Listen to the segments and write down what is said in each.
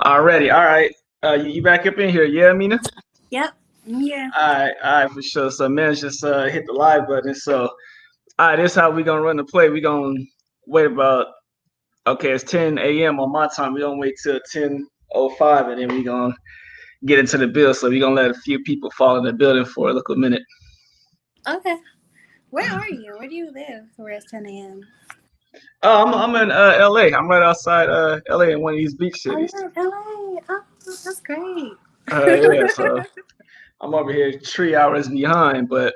Already. All right. You back up in here? Yeah, Mina? Yep, I'm here. All right, for sure. So, man, just hit the live button. So, all right, this is how we gonna run the play. We gonna wait about, okay, it's 10 a.m. on my time. We gonna wait till 10:05, and then we gonna get into the bill. So we gonna let a few people fall in the building for a little minute. Okay. Where are you? Where do you live? Where it's 10 a.m.? Oh, I'm in LA. I'm right outside LA in one of these beach Oh, cities. you're in LA. Oh, that's great. Yeah, so I'm over here 3 hours behind, but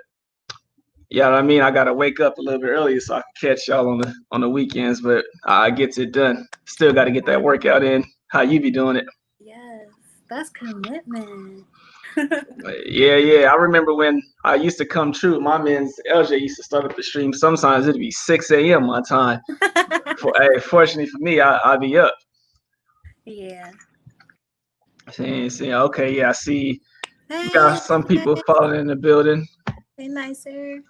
yeah, I mean, I gotta wake up a little bit earlier so I can catch y'all on the weekends, but I get it done. Still got to get that workout in. How you be doing it? Yes, that's commitment. But yeah. I remember when I used to come true. My man's LJ used to start up the stream. Sometimes it'd be 6 a.m. my time. Fortunately for me, I be up. Yeah. Saying, okay, yeah, I see. We got Hey, some people hey, falling in the building. hey, nicer.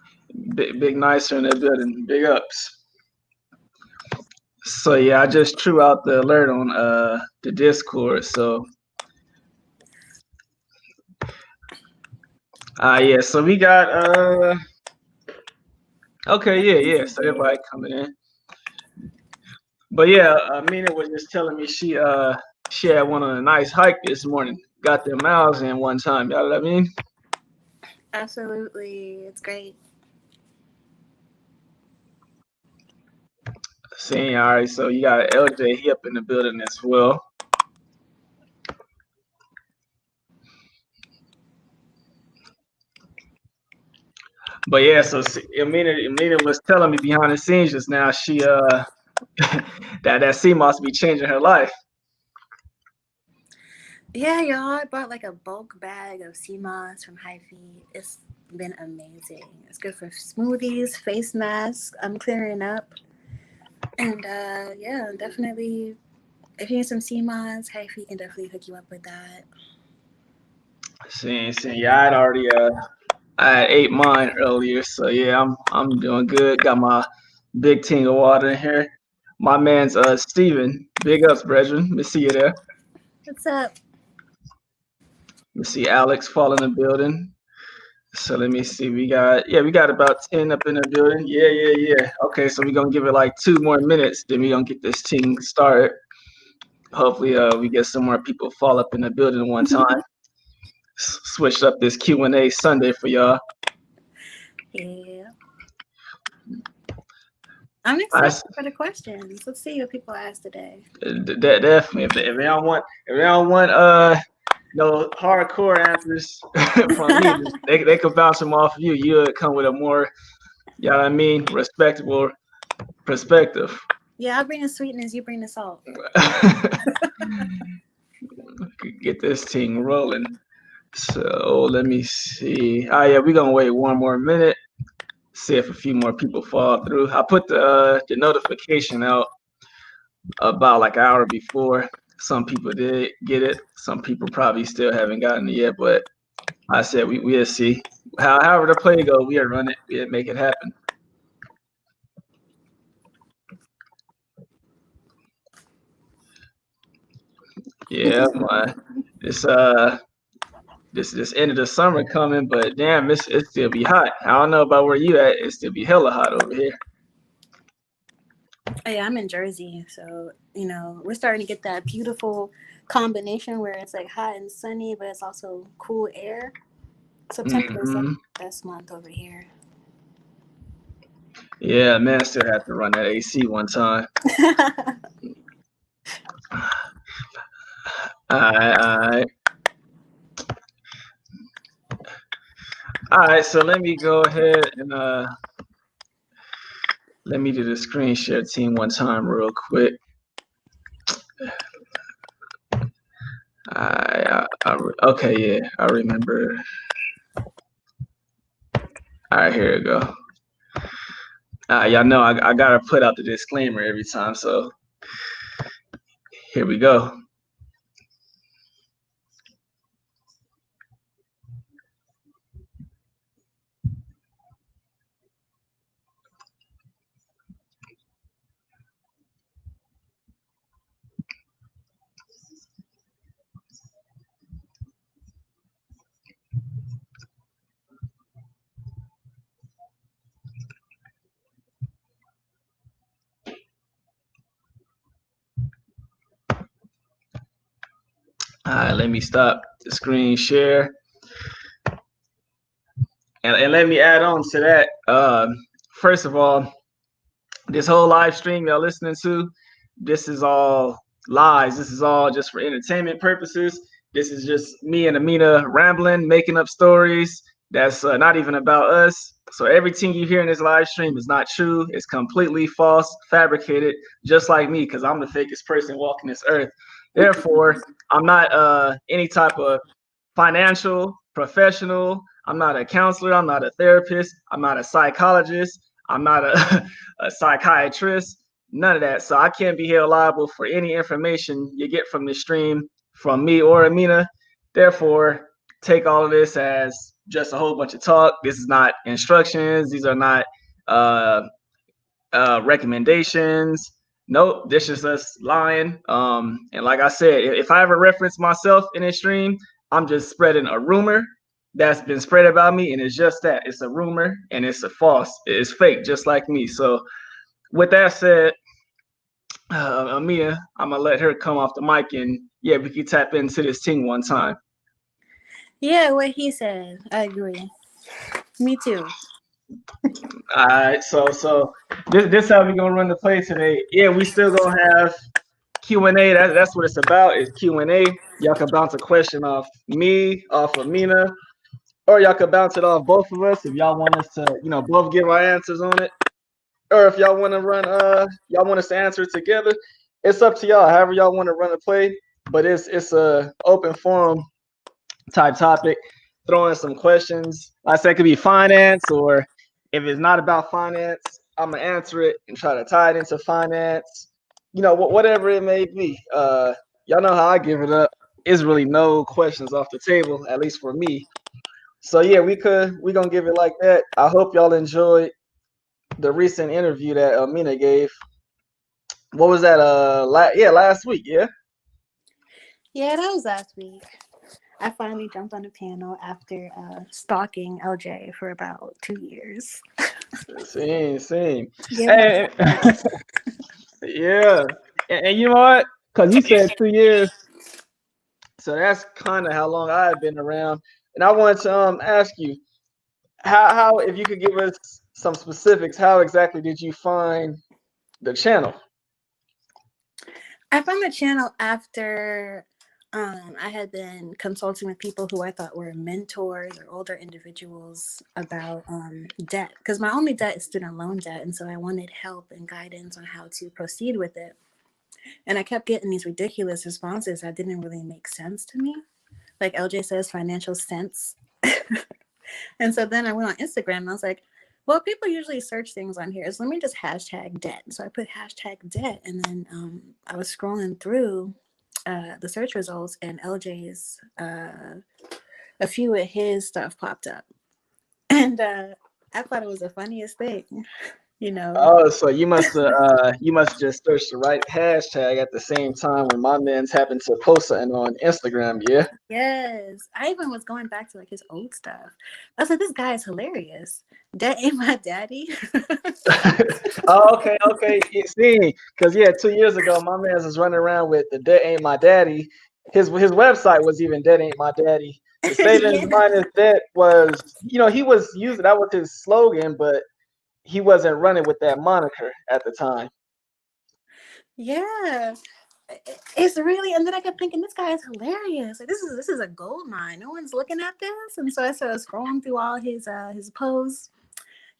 Big nicer in the building. Big ups. So yeah, I just threw out the alert on the Discord. So yeah, so we got okay, yeah. So everybody coming in. But yeah, Mina was just telling me she had went on a nice hike this morning. Got their miles in one time. You know what I mean? Absolutely. It's great. Saying all right, so you got LJ he up in the building as well. But yeah, so Amina was telling me behind the scenes just now she that sea moss be changing her life. Yeah, y'all. I bought like a bulk bag of sea moss from High Feet. It's been amazing. It's good for smoothies, face masks. I'm clearing up. And yeah, definitely. If you need some sea moss, High Feet can definitely hook you up with that. Seeing, yeah, I ate mine earlier, so yeah, I'm doing good. Got my big ting of water in here. My man's Steven. Big ups, brethren. Let me see you there. What's up? Let me see Alex fall in the building. So let me see. We got about 10 up in the building. Yeah. Okay, so we're gonna give it like 2 more minutes, then we're gonna get this thing started. Hopefully we get some more people fall up in the building one time. Switch up this Q&A Sunday for y'all. Yeah. I'm I excited for the questions. Let's see what people ask today. definitely. If they don't want no hardcore answers from me, they could bounce them off of you. You would come with a more, you know what I mean, respectable perspective. Yeah, I'll bring the sweetness, you bring the salt. Get this thing rolling. So let me see. Yeah, we're gonna wait 1 more minute. See if a few more people fall through. I put the notification out about like an hour before. Some people did get it. Some people probably still haven't gotten it yet, but I said we'll see. However the play go, we'll run it. We'll make it happen. Yeah, man. This this end of the summer coming, but damn, it still be hot. I don't know about where you at. It still be hella hot over here. Oh, yeah, I'm in Jersey, so we're starting to get that beautiful combination where it's like hot and sunny, but it's also cool air. September is like Mm-hmm. the best month over here. Yeah, man, I still have to run that AC one time. All right. So let me go ahead and let me do the screen share team one time real quick. Okay, yeah, I remember. All right, here we go. Y'all know I gotta put out the disclaimer every time, so here we go. All right, let me stop the screen share. And let me add on to that. First of all, this whole live stream y'all listening to, this is all lies. This is all just for entertainment purposes. This is just me and Amina rambling, making up stories. That's not even about us. So everything you hear in this live stream is not true. It's completely false, fabricated, just like me, because I'm the fakest person walking this earth. Therefore, I'm not any type of financial professional. I'm not a counselor. I'm not a therapist. I'm not a psychologist. I'm not a psychiatrist. None of that. So I can't be held liable for any information you get from this stream from me or Amina. Therefore, take all of this as just a whole bunch of talk. This is not instructions. These are not uh, recommendations. Nope, this is us lying. And like I said, if I ever reference myself in a stream, I'm just spreading a rumor that's been spread about me, and it's just that. It's a rumor, and it's a false. It's fake, just like me. So with that said, Amia, I'm gonna let her come off the mic, and yeah, we can tap into this thing one time. Yeah, what he said. I agree. Me too. All right, so this how we gonna run the play today. Yeah, we still gonna have Q&A. That's what it's about, is Q&A. Y'all can bounce a question off me, off of Mina, or y'all can bounce it off both of us if y'all want us to, both give our answers on it. Or if y'all want to run, y'all want us to answer it together. It's up to y'all. However y'all want to run a play, but it's a open forum type topic. Throw in some questions. Like I said, it could be finance, or if it's not about finance, I'm gonna answer it and try to tie it into finance. Whatever it may be. Y'all know how I give it up. It's really no questions off the table, at least for me. So yeah, we gonna give it like that. I hope y'all enjoyed the recent interview that Amina gave. What was that? Last week. Yeah. Yeah, that was last week. I finally jumped on the panel after stalking LJ for about 2 years. Same. Yeah. Yeah. And you know what? Because you said 2 years. So that's kind of how long I've been around. And I wanted to ask you, how if you could give us some specifics, how exactly did you find the channel? I found the channel after I had been consulting with people who I thought were mentors or older individuals about debt, because my only debt is student loan debt, and so I wanted help and guidance on how to proceed with it. And I kept getting these ridiculous responses that didn't really make sense to me. Like LJ says, financial sense. And so then I went on Instagram and I was like, well, people usually search things on here, so let me just hashtag debt. So I put hashtag debt, and then I was scrolling through the search results, and LJ's, a few of his stuff popped up. And I thought it was the funniest thing, Oh, so you must just search the right hashtag at the same time when my man's happened to post something on Instagram, yeah? Yes. I even was going back to like his old stuff. I was like, this guy is hilarious. Debt ain't my daddy. Oh, okay. See, because 2 years ago, my man was running around with the debt ain't my daddy. His website was even debt ain't my daddy. The savings minus debt was, he was using, that was his slogan, but he wasn't running with that moniker at the time. Yeah. It's really, and then I kept thinking, this guy is hilarious. Like, this is a gold mine. No one's looking at this. And so I started scrolling through all his posts,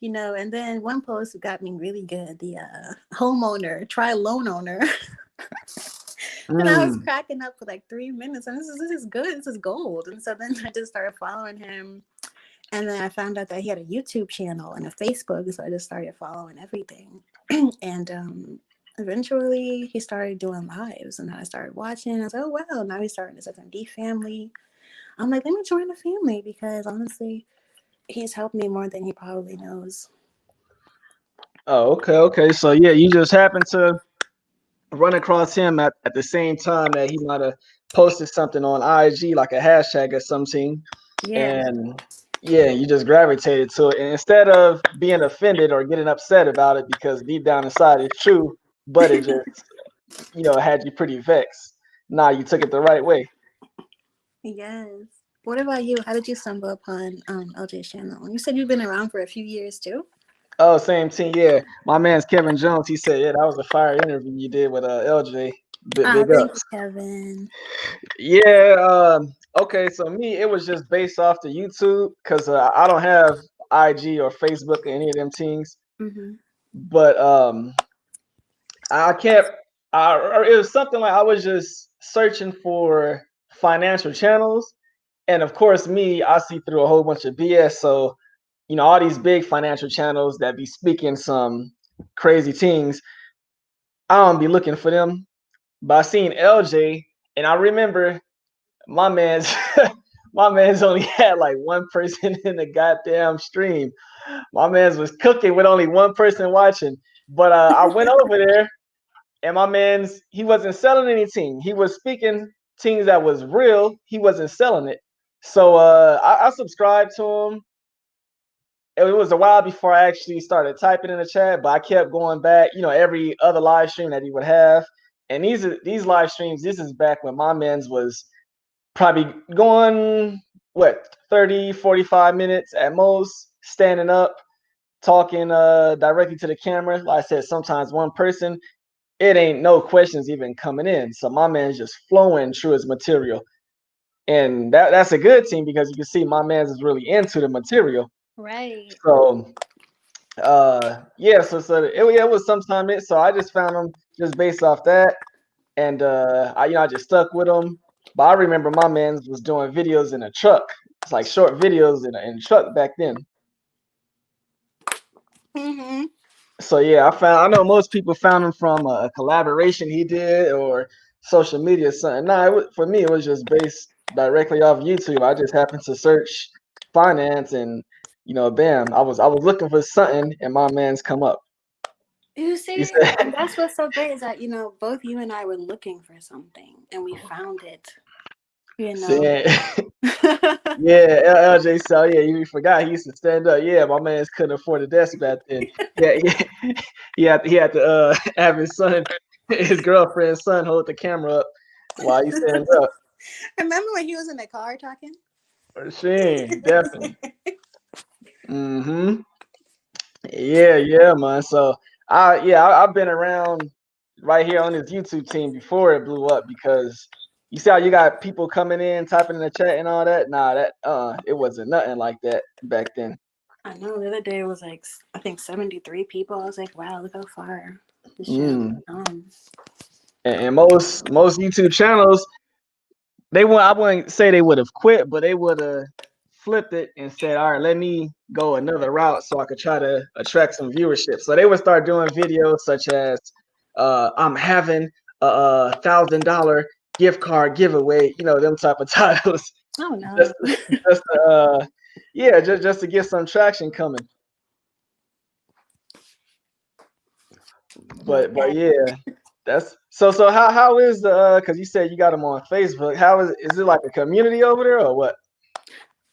and then one post got me really good. The homeowner, try loan owner. And I was cracking up for like 3 minutes. And this is good. This is gold. And so then I just started following him. And then I found out that he had a YouTube channel and a Facebook. So I just started following everything. And eventually he started doing lives, and I started watching. I was like, oh, wow, now he's starting this SMD family. I'm like, let me join the family, because honestly, he's helped me more than he probably knows. Oh, okay. So you just happened to run across him at the same time that he might have posted something on IG, like a hashtag or something. Yeah. And you just gravitated to it. And instead of being offended or getting upset about it, because deep down inside it's true, but it just, had you pretty vexed. Nah, you took it the right way. Yes. What about you? How did you stumble upon LJ's channel? You said you've been around for a few years too. Oh, same team. Yeah, my man's Kevin Jones. He said, "Yeah, that was a fire interview you did with LJ. Big Thank you, ups." Kevin. Yeah. Okay. So me, it was just based off the YouTube because I don't have IG or Facebook or any of them things. Mm-hmm. But I kept. It was something like I was just searching for financial channels, and of course, me, I see through a whole bunch of BS. So all these big financial channels that be speaking some crazy things, I don't be looking for them. But I seen LJ, and I remember my man's my man's only had like one person in the goddamn stream. My man's was cooking with only one person watching. But I went over there, and my man's he wasn't selling anything. He was speaking things that was real. He wasn't selling it. So I subscribed to him. It was a while before I actually started typing in the chat, but I kept going back, every other live stream that he would have. And these live streams, this is back when my man's was probably going, what, 30, 45 minutes at most, standing up, talking directly to the camera. Like I said, sometimes one person, it ain't no questions even coming in. So my man's just flowing through his material. And that's a good thing because you can see my man's is really into the material. Right. So yeah, so it was sometime it. So I just found them just based off that, and I just stuck with them. But I remember my man's was doing videos in a truck. It's like short videos in a truck back then. Mm-hmm. So yeah, I know most people found him from a collaboration he did or social media or something. Nah, for me it was just based directly off YouTube. I just happened to search finance and bam, I was looking for something and my man's come up. You He see, said, and that's what's so great is that both you and I were looking for something and we found it. saying, yeah, LJ said, yeah, you forgot he used to stand up. Yeah, my man's couldn't afford a desk back then. Yeah, he had to have his son, his girlfriend's son, hold the camera up while he stands up. Remember when he was in the car talking? For sure, definitely. Mm-hmm. Yeah, man. So I've been around right here on this YouTube team before it blew up because you see how you got people coming in, typing in the chat and all that. Nah, that it wasn't nothing like that back then. I know the other day it was like I think 73 people. I was like, wow, look how far this channel Mm. comes. And most YouTube channels, I wouldn't say they would have quit, but they would have flipped it and said, all right, let me go another route so I could try to attract some viewership. So they would start doing videos such as I'm having a $1,000 gift card giveaway, them type of titles. Oh no. Just yeah, just to get some traction coming. But yeah, that's so how is the because you said you got them on Facebook. How is it like a community over there or what?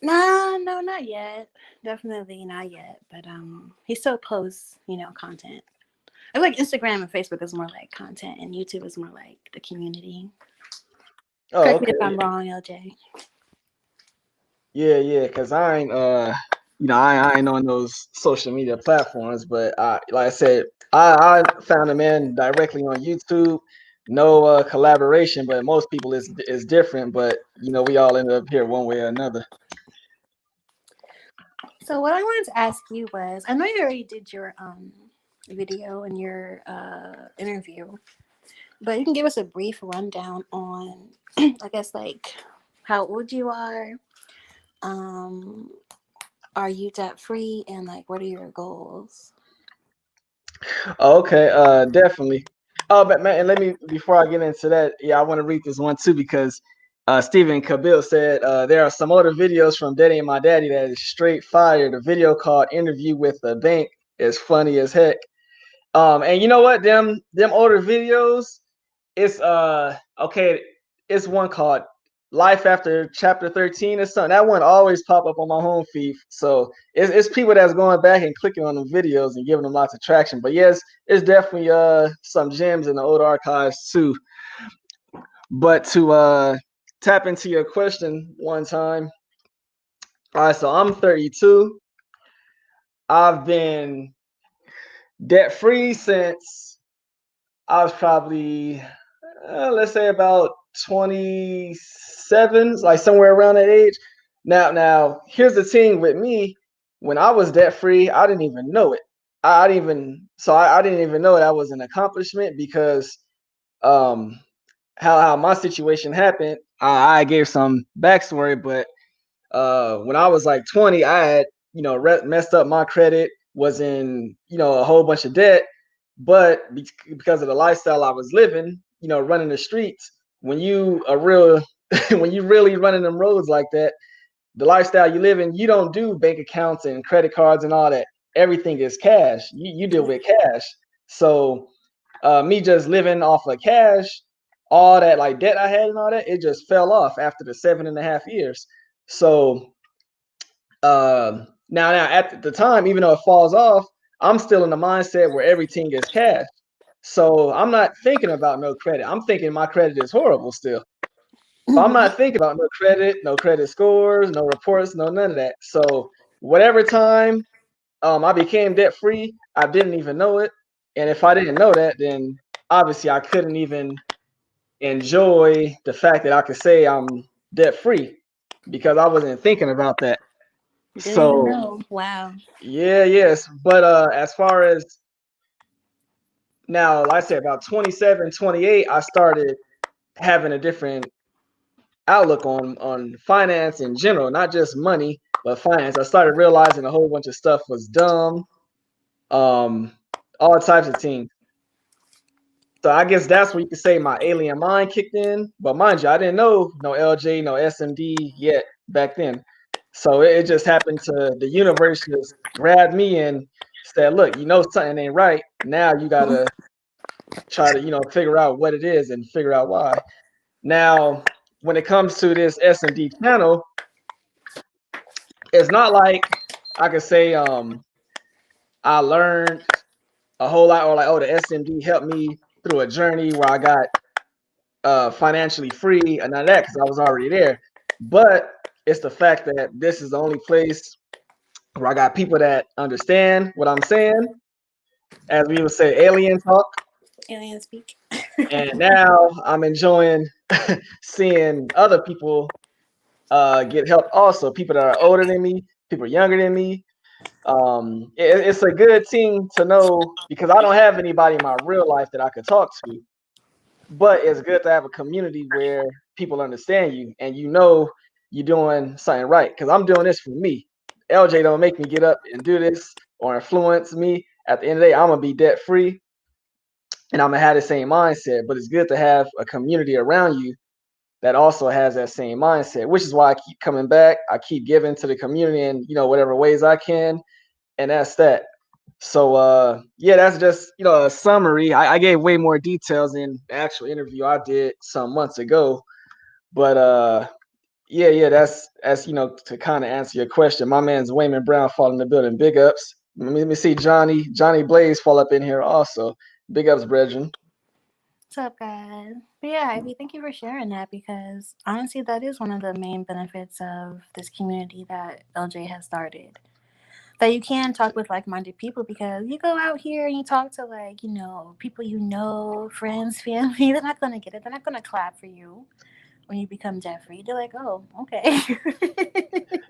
No, not yet. Definitely not yet. But he still posts, content. I feel like Instagram and Facebook is more like content, and YouTube is more like the community. Oh, Correct me okay. if I'm wrong, LJ. Yeah, because I ain't I ain't on those social media platforms, but like I said, I found a man directly on YouTube. No collaboration, but most people is different. But we all ended up here one way or another. So what I wanted to ask you was, I know you already did your video and your interview, but you can give us a brief rundown on, I guess, like how old you are you debt free, and like what are your goals? Okay, definitely. Oh, but man, and let me before I get into that, I want to read this one too because Stephen Cabil said there are some older videos from Daddy and My Daddy that is straight fire. The video called "Interview with the Bank" is funny as heck. And you know what? Them older videos, it's okay. It's one called Life After Chapter 13 or something. That one always pop up on my home feed. So it's people that's going back and clicking on the videos and giving them lots of traction. But yes, it's definitely some gems in the old archives too. But tap into your question one time. All right, so I'm 32. I've been debt free since I was probably, let's say about 27, like somewhere around that age. Now, here's the thing with me. When I was debt free, I didn't even know it. I didn't even know that was an accomplishment because um, how my situation happened. I gave some backstory, but when I was like 20, I had messed up my credit, was in a whole bunch of debt, but because of the lifestyle I was living, running the streets, when you are real, when you really running them roads like that, the lifestyle you live in, you don't do bank accounts and credit cards and all that. Everything is cash. You deal with cash. So me just living off of cash, all that like debt I had and all that, it just fell off after the 7.5 years. So now at the time, even though it falls off, I'm still in the mindset where everything is cash. So I'm not thinking about no credit. I'm thinking my credit is horrible still. So I'm not thinking about no credit scores, no reports, no none of that. So whatever time I became debt free, I didn't even know it. And if I didn't know that, then obviously I couldn't even enjoy the fact that I could say I'm debt free because I wasn't thinking about that. Didn't even So know. Wow. yeah, yes. But as far as now, like I said, about 27, 28, I started having a different outlook on finance in general, not just money, but finance. I started realizing a whole bunch of stuff was dumb, um, all types of things. So I guess that's where you could say my alien mind kicked in. But mind you, I didn't know no LJ, no SMD yet back then. So it just happened to the universe just grabbed me and said, look, something ain't right. Now you gotta try to, figure out what it is and figure out why. Now, when it comes to this S&D channel, it's not like I could say I learned a whole lot or like, oh, the SMD helped me through a journey where I got financially free and none of that because I was already there. But it's the fact that this is the only place where I got people that understand what I'm saying, as we would say, alien talk. Alien speak. And now I'm enjoying seeing other people get help also. People that are older than me, people younger than me. It's a good thing to know because I don't have anybody in my real life that I could talk to. But it's good to have a community where people understand you and you're doing something right. Because I'm doing this for me. LJ don't make me get up and do this or influence me. At the end of the day, I'm gonna be debt free and I'm gonna have the same mindset. But it's good to have a community around you that also has that same mindset, which is why I keep coming back. I keep giving to the community in whatever ways I can, and that's that. So yeah, that's just a summary. I gave way more details in the actual interview I did some months ago, but yeah, that's to kind of answer your question. My man's Wayman Brown fall in the building. Big ups. Let me see Johnny Blaze fall up in here also. Big ups, brethren. What's up, guys? But yeah, Ivy, thank you for sharing that because honestly, that is one of the main benefits of this community that LJ has started. That you can talk with like-minded people because you go out here and you talk to people friends, family. They're not gonna get it. They're not gonna clap for you when you become debt free. They're like, oh, okay.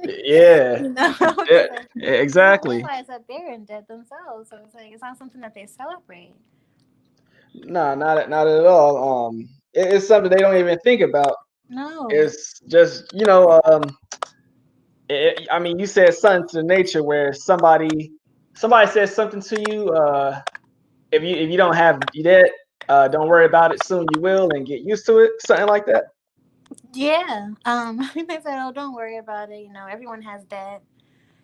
Yeah, yeah, They don't exactly. realize that they're in debt themselves. So it's like it's not something that they celebrate. Nah, not at all. It's something they don't even think about. No. It's just I mean, you said something to nature where somebody says something to you. If you don't have that, don't worry about it. Soon you will, and get used to it. Something like that. Yeah. I think they said, oh, don't worry about it. Everyone has debt.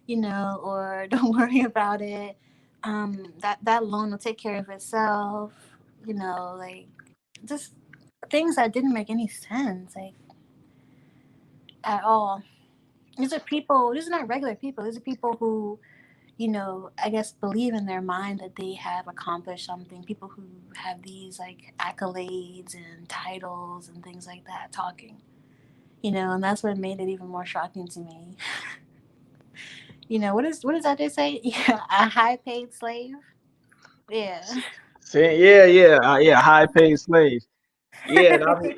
Or don't worry about it. That loan will take care of itself. Like just things that didn't make any sense, like at all. These are people. These are not regular people. These are people who, I guess believe in their mind that they have accomplished something. People who have these like accolades and titles and things like that talking. And that's what made it even more shocking to me. What does that just say? Yeah, a high paid slave. Yeah. See, yeah, high paid slave. Yeah, and I be,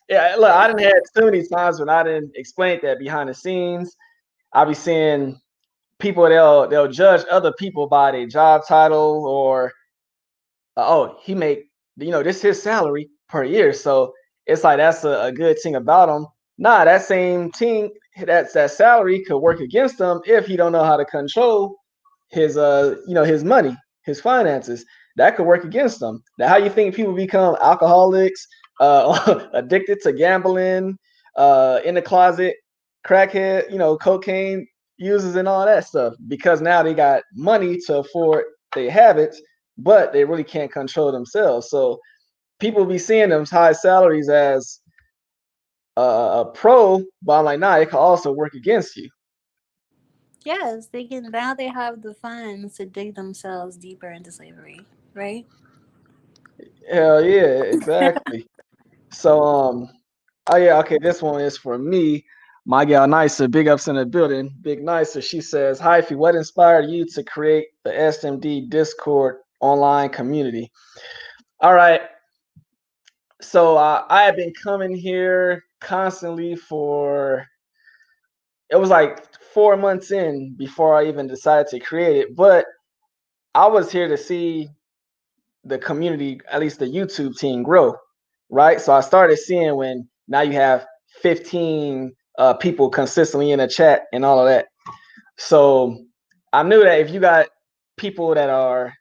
yeah, look, I didn't had so many times when I didn't explain that behind the scenes. I be seeing people they'll judge other people by their job title or oh, he make this his salary per year. So it's like that's a good thing about him. Nah, that same thing that salary could work against him if he don't know how to control his his money, his finances. That could work against them. Now, how you think people become alcoholics, addicted to gambling, in the closet, crackhead, cocaine users and all that stuff? Because now they got money to afford their habits, but they really can't control themselves. So people be seeing them high salaries as a pro, but I'm like, nah, it can also work against you. Yes, they can. Now they have the funds to dig themselves deeper into slavery, right? Hell yeah, exactly. So oh yeah, okay, this one is for me. My gal Nicer, big ups in the building. Big Nicer. She says, Hyphy, what inspired you to create the SMD Discord online community? All right. So I have been coming here constantly for it was like 4 months in before I even decided to create it. But I was here to see the community, at least the YouTube team, grow, right? So I started seeing when now you have 15 people consistently in the chat and all of that. So I knew that if you got people that are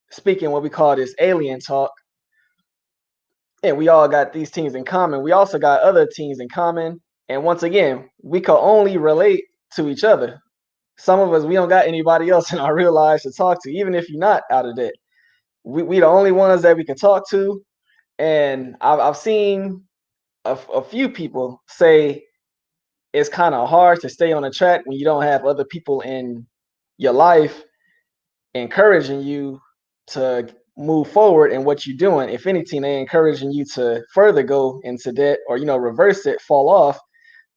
speaking what we call this alien talk, and we all got these things in common, we also got other things in common. And once again, we can only relate to each other. Some of us, we don't got anybody else in our real lives to talk to, even if you're not out of debt. We the only ones that we can talk to. And I've seen a few people say it's kind of hard to stay on the track when you don't have other people in your life encouraging you to move forward in what you're doing. If anything, they encouraging you to further go into debt or reverse it, fall off.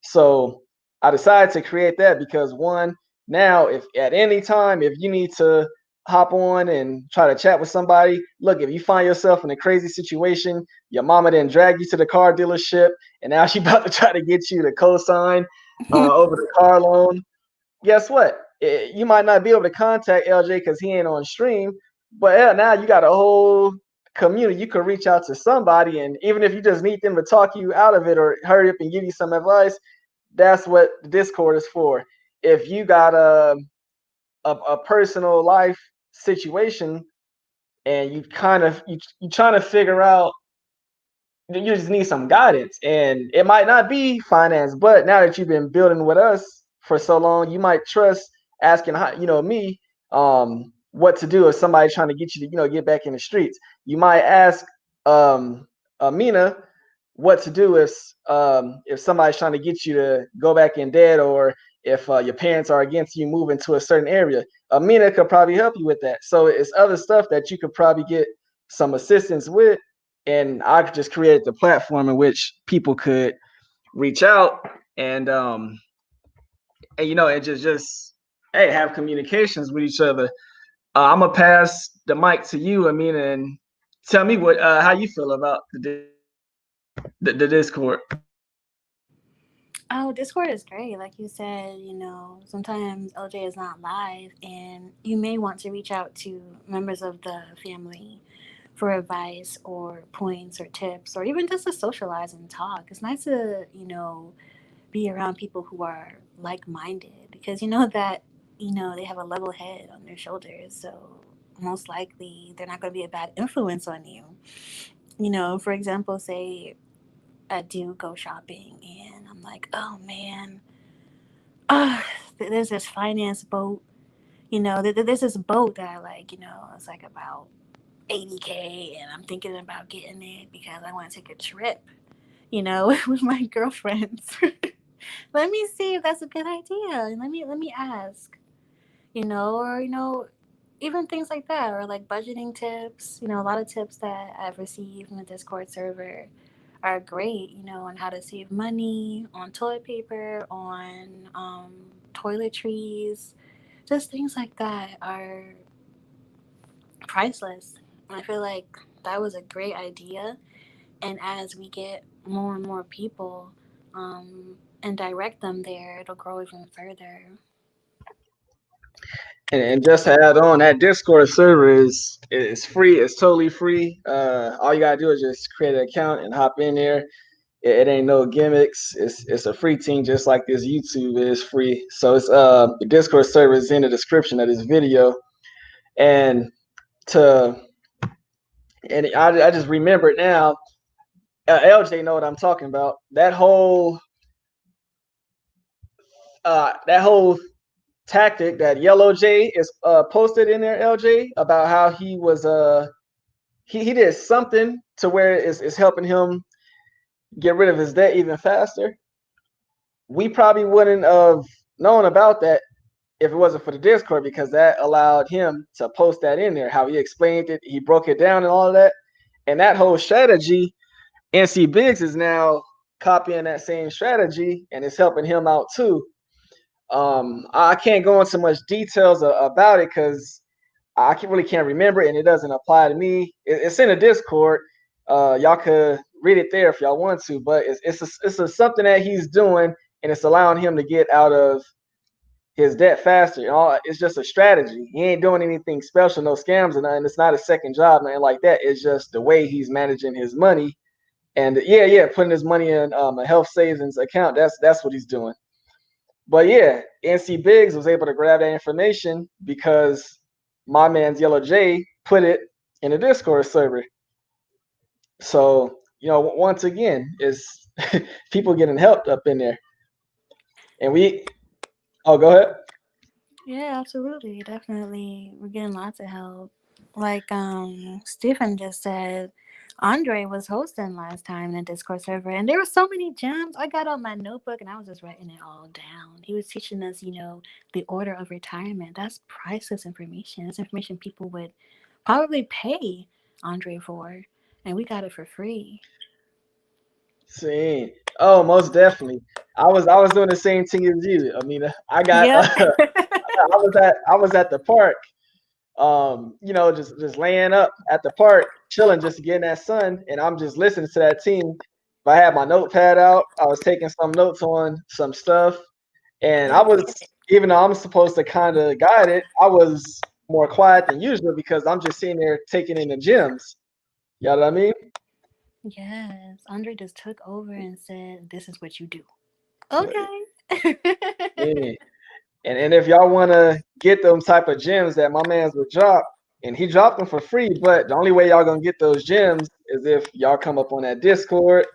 So I decided to create that because one, now if at any time if you need to hop on and try to chat with somebody, look, if you find yourself in a crazy situation, your mama didn't drag you to the car dealership and now she about to try to get you to co-sign over the car loan. Guess what? You might not be able to contact LJ because he ain't on stream, but yeah, now you got a whole community. You could reach out to somebody, and even if you just need them to talk you out of it or hurry up and give you some advice, that's what the Discord is for. If you got a personal life situation and you trying to figure out, you just need some guidance, and it might not be finance, but now that you've been building with us for so long, you might trust asking me what to do if somebody's trying to get you to get back in the streets. You might ask Amina what to do if somebody's trying to get you to go back in debt, or if your parents are against you moving to a certain area. Amina could probably help you with that. So it's other stuff that you could probably get some assistance with, and I just created the platform in which people could reach out and and just hey, have communications with each other. I'm gonna pass the mic to you, Amina, and tell me what how you feel about the Discord. Oh, Discord is great. Like you said, sometimes LJ is not live, and you may want to reach out to members of the family for advice or points or tips, or even just to socialize and talk. It's nice to, be around people who are like minded, because you know that, they have a level head on their shoulders. So most likely they're not going to be a bad influence on you. For example, say I do go shopping and I'm like, oh man, uh, there's this finance boat. There's this boat that I like. It's like about 80K, and I'm thinking about getting it because I want to take a trip. With my girlfriends. Let me see if that's a good idea, and let me ask. Or even things like that, or like budgeting tips. A lot of tips that I've received from the Discord server are great, on how to save money, on toilet paper, on toiletries, just things like that are priceless. I feel like that was a great idea. And as we get more and more people and direct them there, it'll grow even further. And just to add on, that Discord server is free. It's totally free. All you gotta do is just create an account and hop in there. It ain't no gimmicks. It's a free team, just like this YouTube is free. So it's the Discord server is in the description of this video. And to I just remember it now. LJ know what I'm talking about. That whole tactic that Yellow J is posted in there, LJ, about how he was he did something to where it's helping him get rid of his debt even faster. We probably wouldn't have known about that if it wasn't for the Discord, because that allowed him to post that in there, how he explained it, he broke it down and all of that. And that whole strategy, NC Biggs is now copying that same strategy and it's helping him out too. I can't go into much details about it because really can't remember it and it doesn't apply to me. It's in the Discord. Y'all could read it there if y'all want to, but something that he's doing and it's allowing him to get out of his debt faster. It's just a strategy. He ain't doing anything special, no scams or nothing. It's not a second job, nothing like that. It's just the way he's managing his money. And putting his money in a health savings account. That's what he's doing. But yeah, NC Biggs was able to grab that information because my man's Yellow J put it in a Discord server. So, once again, is people getting helped up in there. And go ahead. Yeah, absolutely. Definitely. We're getting lots of help. Like Stephen just said, Andre was hosting last time in the Discord server, and there were so many gems. I got out my notebook and I was just writing it all down. He was teaching us, the order of retirement. That's priceless information. That's information people would probably pay Andre for, and we got it for free. See, oh, most definitely. I was doing the same thing as you. I mean, I got Yep. I was at the park, just laying up at the park, chilling, just getting that sun, and I'm just listening to that team. If I had my notepad out, I was taking some notes on some stuff, and I was, even though I'm supposed to kind of guide it, I was more quiet than usual because I'm just sitting there taking in the gems. You know what I mean? Yes. Andre just took over and said, "This is what you do." Okay. Yeah. And if y'all want to get them type of gems that my man's would drop, and he dropped them for free, but the only way y'all gonna get those gems is if y'all come up on that Discord,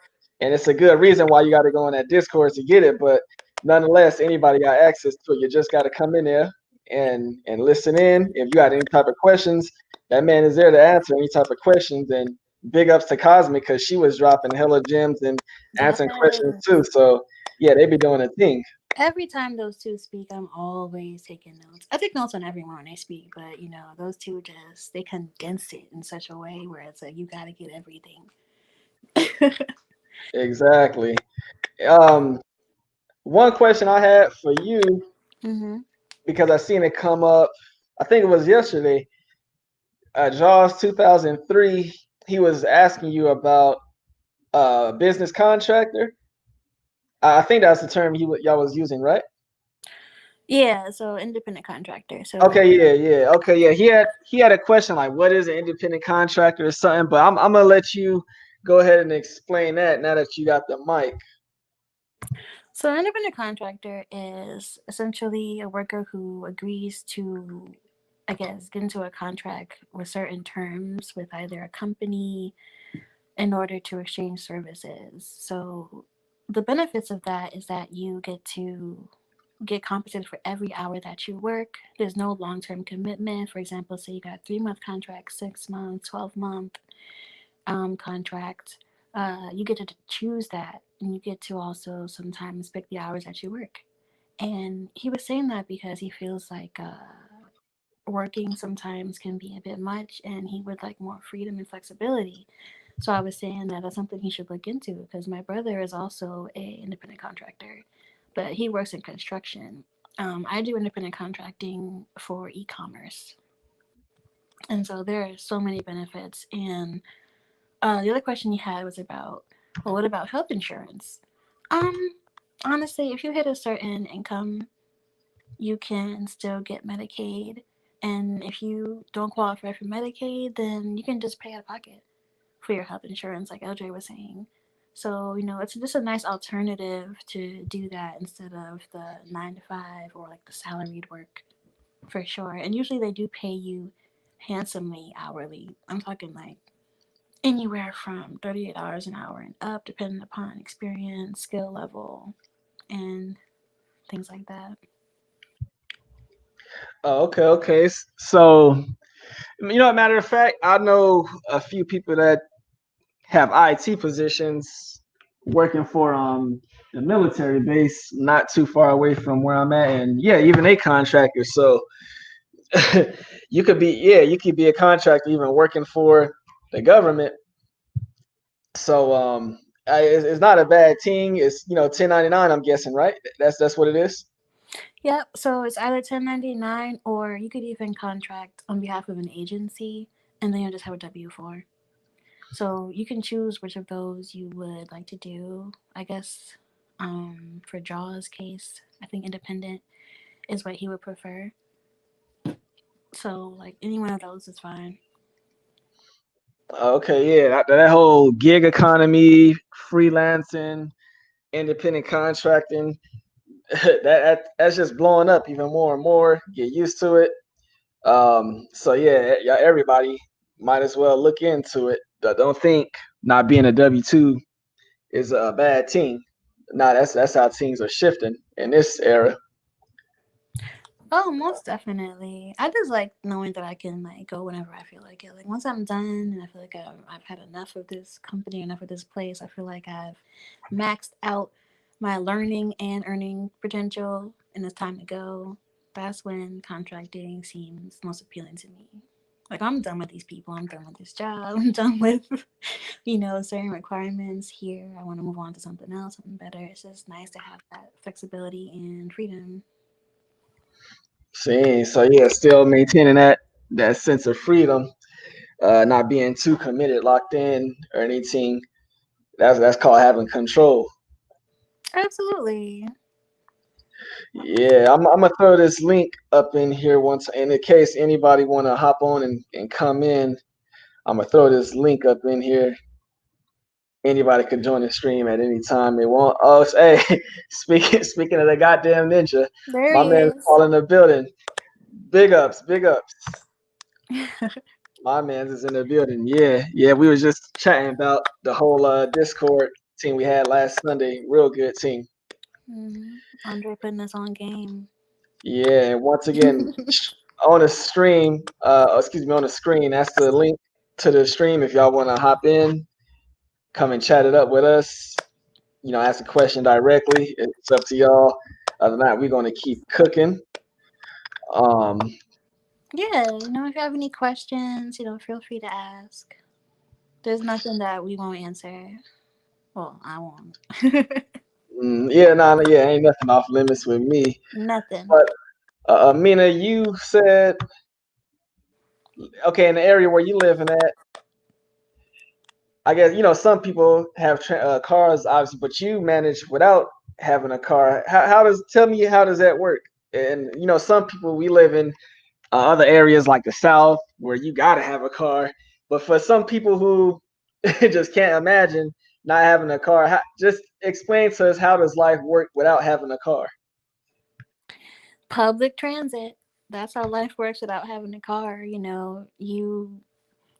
and it's a good reason why you got to go on that Discord to get it. But nonetheless, anybody got access to it. You just got to come in there and listen in. If you got any type of questions, that man is there to answer any type of questions. And big ups to Cosmic because she was dropping hella gems and Yes. answering questions too. So yeah, they be doing a thing. Every time those two speak, I'm always taking notes. I take notes on everyone when they speak, but those two they condense it in such a way where it's like you got to get everything. Exactly. One question I had for you, Mm-hmm. because I seen it come up, I think it was yesterday. Jaws 2003. He was asking you about business contractor. I think that's the term y'all was using, right? Yeah, so independent contractor. So Okay, yeah. Okay, yeah. He had a question like, what is an independent contractor or something? But I'm gonna let you go ahead and explain that now that you got the mic. So, an independent contractor is essentially a worker who agrees to, I guess, get into a contract with certain terms with either a company in order to exchange services. So, the benefits of that is that you get to get compensated for every hour that you work. There's no long term commitment. For example, say you got a 3 month contract, 6 month, 12 month contract, you get to choose that, and you get to also sometimes pick the hours that you work. And he was saying that because he feels like working sometimes can be a bit much, and he would like more freedom and flexibility. So I was saying that that's something he should look into because my brother is also a independent contractor, but he works in construction. I do independent contracting for e-commerce, and so there are so many benefits. And the other question you had was about, well, what about health insurance? Um, Honestly, if you hit a certain income, you can still get Medicaid. And if you don't qualify for Medicaid, then you can just pay out of pocket for your health insurance, like LJ was saying. So, it's just a nice alternative to do that instead of the 9 to 5 or like the salaried work for sure. And usually they do pay you handsomely hourly. I'm talking like anywhere from $38 an hour and up, depending upon experience, skill level, and things like that. Oh, okay, okay. So, matter of fact, I know a few people that have IT positions working for the military base not too far away from where I'm at, and yeah, even they contractors. So you could be a contractor even working for the government. So it's not a bad thing. It's 1099. I'm guessing, right? That's what it is. Yep, so it's either 1099 or you could even contract on behalf of an agency and then you'll just have a W 4. So you can choose which of those you would like to do. I guess for Jaw's case, I think independent is what he would prefer. So, like, any one of those is fine. Okay, yeah, that whole gig economy, freelancing, independent contracting, that's just blowing up even more and more. Get used to it. So yeah, everybody might as well look into it. Don't think not being a W-2 is a bad thing. Nah, that's how things are shifting in this era. Oh, most definitely. I just like knowing that I can like go whenever I feel like it. Like once I'm done and I feel like I've had enough of this company, enough of this place, I feel like I've maxed out my learning and earning potential and it's time to go. That's when contracting seems most appealing to me. Like I'm done with these people. I'm done with this job. I'm done with, certain requirements here. I want to move on to something else, something better. It's just nice to have that flexibility and freedom. See, so yeah, still maintaining that sense of freedom, not being too committed, locked in, or anything. That's called having control. Absolutely. Yeah, I'm gonna throw this link up in here once, in the case anybody wanna hop on and come in. I'm gonna throw this link up in here. Anybody could join the stream at any time they want. Oh, hey, speaking of the goddamn ninja, There my he man's is. calling the building. Big ups, big ups. My man's is in the building. Yeah, yeah. We was just chatting about the whole Discord team we had last Sunday. Real good team. Andre putting us on game. Yeah, and once again, on the stream, excuse me, on the screen, that's the link to the stream. If y'all want to hop in, come and chat it up with us. Ask a question directly. It's up to y'all. Other than that, we're gonna keep cooking. Um, Yeah, if you have any questions, feel free to ask. There's nothing that we won't answer. Well, I won't. yeah, nah, yeah, ain't nothing off limits with me. Nothing. But Mina, you said okay in the area where you living at. I guess some people have cars, obviously, but you manage without having a car. How does tell me how does that work? And some people we live in other areas like the South where you gotta have a car, but for some people who just can't imagine not having a car, just explain to us how does life work without having a car? Public transit. That's how life works without having a car. You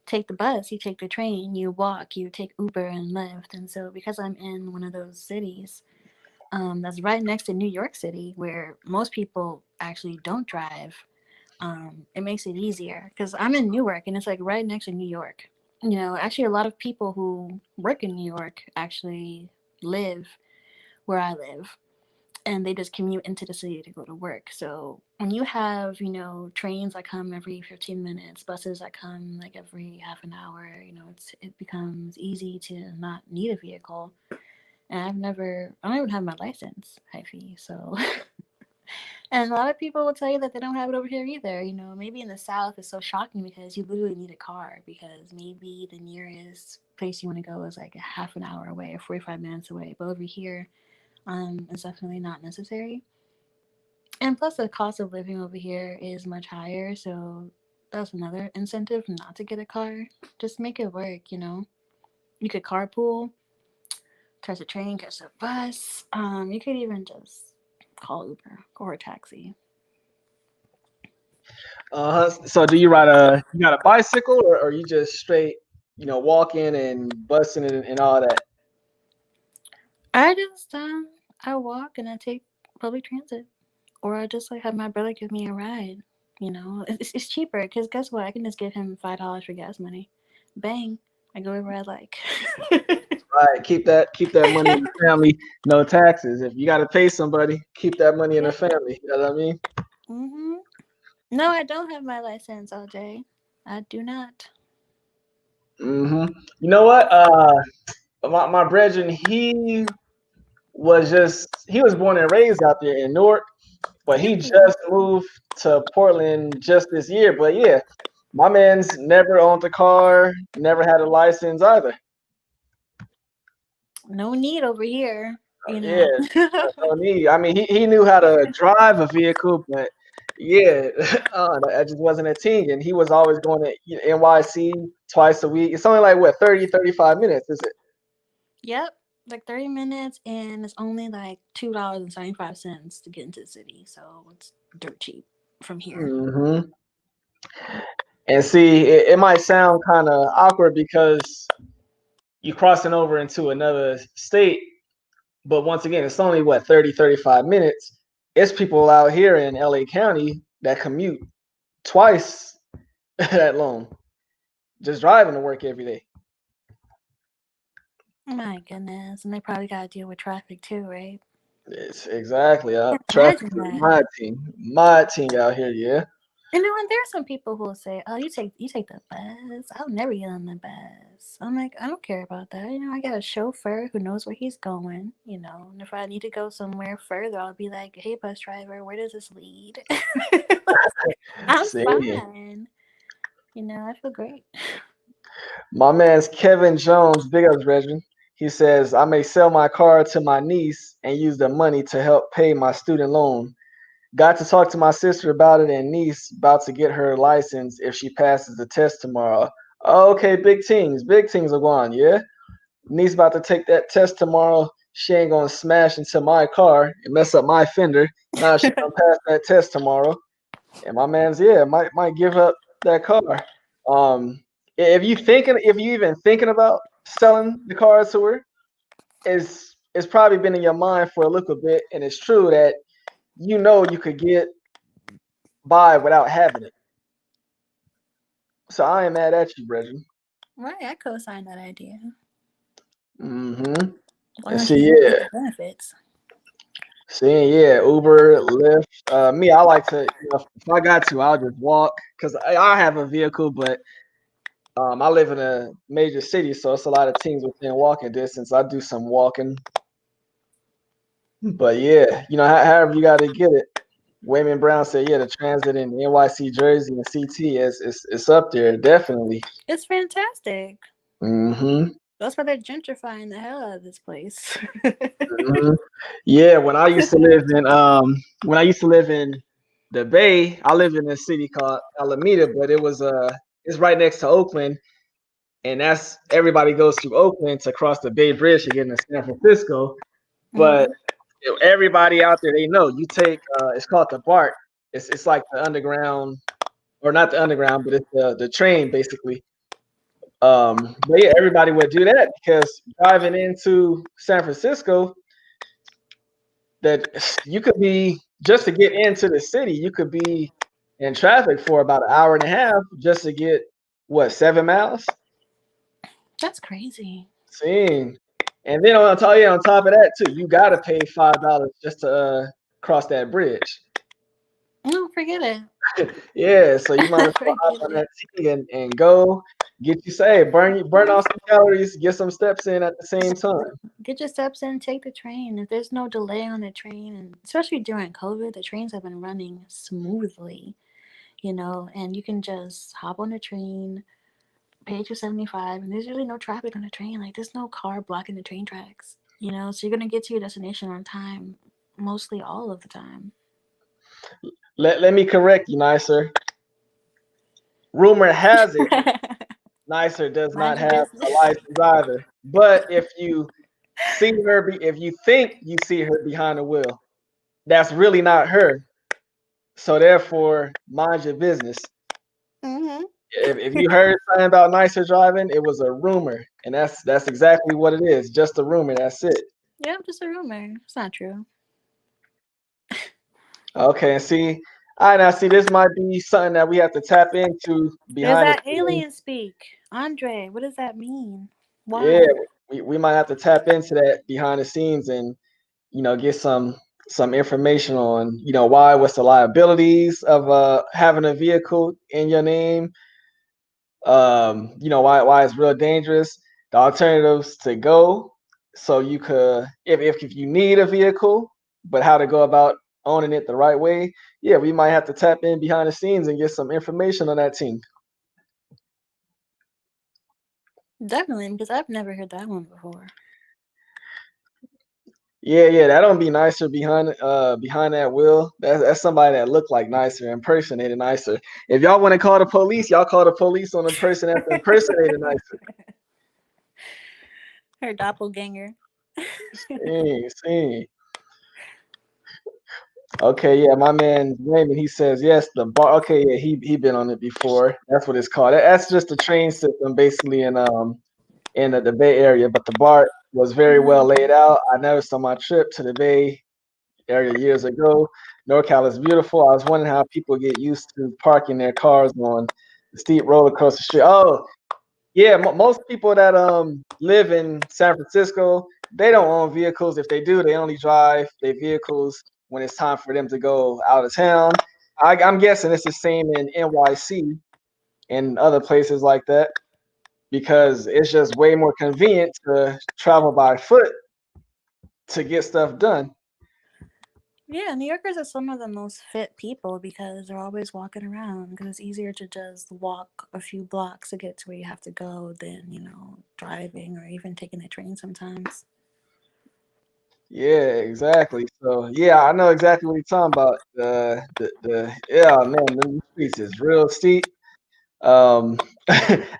take the bus, you take the train, you walk, you take Uber and Lyft. And so, because I'm in one of those cities, that's right next to New York City, where most people actually don't drive, it makes it easier because I'm in Newark and it's like right next to New York. Actually, a lot of people who work in New York actually live where I live. and they just commute into the city to go to work. So when you have, trains that come every 15 minutes, buses that come like every half an hour, it becomes easy to not need a vehicle. And I don't even have my license, hyphy. So, and a lot of people will tell you that they don't have it over here either. Maybe in the South it's so shocking because you literally need a car because maybe the nearest place you want to go is like a half an hour away or 45 minutes away. But over here, it's definitely not necessary. And plus, the cost of living over here is much higher, so that's another incentive not to get a car. Just make it work. You could carpool, catch a train, catch a bus. You could even just call Uber or a taxi. So do you got a bicycle or you just straight, walking and busting it and all that? I just I walk and I take public transit, or I just like have my brother give me a ride. It's cheaper because guess what? I can just give him $5 for gas money. Bang! I go wherever I like. Right. Keep that money in the family. No taxes. If you got to pay somebody, keep that money in the Yeah. family. You know what I mean? No, I don't have my license, LJ. I do not. You know what? My brethren, he was born and raised out there in Newark, but he Mm. just moved to Portland just this year. But yeah, my man's never owned a car, never had a license either. No need over here. Yeah, no need. I mean, he knew how to drive a vehicle, but yeah, that just wasn't a thing. And he was always going to NYC twice a week. It's only like what 35 minutes, is it? Yep, like 30 minutes, and it's only like $2.75 to get into the city, so it's dirt cheap from here. hmm And see, it might sound kind of awkward because you crossing over into another state, but once again, it's only what 35 minutes. It's people out here in LA County that commute twice that long, just driving to work every day. My goodness, and they probably got to deal with traffic too, right? It's exactly traffic Imagine is that. my team out here. Yeah, And there are some people who will say, "Oh, you take the bus. I'll never get on the bus." I'm like, I don't care about that. I got a chauffeur who knows where he's going. And if I need to go somewhere further, I'll be like, "Hey, bus driver, where does this lead?" I'm see, fine. I feel great. my man's Kevin Jones, big ups, Reggie. He says I may sell my car to my niece and use the money to help pay my student loan. Got to talk to my sister about it, and niece about to get her license if she passes the test tomorrow. Okay, big things are going. Yeah, niece about to take that test tomorrow. She ain't gonna smash into my car and mess up my fender. Nah, she gonna pass that test tomorrow. And my man's might give up that car. Um, if you even thinking about selling the car to her, it's probably been in your mind for a little bit, and it's true that you could get by without having it. So I ain't mad at you, Brethren. Right, I co-sign that idea. Mm-hmm. As long And as you see, do get yeah, the benefits. Uber, Lyft. Me, I like to, if I got to, I'll just walk because I have a vehicle, but I live in a major city, so it's a lot of teams within walking distance. I do some walking, but yeah, however you got to get it. Wayman Brown said, yeah, the transit in NYC, Jersey, and CT is up there, definitely. It's fantastic. Mm-hmm. That's why they're gentrifying the hell out of this place. Mm-hmm. Yeah, when I used to live in the Bay, I live in a city called Alameda, but it's right next to Oakland, and that's everybody goes through Oakland to cross the Bay Bridge to get into San Francisco. But Hmm. everybody out there, they know you take it's called the BART. It's like the underground, or not the underground, but it's the train basically. But yeah, everybody would do that because driving into San Francisco, that you could be just to get into the city, you could be in traffic for about an hour and a half just to get what 7 miles. That's crazy. Seeing, And then on top of that too, you gotta pay $5 just to cross that bridge. No, forget it. Yeah, so you might as well hop Forget on it. that T and go get you saved, burn off some calories, get some steps in at the same time. Get your steps in, take the train. If there's no delay on the train, and especially during COVID, the trains have been running smoothly, and you can just hop on the train, pay 275, and there's really no traffic on the train. Like, there's no car blocking the train tracks, so you're gonna get to your destination on time, mostly all of the time. Let me correct you, Nicer. Rumor has it Nicer does not Mind your have a business. license either. But if you if you think you see her behind the wheel, that's really not her. So therefore, mind your business. Mm-hmm. If you heard something about Nicer driving, it was a rumor, and that's exactly what it is. Just a rumor. That's it. Yeah, just a rumor. It's not true. Okay, and see, I now see this might be something that we have to tap into There's behind the that scenes. alien speak. Andre, what does that mean? Yeah, Why? we might have to tap into that behind the scenes and get some information on what's the liabilities of having a vehicle in your name, why it's real dangerous, the alternatives to go, so you could if you need a vehicle, but how to go about owning it the right way. Yeah, we might have to tap in behind the scenes and get some information on that team. Definitely, because I've never heard that one before. Yeah, that don't be Nicer behind that wheel. That's somebody that looked like Nicer, impersonated Nicer. If y'all want to call the police, y'all call the police on the person that's impersonating Nicer. Her doppelganger. See. Okay, yeah, my man Raymond, he says yes, the bar. Okay, yeah, he been on it before. That's what it's called. That's just a train system basically in the Bay Area, but the BART was very well laid out. I noticed on my trip to the Bay Area years ago. NorCal is beautiful. I was wondering how people get used to parking their cars on the steep road across the street. Oh, yeah, most people that live in San Francisco, they don't own vehicles. If they do, they only drive their vehicles when it's time for them to go out of town. I'm guessing it's the same in NYC and other places like that because it's just way more convenient to travel by foot to get stuff done. Yeah, New Yorkers are some of the most fit people because they're always walking around. Because it's easier to just walk a few blocks to get to where you have to go than, driving or even taking a train sometimes. Yeah, exactly. So yeah, I know exactly what you're talking about. The yeah, man, the streets is real steep. Um,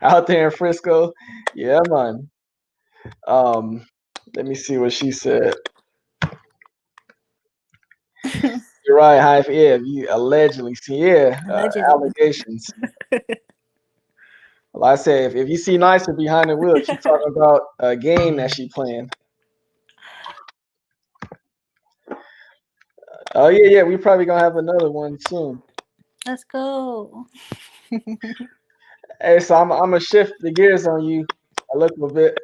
out there in Frisco. Yeah, man. Um, let me see what she said. You're right, Hype. Yeah, you allegedly see, yeah, Allegedly. allegations. Well, I say if you see Nicer behind the wheel, she's talking about a game that she playing. Oh yeah, we probably gonna have another one soon. Let's go. Hey, so I'm gonna shift the gears on you a little bit,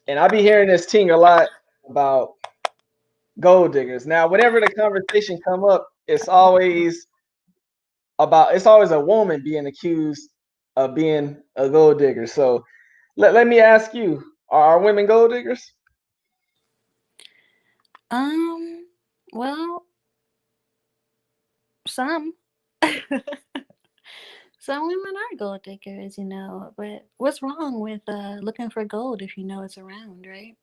and I be hearing this thing a lot about gold diggers. Now, whenever the conversation come up, it's always a woman being accused of being a gold digger. So let me ask you, are women gold diggers? Um, well, some. Some women are gold diggers, but what's wrong with looking for gold if you know it's around, right?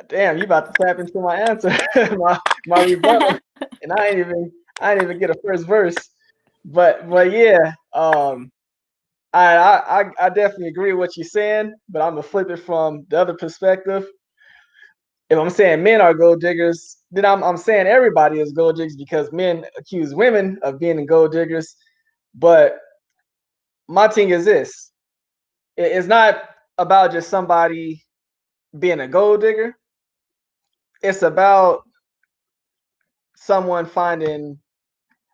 Damn, you about to tap into my answer, my rebuttal, and I ain't even get a first verse. But yeah, I definitely agree with what you're saying, but I'm gonna flip it from the other perspective. If I'm saying men are gold diggers, then I'm saying everybody is gold diggers because men accuse women of being gold diggers. But my thing is this: it's not about just somebody being a gold digger. It's about someone finding.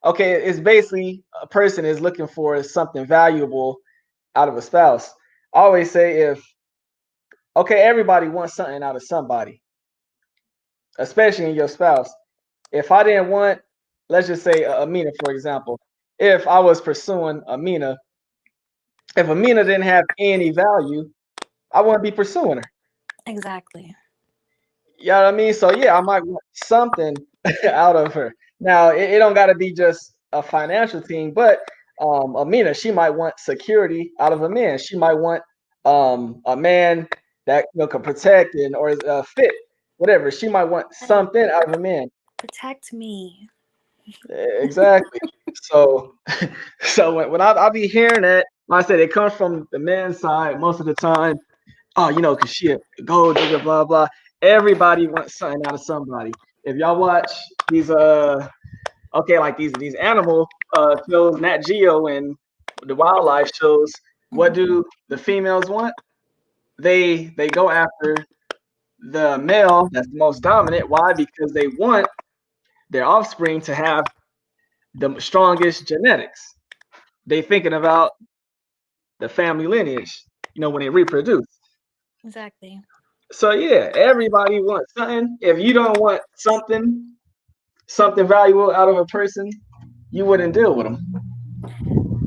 Okay, it's basically a person is looking for something valuable out of a spouse. I always say okay, everybody wants something out of somebody, especially in your spouse. If I didn't want, let's just say Amina, for example, if I was pursuing Amina, if Amina didn't have any value, I wouldn't be pursuing her. Exactly. You know what I mean? So yeah, I might want something out of her. Now it don't got to be just a financial thing, but Amina, she might want security out of a man. She might want a man that can protect and or is fit, whatever. She might want Like, something out of a man. protect me. Exactly. So so when I be hearing that, like I said, it comes from the man's side most of the time. Oh, cause she a gold digger, blah blah. Everybody wants something out of somebody. If y'all watch these okay, like these animal shows, Nat Geo and the wildlife shows, what do the females want? They go after the male that's the most dominant. Why? Because they want their offspring to have the strongest genetics. They thinking about the family lineage, when they reproduce. Exactly. So yeah, everybody wants something. If you don't want something valuable out of a person, you wouldn't deal with them.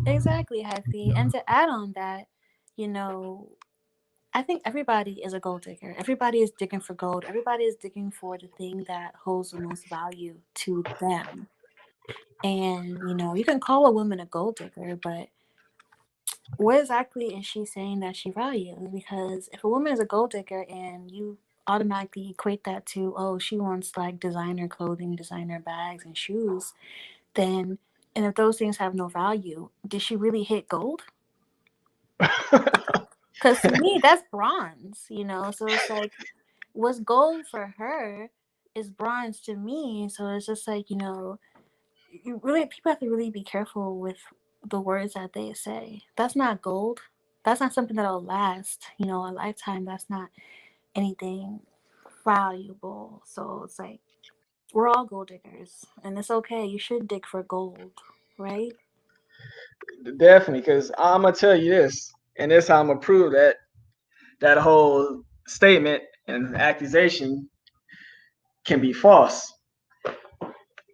Exactly, Hyphy. And to add on that, you know, I think everybody is a gold digger. Everybody is digging for gold. Everybody is digging for the thing that holds the most value to them. And, you can call a woman a gold digger, but what exactly is she saying that she values? Because if a woman is a gold digger and you automatically equate that to, oh, she wants like designer clothing, designer bags, and shoes, then, and if those things have no value, did she really hit gold? Because to me, that's bronze. So it's like, what's gold for her is bronze to me. So it's just like, people have to really be careful with the words that they say. That's not gold. That's not something that'll last, a lifetime. That's not anything valuable. So it's like, we're all gold diggers, and it's okay. You should dig for gold, right? Definitely, because I'm gonna tell you this, and this how I'm gonna prove that whole statement and accusation can be false.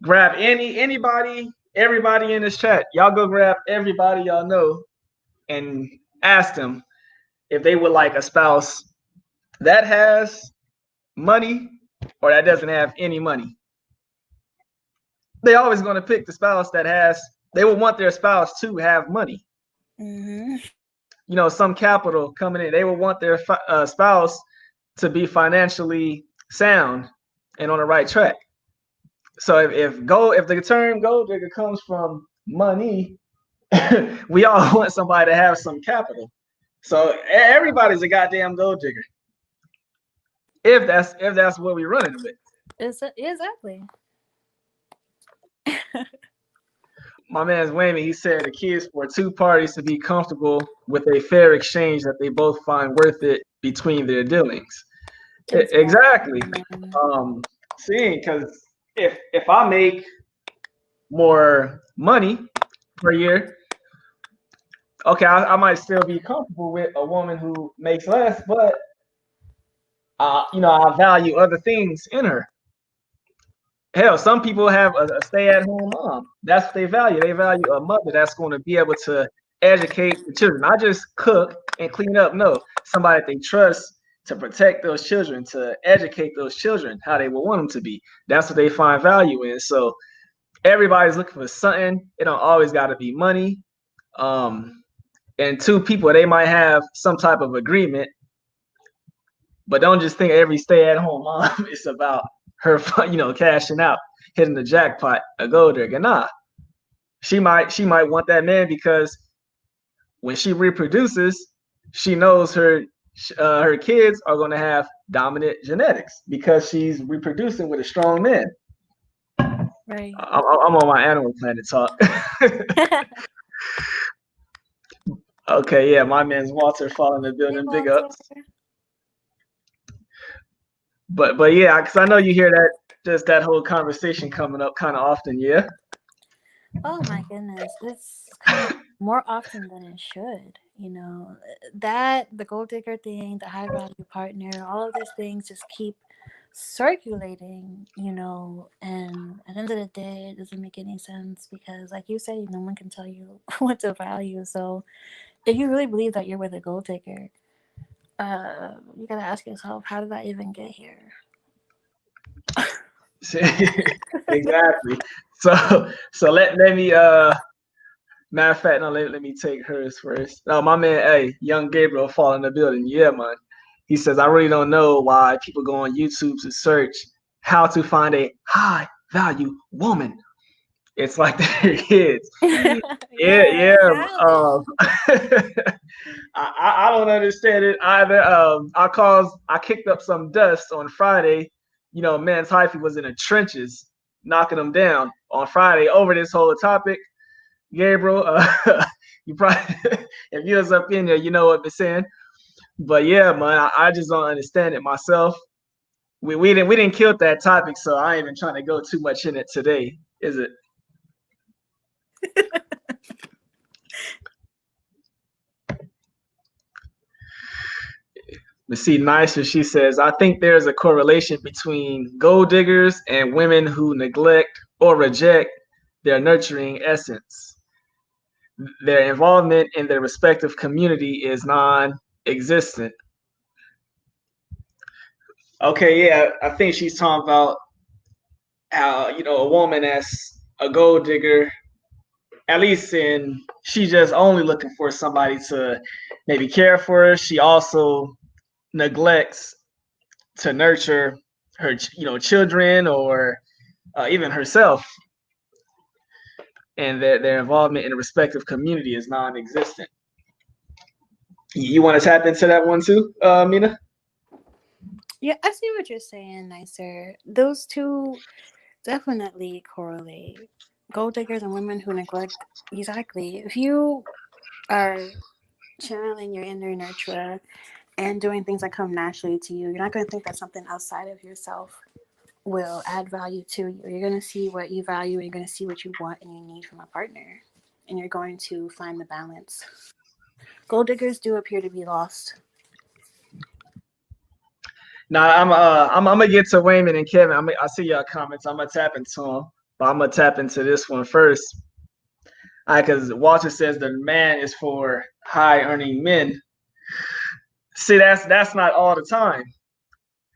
Grab anybody, everybody in this chat. Y'all go grab everybody y'all know and ask them if they would like a spouse that has money or that doesn't have any money. They always going to pick the spouse that has. They would want their spouse to have money. Mm-hmm. Some capital coming in. They would want their spouse to be financially sound and on the right track. So if the term gold digger comes from money, we all want somebody to have some capital. So everybody's a goddamn gold digger. If that's what we're running with. Exactly. My man's Wayman, he said the key is for two parties to be comfortable with a fair exchange that they both find worth it between their dealings. Exactly. Seeing, because if I make more money per year, okay, I might still be comfortable with a woman who makes less, but I value other things in her. Hell, some people have a stay-at-home mom. That's what they value. They value a mother that's going to be able to educate the children, not just cook and clean up. No, somebody that they trust to protect those children, to educate those children how they would want them to be. That's what they find value in. So everybody's looking for something. It don't always got to be money. And two people, they might have some type of agreement, but don't just think every stay-at-home mom is about her, cashing out, hitting the jackpot, a gold digger. Nah, she might want that man because when she reproduces, she knows her kids are going to have dominant genetics because she's reproducing with a strong man. Right. I'm on my Animal Planet talk. Okay, yeah, my man's Walter following the building. Hey, Big Walter. ups. But yeah, because I know you hear that whole conversation coming up kind of often. Yeah. Oh my goodness, it's coming more often than it should. You know, that the gold digger thing, the high value partner, all of these things just keep circulating, you know, and at the end of the day, it doesn't make any sense because, like you said, no one can tell you what to value. So, if you really believe that you're with a gold digger, you gotta ask yourself, how did I even get here? Exactly. So let me matter of fact, no, let me take hers first. No, my man, hey, young Gabriel fall in the building. Yeah, man. He says, I really don't know why people go on YouTube to search how to find a high value woman. It's like they're kids. Yeah, Yeah, yeah. childish. I don't understand it either. I kicked up some dust on Friday. You know, man's hyphy was in the trenches, knocking them down on Friday over this whole topic. Gabriel, you probably if you was up in there, you know what I'm saying. But yeah, man, I just don't understand it myself. We didn't kill that topic, so I ain't even trying to go too much in it today, is it? But see, nicer, she says, I think there's a correlation between gold diggers and women who neglect or reject their nurturing essence. Their involvement in their respective community is non-existent. Okay, yeah, I think she's talking about how, you know, a woman that's a gold digger, at least in she's just only looking for somebody to maybe care for her. She also neglects to nurture her, you know, children or even herself, and their involvement in the respective community is non-existent. You want to tap into that one too, Mina? Yeah, I see what you're saying, nicer. Those two definitely correlate. Gold diggers and women who neglect. Exactly. If you are channeling your inner nurturer and doing things that come naturally to you, you're not going to think that something outside of yourself will add value to you. You're going to see what you value, and you're going to see what you want and you need from a partner, and you're going to find the balance. Gold diggers do appear to be lost. Now I'm gonna get to Wayman and Kevin. I see y'all comments. I'm gonna tap into them, but I'm gonna tap into this one first. Because Walter says the man is for high earning men. See, that's not all the time.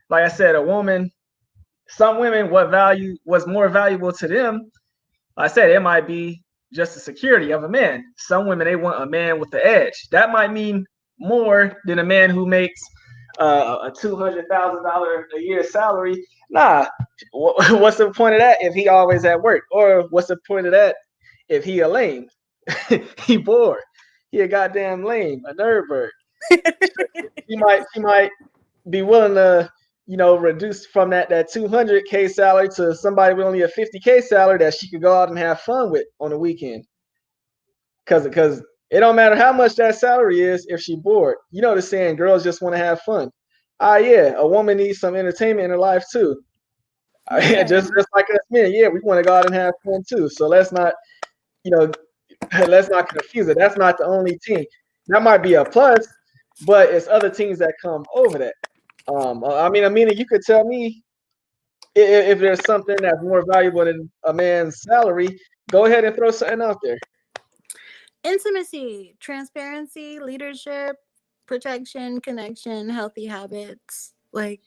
Like I said, a woman, some women, what value was more valuable to them? I said it might be just the security of a man. Some women they want a man with the edge. That might mean more than a man who makes a $200,000 a year salary. Nah, what's the point of that if he always at work? Or what's the point of that if he a lame? He bored. He a goddamn lame, a nerdberg. He might be willing to, you know, reduce from that 200K salary to somebody with only a 50K salary that she could go out and have fun with on the weekend. Because it don't matter how much that salary is if she bored. You know the saying, girls just want to have fun. Yeah, a woman needs some entertainment in her life too. Yeah. Just like us men, yeah, we want to go out and have fun too. So let's not, you know, let's not confuse it. That's not the only team. That might be a plus, but it's other teams that come over that. I mean, Amina, you could tell me if there's something that's more valuable than a man's salary. Go ahead and throw something out there. Intimacy, transparency, leadership, protection, connection, healthy habits. Like,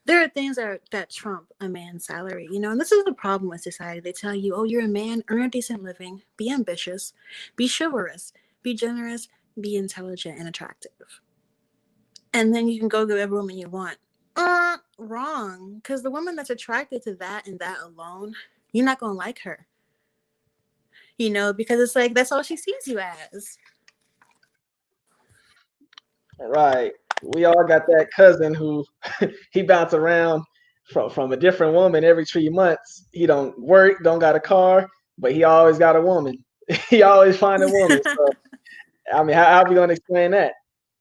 there are things that trump a man's salary, you know, and this is the problem with society. They tell you, oh, you're a man, earn a decent living, be ambitious, be chivalrous, be generous, be intelligent and attractive. And then you can go get every woman you want. Wrong. Because the woman that's attracted to that and that alone, you're not going to like her. You know, because it's like, that's all she sees you as. Right. We all got that cousin who he bounce around from a different woman every 3 months. He don't work, don't got a car, but he always got a woman. He always find a woman. So I mean, how we gonna explain that?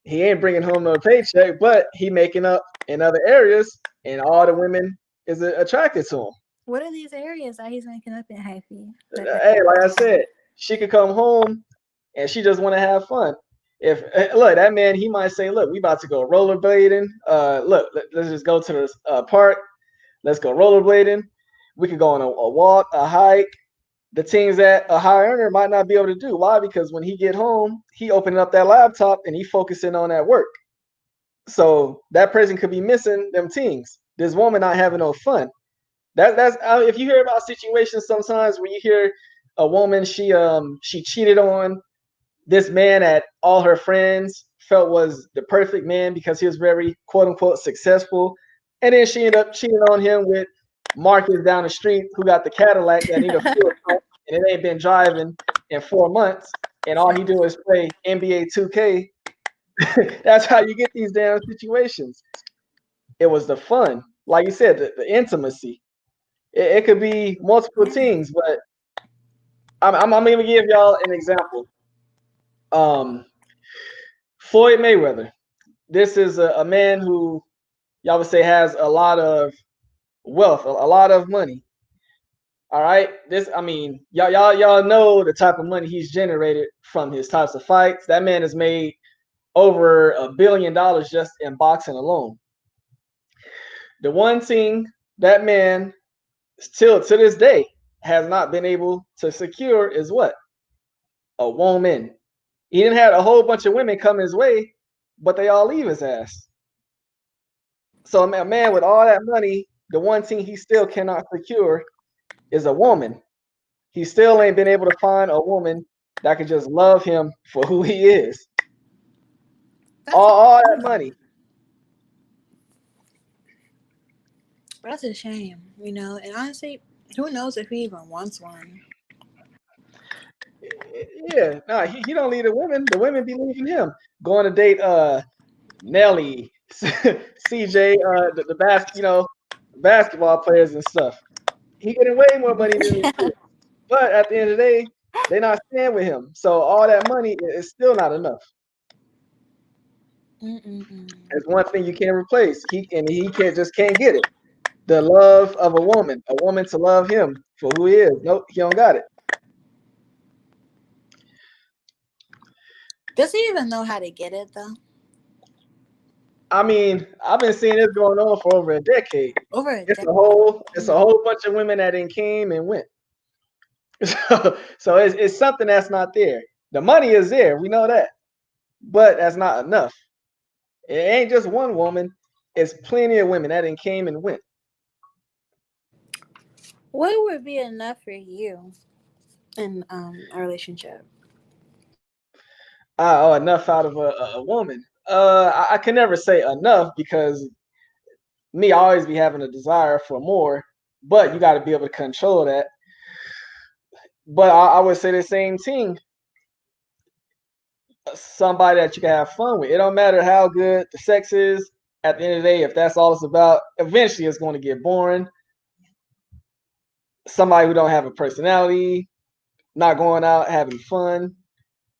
He ain't bringing home no paycheck, but he making up in other areas, and all the women is attracted to him. What are these areas that he's making up in hyphy? Hey, like I said, she could come home and she just want to have fun. If look, that man, he might say, look, we about to go rollerblading. Look, let's just go to the park. Let's go rollerblading. We could go on a walk, a hike. The things that a high earner might not be able to do. Why? Because when he get home, he opening up that laptop and he focusing on that work. So that person could be missing them things. This woman not having no fun. That's if you hear about situations sometimes where you hear a woman, she cheated on this man that all her friends felt was the perfect man because he was very quote unquote successful, and then she ended up cheating on him with Marcus down the street who got the Cadillac that need a fuel pump, and it ain't been driving in 4 months, and all he do is play NBA 2K. That's how you get these damn situations. It was the fun, like you said, the intimacy. It could be multiple things, but I'm going to give y'all an example. Floyd Mayweather. This is a man who y'all would say has a lot of wealth, a lot of money. All right. Y'all know the type of money he's generated from his types of fights. That man has made over $1 billion just in boxing alone. The one thing that man still to this day has not been able to secure is what? A woman. He didn't have a whole bunch of women come his way, but they all leave his ass. So a man with all that money, the one thing he still cannot secure is a woman. He still ain't been able to find a woman that could just love him for who he is. All that money. That's a shame, and honestly, who knows if he even wants one. Yeah, no, he don't leave the women. The women be leaving him. Going to date Nelly, CJ, the basketball players and stuff. He getting way more money than these kids. But at the end of the day, they not staying with him. So all that money is still not enough. There's one thing you can't replace. He can't get it. The love of a woman to love him for who he is. Nope, he don't got it. Does he even know how to get it though? I mean, I've been seeing this going on for over a decade. It's a whole bunch of women that came and went. So it's something that's not there. The money is there, we know that, but that's not enough. It ain't just one woman. It's plenty of women that came and went. What would be enough for you in a relationship? Enough out of a woman. I can never say enough because me, I always be having a desire for more, but you got to be able to control that. But I would say the same thing. Somebody that you can have fun with. It don't matter how good the sex is. At the end of the day, if that's all it's about, eventually it's going to get boring. Somebody who don't have a personality, not going out having fun,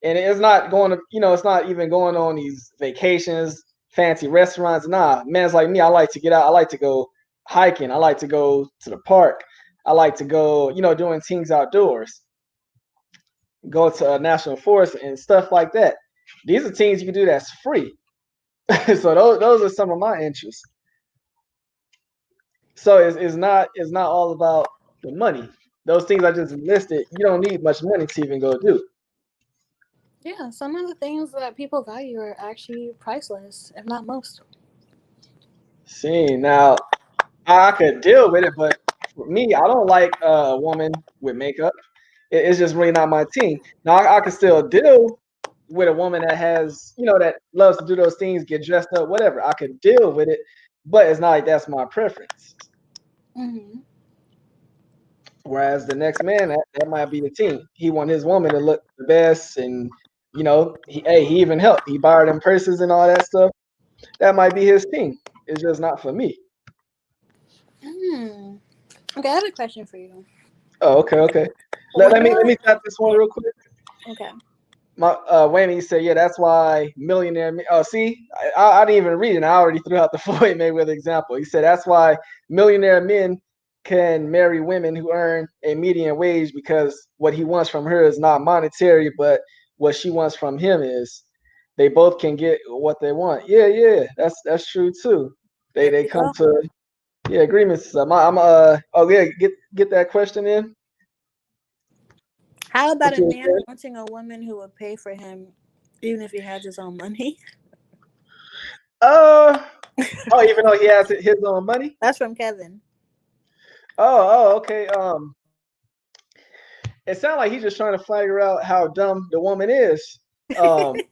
and it's not going to, it's not even going on these vacations, fancy restaurants. Nah, man's like me. I like to get out. I like to go hiking. I like to go to the park. I like to go, doing things outdoors. Go to a national forest and stuff like that. These are things you can do that's free. So those are some of my interests. So it's not all about the money. Those things I just listed, you don't need much money to even go do. Yeah, some of the things that people value are actually priceless, if not most. See, now I could deal with it, but for me, I don't like a woman with makeup. It's just really not my thing. Now I could still deal with a woman that has, that loves to do those things, get dressed up, whatever. I could deal with it, but it's not like that's my preference. Mm-hmm. Whereas the next man, that might be the team. He want his woman to look the best, and he even helped. He borrowed them purses and all that stuff. That might be his team. It's just not for me. Okay, I have a question for you. Oh, okay. Let me tap this one real quick. Okay. My Wayne said, yeah, that's why millionaire. Oh, see, I didn't even read it. I already threw out the Floyd Mayweather example. He said that's why millionaire men can marry women who earn a median wage because what he wants from her is not monetary, but what she wants from him is. they both can get what they want. Yeah, that's true too. There They you come go. to agreements. I'm oh yeah, get that question in. How about What a you were man saying? wanting a woman who would pay for him even if he has his own money? Uh oh, even though he has his own money. That's from Kevin. Okay. It sounds like he's just trying to figure out how dumb the woman is. Um,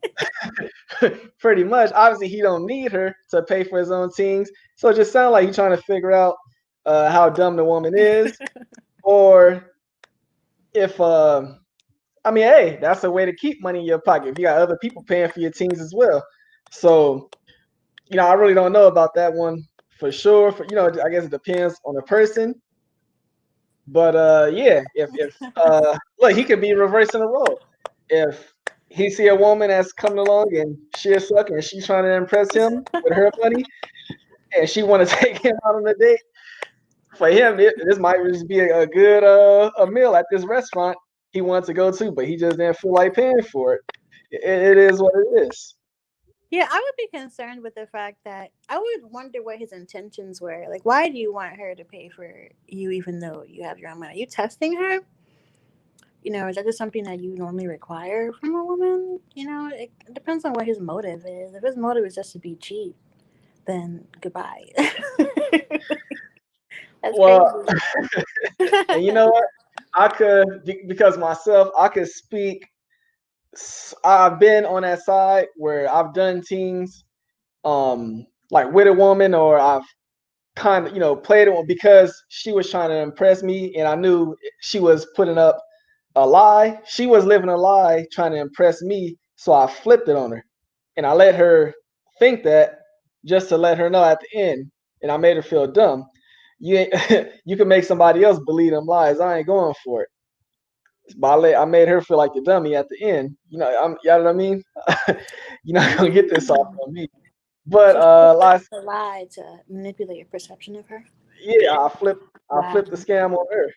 pretty much. Obviously, he don't need her to pay for his own things, so it just sounds like he's trying to figure out how dumb the woman is, or if I mean, hey, that's a way to keep money in your pocket if you got other people paying for your things as well. So, I really don't know about that one for sure. I guess it depends on the person. But yeah, if look, he could be reversing the role. If he see a woman that's coming along and she is sucking and she's trying to impress him with her money, and she want to take him out on a date, for him, this might just be a good a meal at this restaurant he wants to go to, but he just didn't feel like paying for it. It is what it is. Yeah, I would be concerned with the fact that I would wonder what his intentions were. Like, why do you want her to pay for you even though you have your own money? Are you testing her? Is that just something that you normally require from a woman? It depends on what his motive is. If his motive is just to be cheap, then goodbye. That's crazy. Well, and you know what? I could because myself, I could speak. I've been on that side where I've done things like with a woman, or I've kind of played it because she was trying to impress me, and I knew she was putting up a lie. She was living a lie trying to impress me, so I flipped it on her, and I let her think that, just to let her know at the end, and I made her feel dumb. You ain't, you can make somebody else believe them lies. I ain't going for it. But I made her feel like the dummy at the end. You know what I mean? You're not gonna get this off Mm. on me. But So she was like, a lie to manipulate your perception of her. yeah, I Wow. flipped the scam on her.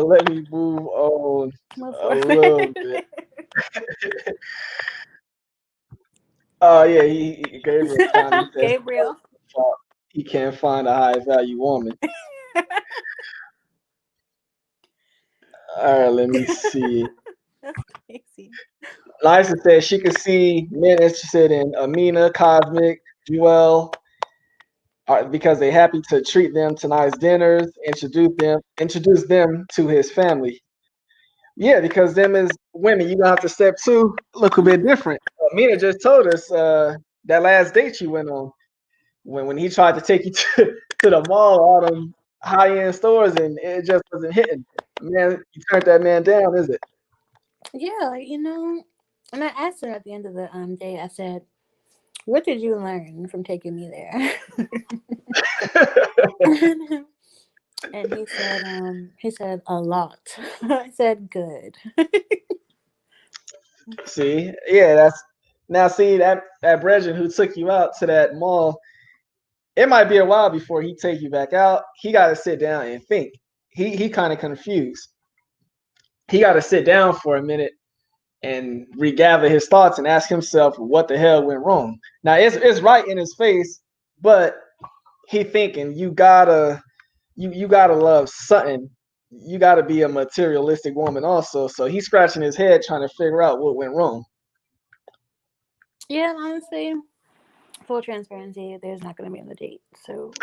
Let me move on Move a forward. little bit. Oh yeah, Gabriel finally says Gabriel. he can't find a high value woman. All right, let me see. That's crazy. Liza says she could see men interested in Amina, Cosmic, Jewel, because they're happy to treat them to nice dinners, introduce them to his family. Yeah, because them as women, you gonna have to step two, look a bit different. Amina just told us that last date you went on, when he tried to take you to the mall, all them high end stores, and it just wasn't hitting. Man, you turned that man down, is it? Yeah, and I asked her at the end of the day, I said, what did you learn from taking me there? And he said a lot. I said good. See, yeah, that's now see that Brethren who took you out to that mall. It might be a while before he take you back out. He got to sit down and think. He kind of confused. He got to sit down for a minute and regather his thoughts and ask himself what the hell went wrong. Now it's right in his face, but he thinking you gotta love something. You gotta be a materialistic woman also. So he's scratching his head trying to figure out what went wrong. Yeah, honestly, full transparency, there's not going to be on the date. So,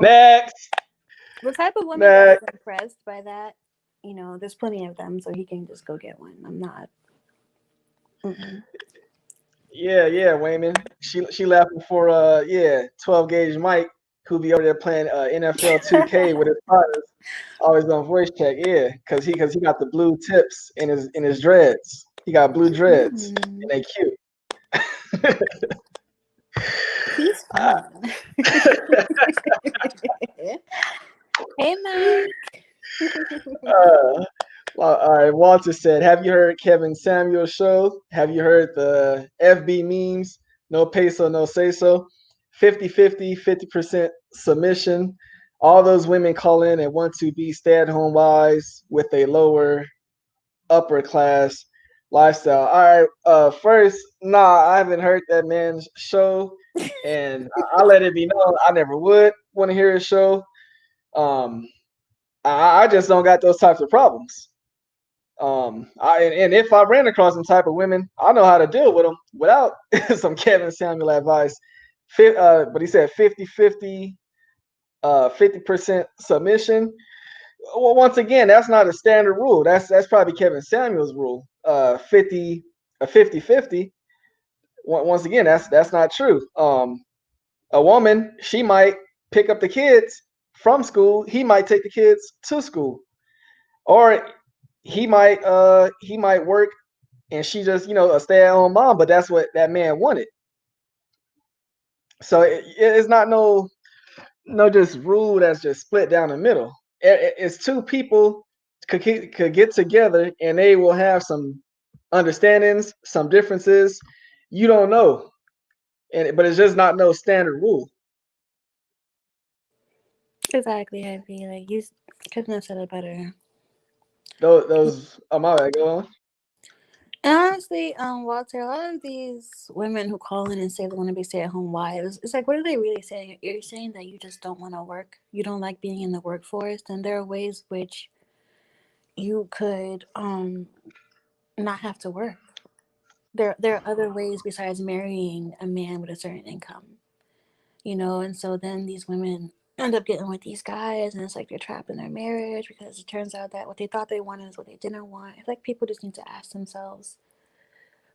Next. the type of woman that is Next. impressed by that, there's plenty of them, so he can just go get one. I'm not. Mm-mm. Yeah, Wayman. She laughing for 12 gauge Mike, who be over there playing NFL 2K with his partners, always on voice check. Yeah, cause he got the blue tips in his dreads. He got blue dreads, and they cute. He's Uh, fun. Hey, Mike. well, all right. Walter said, "Have you heard Kevin Samuel's show? Have you heard the FB memes? No peso, no say so. 50-50, 50% submission. All those women call in and want to be stay-at-home wives with a lower upper class lifestyle. All right. First, nah, I haven't heard that man's show, and I let it be known I never would want to hear his show. Um, I just don't got those types of problems. And if I ran across some type of women, I know how to deal with them without some Kevin Samuel advice. But he said 50-50, 50% submission. Well, once again, that's not a standard rule. That's probably Kevin Samuel's rule. 50-50. Once again, that's not true. A woman, she might pick up the kids from school. He might take the kids to school, or he might work and she just a stay-at-home mom. But that's what that man wanted. So it's not no just rule that's just split down the middle. It's two people could get together and they will have some understandings, some differences. You don't know, but it's just not no standard rule. Exactly. I feel like you couldn't have said it better. Those my bad, go on. And honestly, Walter, a lot of these women who call in and say they want to be stay-at-home wives, it's like, what are they really saying? You're saying that you just don't want to work, you don't like being in the workforce, and there are ways which you could not have to work. There are other ways besides marrying a man with a certain income, and so then these women end up getting with these guys, and it's like they're trapped in their marriage because it turns out that what they thought they wanted is what they didn't want. It's like people just need to ask themselves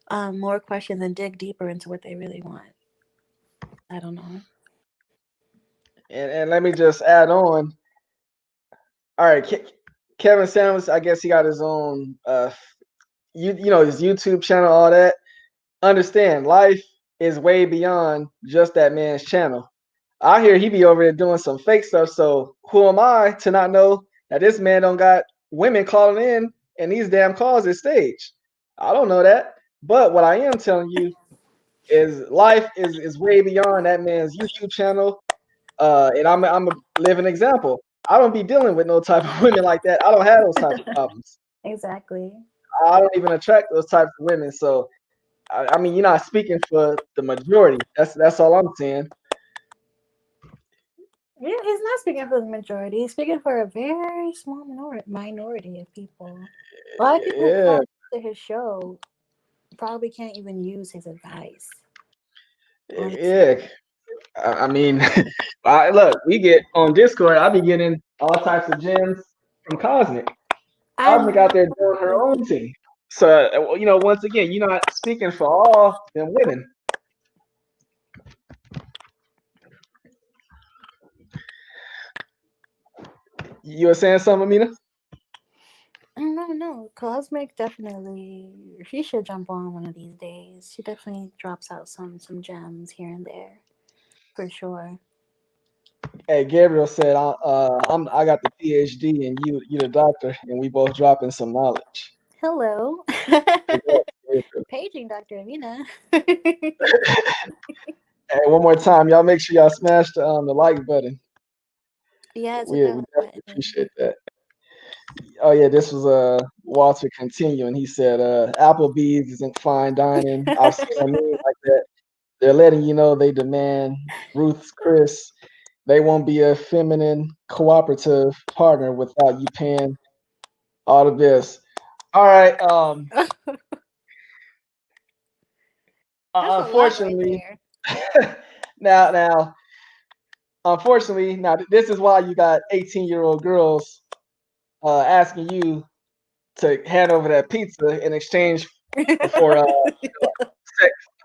more questions and dig deeper into what they really want. I don't know. And let me just add on. All right, Kevin Samuels, I guess he got his own his YouTube channel, all that. Understand, life is way beyond just that man's channel. I hear he be over there doing some fake stuff. So who am I to not know that this man don't got women calling in and these damn calls is staged? I don't know that. But what I am telling you is life is way beyond that man's YouTube channel. And I'm a living example. I don't be dealing with no type of women like that. I don't have those type of problems. Exactly. I don't even attract those types of women. So I mean, you're not speaking for the majority. That's all I'm saying. Yeah, he's not speaking for the majority. He's speaking for a very small minority of people. A lot of people who Yeah, call to his show probably can't even use his advice. Honestly. yeah. I mean, look, we get on Discord. I be getting all types of gems from Cosmic. I Cosmic out know. there doing her own thing. So once again, you're not speaking for all them women. You were saying something, Amina? No. Cosmic definitely. She should jump on one of these days. She definitely drops out some gems here and there, for sure. Hey, Gabriel said, I got the PhD and you the doctor, and we both dropping some knowledge. Hello, Big up, Gabriel. paging Dr. Amina. Hey, one more time, y'all make sure y'all smash the like button. Yes, hit We that like definitely button. appreciate that. Oh yeah, this was Walter continuing. He said Applebee's isn't fine dining. I've seen a meme like that. They're letting you know they demand Ruth's Chris. They won't be a feminine cooperative partner without you paying all of this. All right. That's a lot right Unfortunately, there. now, unfortunately, now this is why you got 18-year-old girls asking you to hand over that pizza in exchange for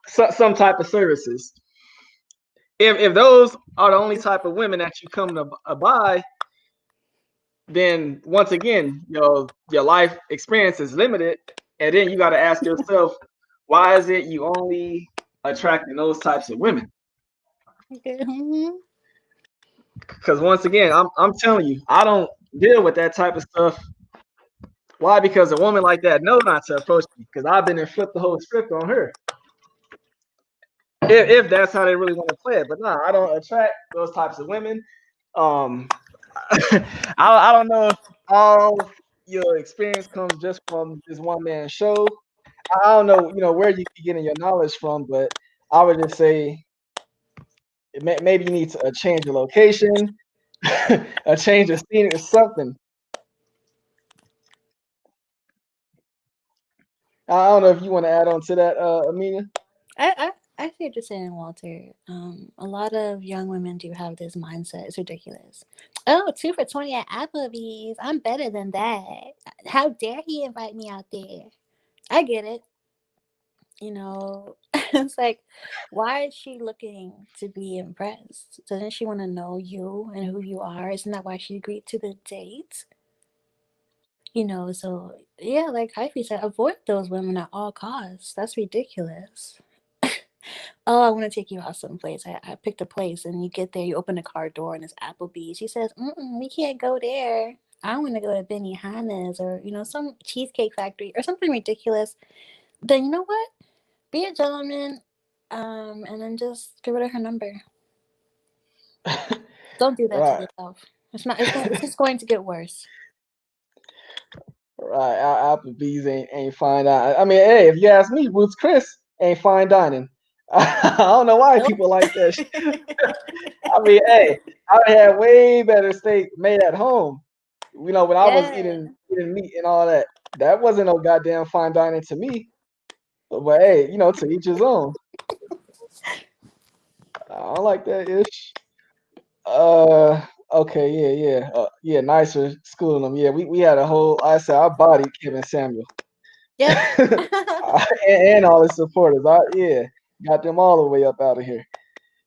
some type of services. If those are the only type of women that you come to buy, then once again, your life experience is limited, and then you got to ask yourself, why is it you only attracting those types of women? Mhm. Because once again, I'm telling you, I don't deal with that type of stuff. Why? Because a woman like that knows not to approach me. Because I've been and flipped the whole script on her. If that's how they really want to play it, but no, I don't attract those types of women. Um, I don't know if all your experience comes just from this one man show. I don't know, where you be getting your knowledge from, but I would just say maybe you need to change your location, a change of scene or something. I don't know if you want to add on to that, Amina. I see what you're saying, Walter. A lot of young women do have this mindset. It's ridiculous. Oh, 2 for 20 at Applebee's. I'm better than that. How dare he invite me out there? I get it. It's like, why is she looking to be impressed? Doesn't she want to know you and who you are? Isn't that why she agreed to the date? So yeah, like Hyphy said, avoid those women at all costs. That's ridiculous. Oh, I want to take you out someplace. I picked a place, and you get there, you open the car door, and it's Applebee's. She says, we can't go there. I want to go to Benihana's or, some cheesecake factory or something ridiculous. Then you know what? Be a gentleman, and then just get rid of her number. Don't do that to Right. yourself. It's just going to get worse. Right. Applebee's ain't fine dining. I mean, hey, if you ask me, Ruth's Chris ain't fine dining. I don't know why Nope. people like that. I mean, hey, I had way better steak made at home. When I was Yeah. eating meat and all that. That wasn't no goddamn fine dining to me. But hey, to each his own. I don't like that ish. Okay, yeah. Yeah, nicer schooling them. Yeah, we had a whole. I said I bodied Kevin Samuel. Yep. and all his supporters. Yeah, got them all the way up out of here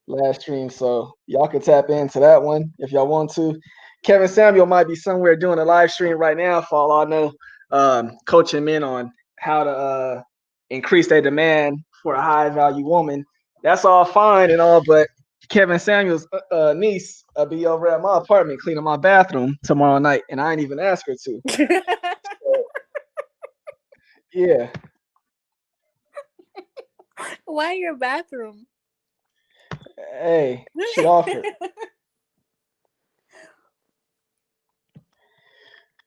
last stream. So y'all can tap into that one if y'all want to. Kevin Samuel might be somewhere doing a live stream right now for all I know, coaching men on how to increase their demand for a high value woman. That's all fine and all, but Kevin Samuel's niece be over at my apartment cleaning my bathroom tomorrow night, and I ain't even asked her to. So, yeah. Why your bathroom? Hey, she offered.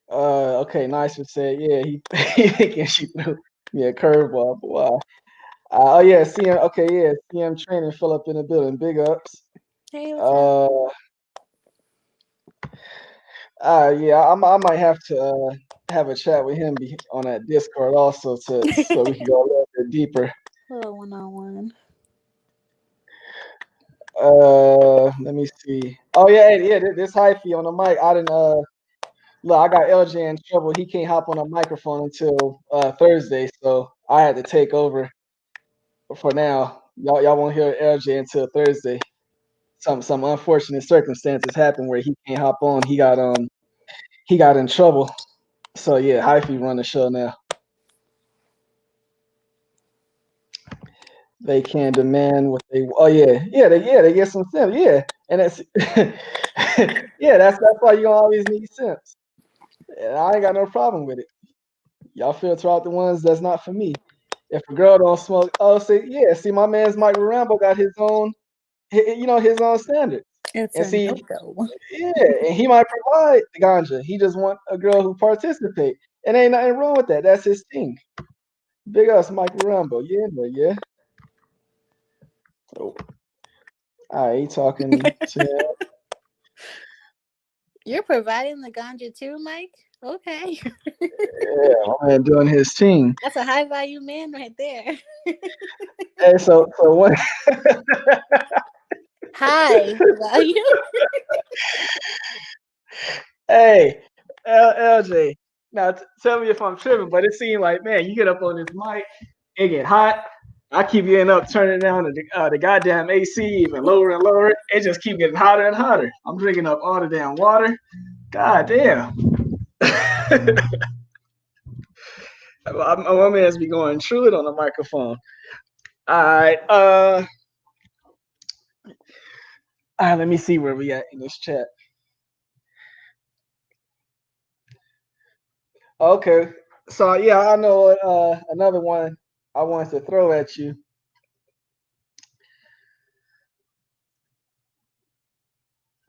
Okay, nice to say. Yeah, he thinking she threw me a curveball, but why? Oh yeah, CM. Okay, yeah, CM training fill up in the building. Big ups. Hey, what's up? Uh, yeah, I might have to have a chat with him on that Discord also so we can go a little bit deeper. Little one-on-one. Let me see. Oh yeah, yeah, this hyphy on the mic. I didn't look. I got LJ in trouble. He can't hop on a microphone until Thursday, so I had to take over for now. Y'all won't hear LJ until Thursday. Some unfortunate circumstances happened where he can't hop on. He got in trouble. So yeah, Hyphy run the show now. They can demand what they. Oh they get some sense. Yeah, and that's yeah, that's why you always need sense. And I ain't got no problem with it. Y'all filter out the ones that's not for me. If a girl don't smoke, see my man's Michael Rambo got his own, his own standards. It's And a see, no-go. yeah, and he might provide the ganja. He just want a girl who participate. And ain't nothing wrong with that. That's his thing. Big us, Michael Rambo. Yeah, yeah. Oh, all right, he talking to You're providing the ganja too, Mike? Okay. yeah, my man doing his thing. That's a high value man right there. Hey, so what? High value. Hey, LJ. Now tell me if I'm tripping, but it seemed like, man, you get up on this mic, it get hot. I keep getting up, turning down the goddamn AC even lower and lower. It just keep getting hotter and hotter. I'm drinking up all the damn water. God damn. My man's be going through it on the microphone. All right, let me see where we at in this chat. Okay, so yeah, I know another one I wanted to throw at you.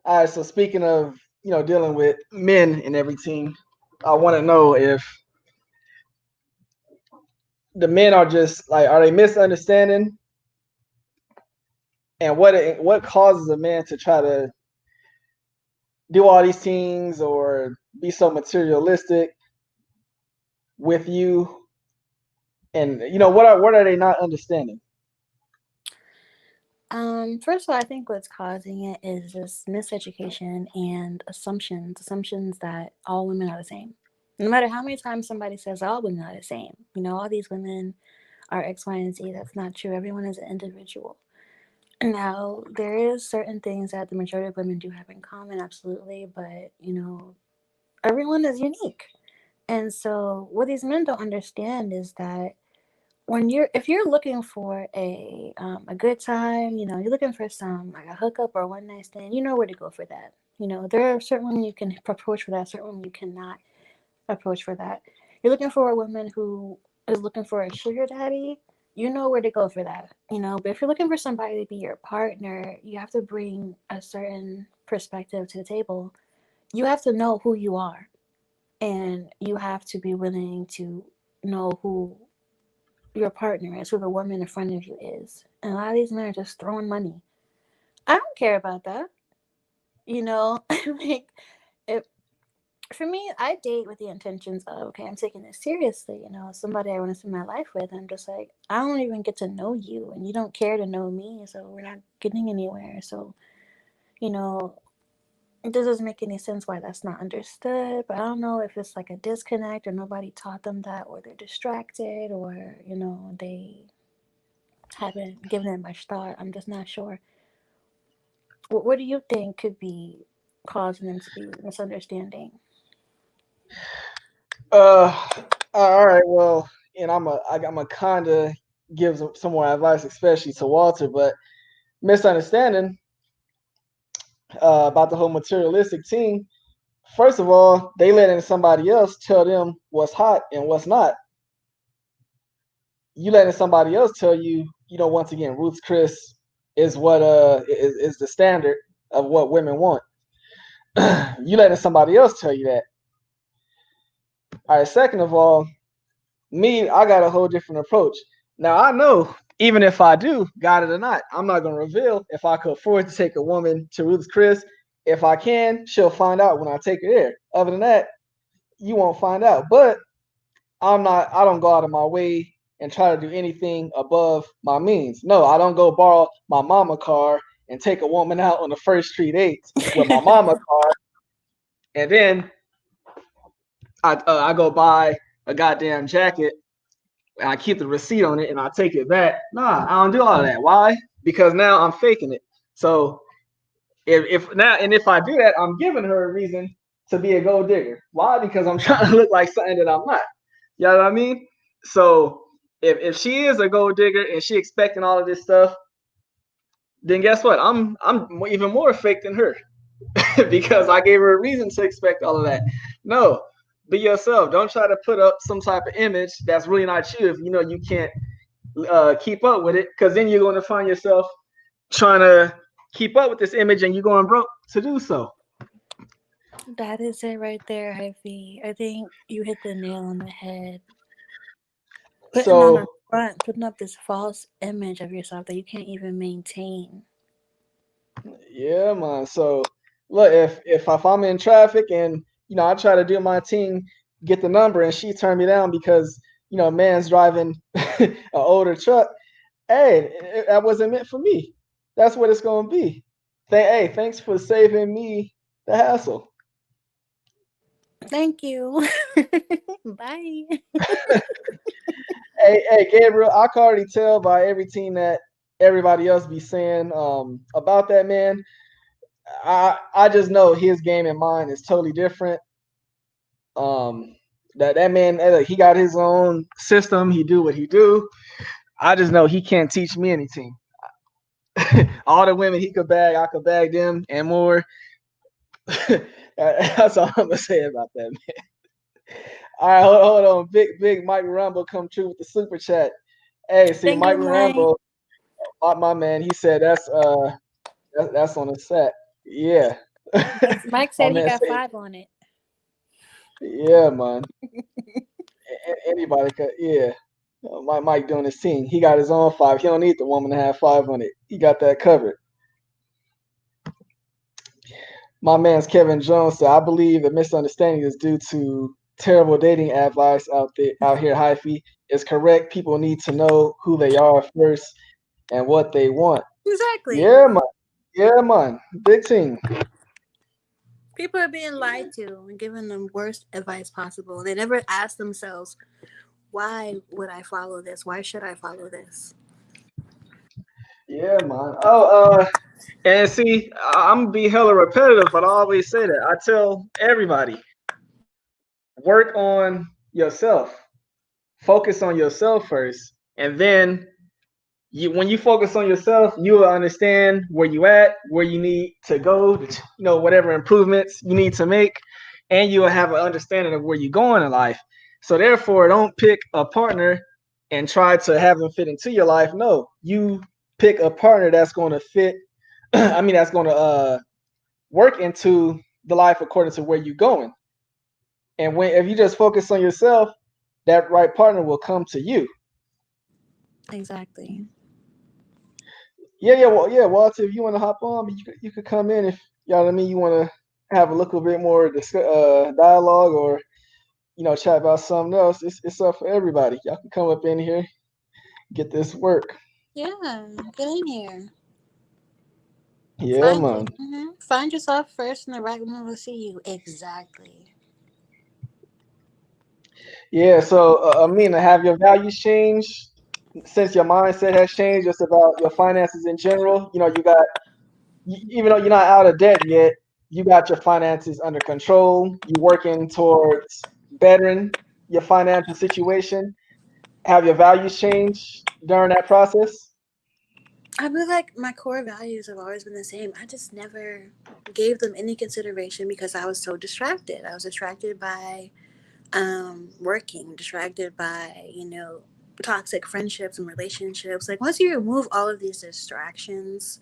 All right, so speaking of dealing with men and everything, I want to know if the men are just like, are they misunderstanding, and what causes a man to try to do all these things or be so materialistic with you, and what are they not understanding? First of all, I think what's causing it is just miseducation and assumptions that all women are the same. No matter how many times somebody says all women are the same, all these women are X, Y, and Z. That's not true. Everyone is an individual. Now, there is certain things that the majority of women do have in common, absolutely, but everyone is unique. And so, what these men don't understand is that if you're looking for a good time, you're looking for some like a hookup or a one night stand, you know where to go for that. There are certain women you can approach for that, certain women you cannot approach for that. You're looking for a woman who is looking for a sugar daddy, you know where to go for that. But if you're looking for somebody to be your partner, you have to bring a certain perspective to the table. You have to know who you are, and you have to be willing to know who your partner is, who the woman in front of you is. And a lot of these men are just throwing money. I don't care about that. Like, if for me, I date with the intentions of, okay, I'm taking this seriously. Somebody I want to spend my life with. I'm just like, I don't even get to know you, and you don't care to know me, so we're not getting anywhere. So, you know, it doesn't make any sense why that's not understood. But I don't know if it's like a disconnect, or nobody taught them that, or they're distracted, or they haven't given it much thought. I'm just not sure. What do you think could be causing them to be misunderstanding? Uh, all right. Well, and I'm a kind of give some more advice, especially to Walter, but misunderstanding about the whole materialistic thing. First of all, they letting somebody else tell them what's hot and what's not. You letting somebody else tell you, once again, Ruth's Chris is what is the standard of what women want. You letting somebody else tell you that. All right. Second of all, me, I got a whole different approach. Now I know even if I do got it or not, I'm not gonna reveal if I could afford to take a woman to Ruth's Chris. If I can, she'll find out when I take her there. Other than that, you won't find out. But I don't go out of my way and try to do anything above my means. No, I don't go borrow my mama car and take a woman out on the first street dates with my mama car, and then I go buy a goddamn jacket and I keep the receipt on it and I take it back. Nah, I don't do all of that. Why? Because now I'm faking it. So if I do that, I'm giving her a reason to be a gold digger. Why? Because I'm trying to look like something that I'm not. You know what I mean? So if she is a gold digger and she expecting all of this stuff, then guess what? I'm even more fake than her because I gave her a reason to expect all of that. No, be yourself. Don't try to put up some type of image that's really not you if you know you can't keep up with it, because then you're going to find yourself trying to keep up with this image and you're going broke to do so. That is it right there, Hyphy. I think you hit the nail on the head. Putting on a So front, putting up this false image of yourself that you can't even maintain. yeah, man. So look, if I'm in traffic and I try to do my thing, get the number, and she turned me down because man's driving an older truck. Hey, that wasn't meant for me. That's what it's gonna be. Hey, thanks for saving me the hassle. Thank you. Bye. Hey, Gabriel, I can already tell by everything that everybody else be saying about that man. I just know his game and mine is totally different. Um, that man, he got his own system. He do what he do. I just know he can't teach me anything. All the women he could bag, I could bag them and more. That's all I'm gonna say about that, man. All right, hold on. Big Mike Rumble come true with the super chat. Hey, see, Thank Mike you, Mike. Rambo, my man, he said that's on the set. Yeah. Mike My said he man got said, 5 on it. Yeah, man. Anybody could. Yeah. Mike doing his thing. He got his own 5. He don't need the woman to have 5 on it. He got that covered. My man's Kevin Jones said, I believe the misunderstanding is due to terrible dating advice out here, hyphy. It's correct. People need to know who they are first and what they want. Exactly. Yeah, man. Yeah, man. Big team. People are being lied to and given the worst advice possible. They never ask themselves, why would I follow this? Why should I follow this? Yeah, man. And see, I'm gonna be hella repetitive, but I always say that. I tell everybody, work on yourself. Focus on yourself first, and then when you focus on yourself, you will understand where you at, where you need to go, whatever improvements you need to make, and you will have an understanding of where you're going in life. So therefore, don't pick a partner and try to have them fit into your life. No, you pick a partner that's going to fit. That's going to work into the life according to where you're going. And if you just focus on yourself, that right partner will come to you. Exactly. Yeah, Walter, if you want to hop on, you could come in if you know what I mean. You want to have a little bit more dialogue, or chat about something else. It's up for everybody. Y'all can come up in here, get this work. Yeah, get in here. Yeah, man. Find yourself first, and the right woman will see you. Exactly. Yeah. So, Amina, have your values changed since your mindset has changed, just about your finances in general? You got, even though you're not out of debt yet, you got your finances under control. You're working towards bettering your financial situation. Have your values changed during that process? I feel like my core values have always been the same. I just never gave them any consideration because I was so distracted. I was distracted by working, distracted by, toxic friendships and relationships. Like, once you remove all of these distractions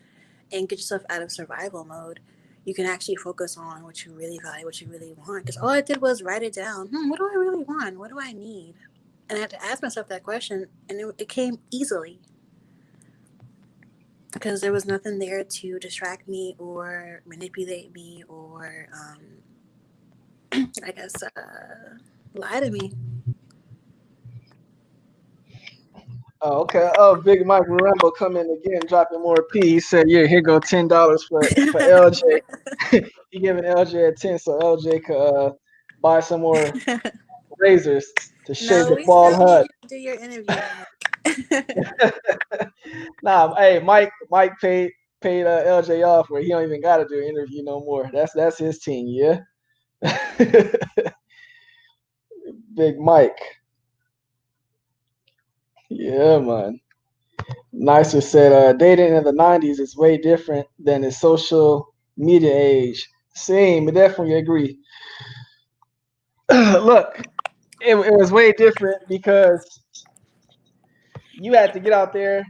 and get yourself out of survival mode, you can actually focus on what you really value, what you really want. Because all I did was write it down. What do I really want? What do I need? And I had to ask myself that question, and it came easily because there was nothing there to distract me or manipulate me or, I guess, lie to me. Oh, okay. Oh, Big Mike Rambo coming again, dropping more P. He said, "Yeah, here go $10 for LJ." He giving LJ a 10, so LJ could buy some more razors to shave No, the we bald still need head. you to do your interview, Mike. Nah, hey, Mike paid LJ off where he don't even got to do an interview no more. That's his team, yeah. Big Mike, yeah, man. Nicer said, dating in the '90s is way different than the social media age. Same, I definitely agree. Look, it was way different because you had to get out there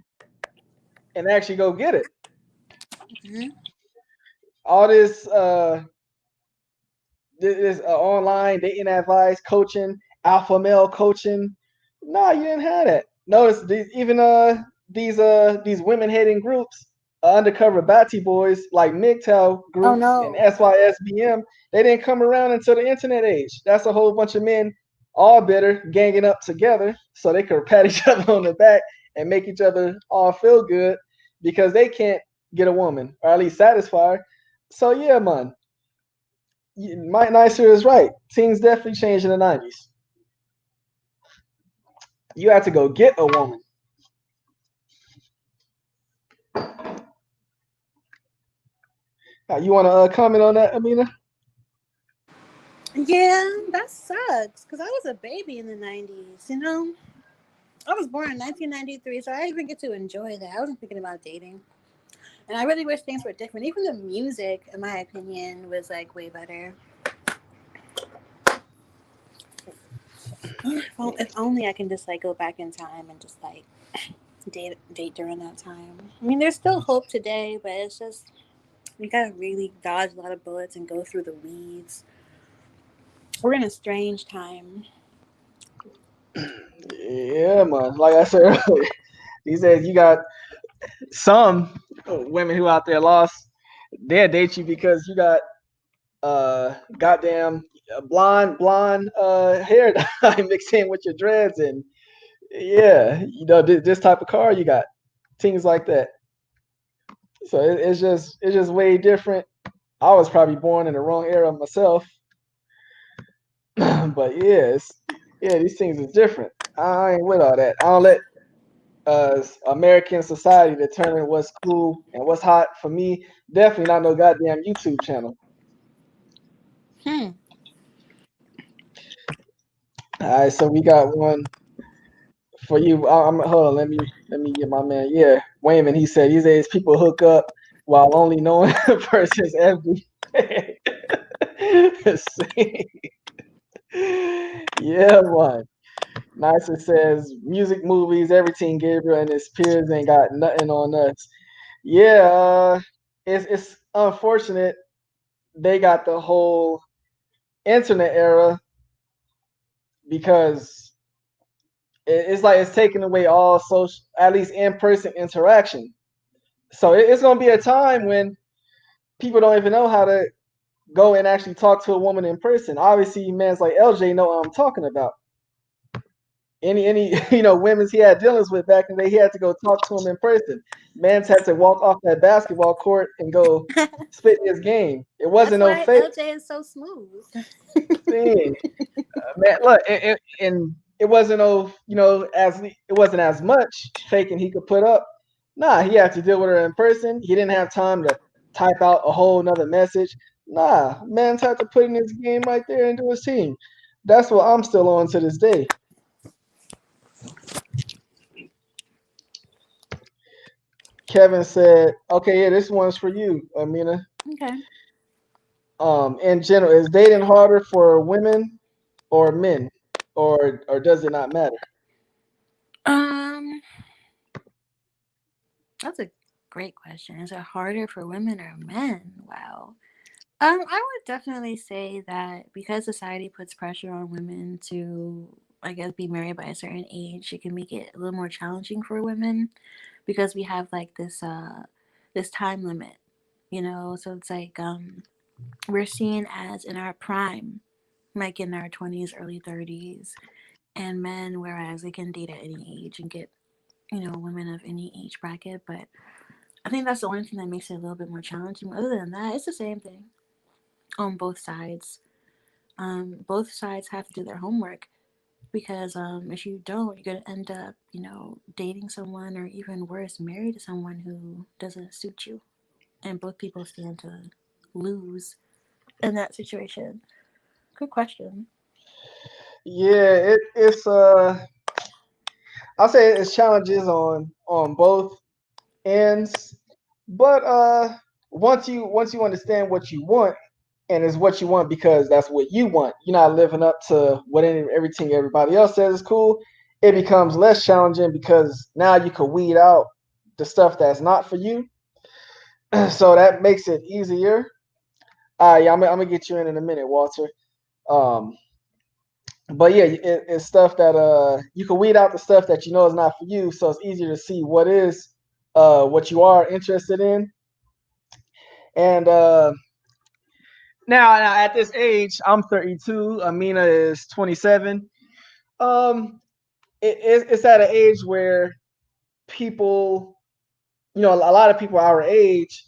and actually go get it. Mhm. All this online dating advice, coaching, alpha male coaching. No, you didn't have that. Notice even these women hating groups, undercover Batty boys like MGTOW Oh group and no. SYSBM, they didn't come around until the internet age. That's a whole bunch of men all bitter, ganging up together so they could pat each other on the back and make each other all feel good because they can't get a woman or at least satisfy her. So yeah, man, Mike Nicer is right. Things definitely changed in the '90s. You had to go get a woman. You want to comment on that, Amina? Yeah, that sucks. Because I was a baby in the 90s, I was born in 1993, so I didn't even get to enjoy that. I wasn't thinking about dating. And I really wish things were different. Even the music, in my opinion, was like way better. If only I can just like go back in time and just like date during that time. I mean, there's still hope today, but it's just you gotta really dodge a lot of bullets and go through the weeds. We're in a strange time. Yeah, man. Like I said earlier, he said you got some women who out there lost. They'll date you because you got goddamn blonde hair dye mixed in with your dreads, and yeah, this type of car you got, things like that. So it's just way different. I was probably born in the wrong era myself, but yeah, these things is different. I ain't with all that. I don't let American society determine what's cool and what's hot for me. Definitely not no goddamn YouTube channel. Hmm. All right, so we got one for you. I'm hold on. Let me get my man. Yeah, Wayman. He said these days people hook up while only knowing the person's every. Yeah, one. Nicer says music, movies, everything. Gabriel and his peers ain't got nothing on us. Yeah, it's unfortunate they got the whole internet era because it's like it's taking away all social, at least in-person interaction. So it's gonna be a time when people don't even know how to go and actually talk to a woman in person. Obviously, men's like LJ know what I'm talking about. Any women's he had dealings with back in the day, he had to go talk to them in person. Man's had to walk off that basketball court and go spit his game. It That's wasn't no why fake LJ is so smooth. thing. Man, look, and it wasn't no, as it wasn't as much faking he could put up. Nah, he had to deal with her in person. He didn't have time to type out a whole nother message. Nah, man's had to put in his game right there and do his team. That's what I'm still on to this day. Kevin said, "Okay, yeah, this one's for you, Amina. Okay. In general, is dating harder for women or men, or does it not matter?" Um, that's a great question. Is it harder for women or men? Wow. I would definitely say that because society puts pressure on women to, I guess, be married by a certain age, it can make it a little more challenging for women because we have like this time limit, So it's like we're seen as in our prime, like in our 20s, early 30s, and men, whereas they can date at any age and get women of any age bracket. But I think that's the only thing that makes it a little bit more challenging. Other than that, it's the same thing on both sides. Both sides have to do their homework because if you don't, you're gonna end up, dating someone or even worse, married to someone who doesn't suit you, and both people stand to lose in that situation. Good question. Yeah, I'll say it's challenges on both ends, but once you understand what you want and it's what you want because that's what you want, you're not living up to what everything everybody else says is cool. It becomes less challenging because now you can weed out the stuff that's not for you, so that makes it easier. Yeah, I'm gonna get you in a minute, Walter. Um, but yeah, it's stuff that you can weed out the stuff that you know is not for you, so it's easier to see what you are interested in. And now at this age, I'm 32. Amina is 27. Um, it's at an age where people, a lot of people our age,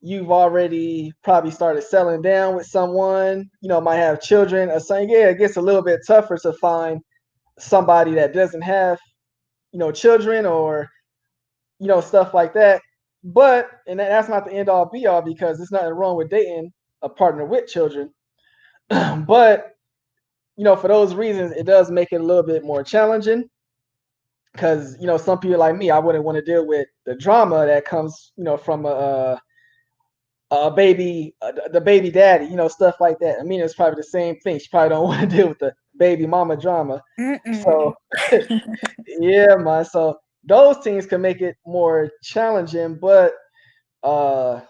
you've already probably started settling down with someone. Might have children or something. Yeah, it gets a little bit tougher to find somebody that doesn't have children or stuff like that. But and that's not the end all be all because there's nothing wrong with dating a partner with children. But for those reasons, it does make it a little bit more challenging because some people like me, I wouldn't want to deal with the drama that comes from a baby, the baby daddy, stuff like that. I mean, it's probably the same thing. She probably don't want to deal with the baby mama drama. So Mm-mm. yeah, man. So those things can make it more challenging, but uh,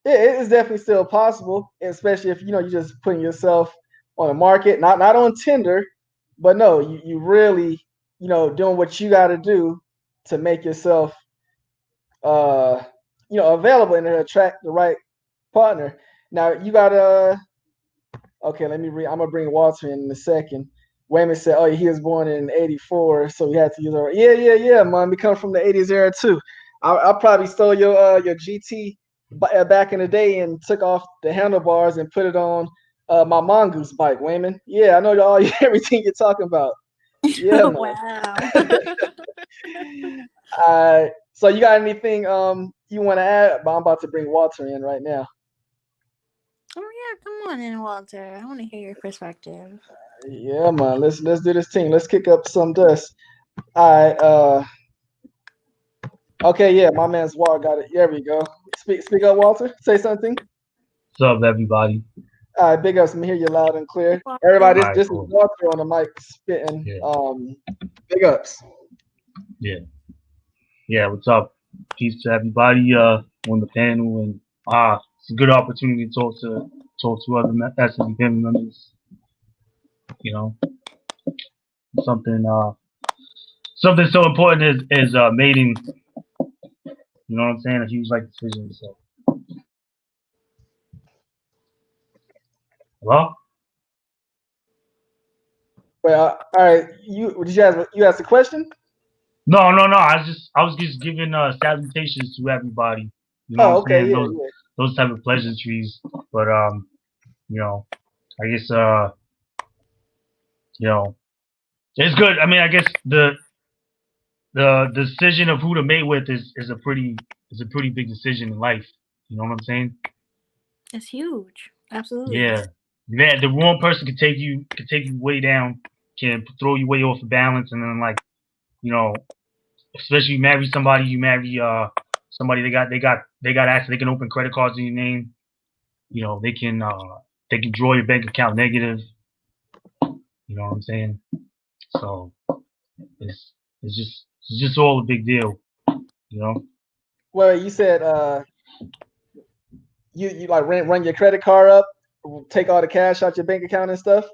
it's definitely still possible, especially if you're just putting yourself on the market, not on Tinder, but no, you really, doing what you got to do to make yourself, available and to attract the right partner. Now you gotta. Okay, let me read. I'm gonna bring Walter in a second. Wayman said, "Oh, he was born in '84, so he had to use our." Yeah, man. We come from the '80s era too. I probably stole your GT back in the day and took off the handlebars and put it on my mongoose bike, Wayman. Yeah, I know all everything you're talking about. Yeah, man. Wow. So you got anything you want to add? But I'm about to bring Walter in right now. Oh yeah, come on in, Walter. I want to hear your perspective. Yeah, man. Let's do this thing. Let's kick up some dust. All right. Okay. Yeah, my man's Walter got it. There we go. Speak up, Walter. Say something. What's up, everybody? All right. Big ups. Let me hear you loud and clear. Walter. Everybody, All right, this is cool. Walter on the mic spitting. Yeah. Big ups. Yeah. What's up? Peace to everybody on the panel, and it's a good opportunity to talk to other SME family members. You know, something something so important is mating. You know what I'm saying? A huge decision. So, hello. Well, all right. You ask a question? No. I was just giving salutations to everybody. You know what Oh, I'm okay. saying? Yeah. Those type of pleasantries. But I guess it's good. I mean, I guess the decision of who to mate with is a pretty big decision in life. You know what I'm saying? It's huge. Absolutely. Yeah. Yeah, the wrong person could take you way down, can throw you way off the balance, and then especially you marry somebody, somebody they got access, they can open credit cards in your name. They can draw your bank account negative. You know what I'm saying? So it's just all a big deal. You know. Well, you said you like run your credit card up, take all the cash out your bank account and stuff.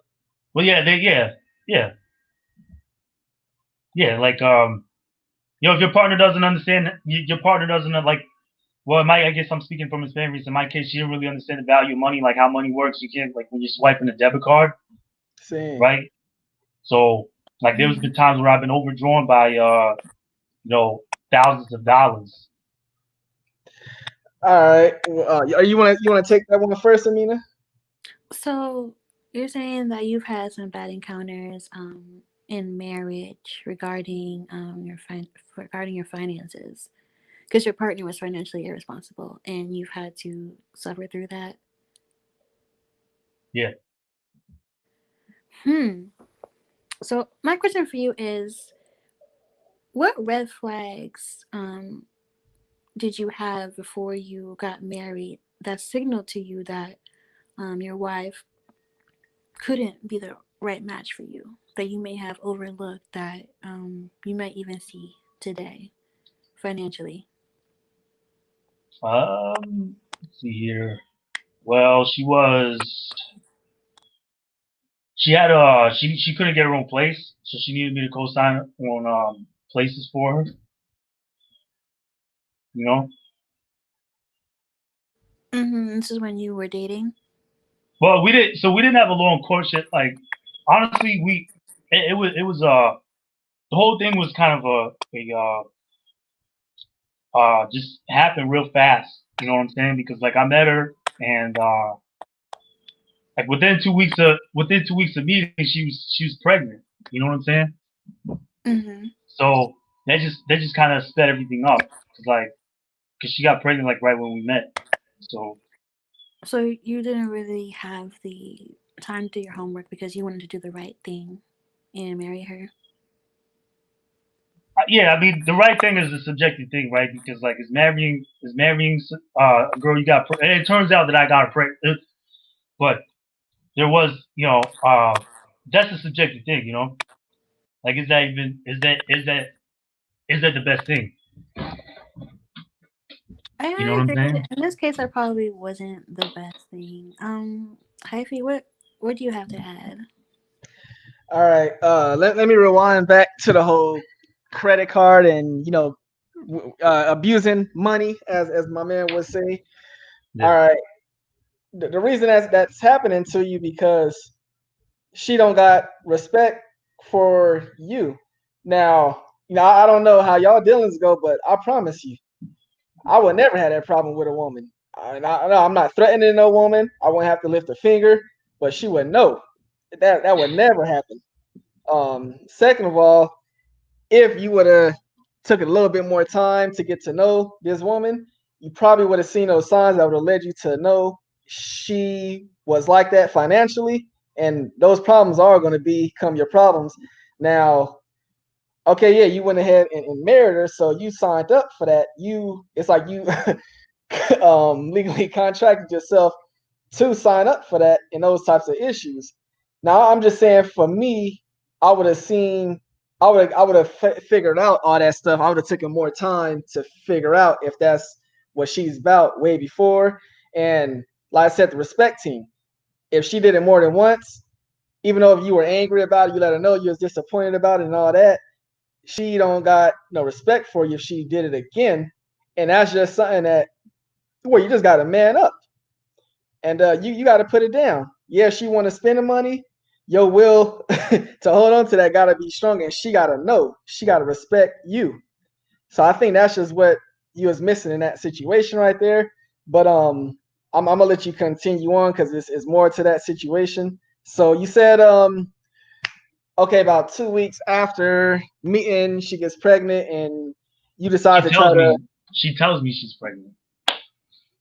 Well, yeah. Like if your partner doesn't understand, your partner doesn't like. Well, I guess I'm speaking from experience. In my case, she didn't really understand the value of money, like how money works. You can't like when you're swiping a debit card, Same. right? So like there's been times where I've been overdrawn by thousands of dollars. All right. You want to take that one first, Amina? So you're saying that you've had some bad encounters in marriage regarding regarding your finances, because your partner was financially irresponsible, and you've had to suffer through that. Yeah. So my question for you is, what red flags did you have before you got married that signaled to you that your wife couldn't be the right match for you, that you may have overlooked, that you might even see today financially? Let's see here. Well, she had she couldn't get her own place, so she needed me to co-sign on places for her. You know. This is when you were dating. Well, we didn't have a long courtship. Like honestly, it was the whole thing was kind of just happened real fast. You know what I'm saying? Because like I met her and like within 2 weeks of meeting, she was pregnant. You know what I'm saying? So that just kind of sped everything up. Cause she got pregnant like right when we met. So you didn't really have the time to do your homework because you wanted to do the right thing and marry her. Yeah, I mean the right thing is a subjective thing, right? Because like is marrying a girl you got, and it turns out that I got her pregnant, but there was that's a subjective thing, Like is that even is that the best thing? I You know what I'm agree. saying? In this case, that probably wasn't the best thing. Hyphy, What do you have to add? All right. Let me rewind back to the whole credit card and abusing money, as my man would say. Yeah. All right. The reason that's happening to you because she don't got respect for you. Now, I don't know how y'all dealings go, but I promise you, I would never have that problem with a woman. I'm not threatening no woman. I wouldn't have to lift a finger, but she would know that would never happen. Second of all, if you would have took a little bit more time to get to know this woman, you probably would have seen those signs that would have led you to know she was like that financially, and those problems are going to become your problems. Now, okay, yeah, you went ahead and married her, so you signed up for that. It's like you legally contracted yourself to sign up for that and those types of issues. Now, I'm just saying, for me, I would have seen, I would have figured out all that stuff. I would have taken more time to figure out if that's what she's about way before. And like I said, the respect team. If she did it more than once, even though if you were angry about it, you let her know you was disappointed about it and all that, she don't got no respect for you if she did it again. And that's just something that, well, you just got to man up. And you got to put it down. Yeah, she want to spend the money. Your will to hold on to that got to be strong, and she got to know. She got to respect you. So I think that's just what you was missing in that situation right there. But I'm gonna let you continue on because it's more to that situation. So you said okay, about 2 weeks after meeting, she gets pregnant, and you decide to try to. She tells me she's pregnant.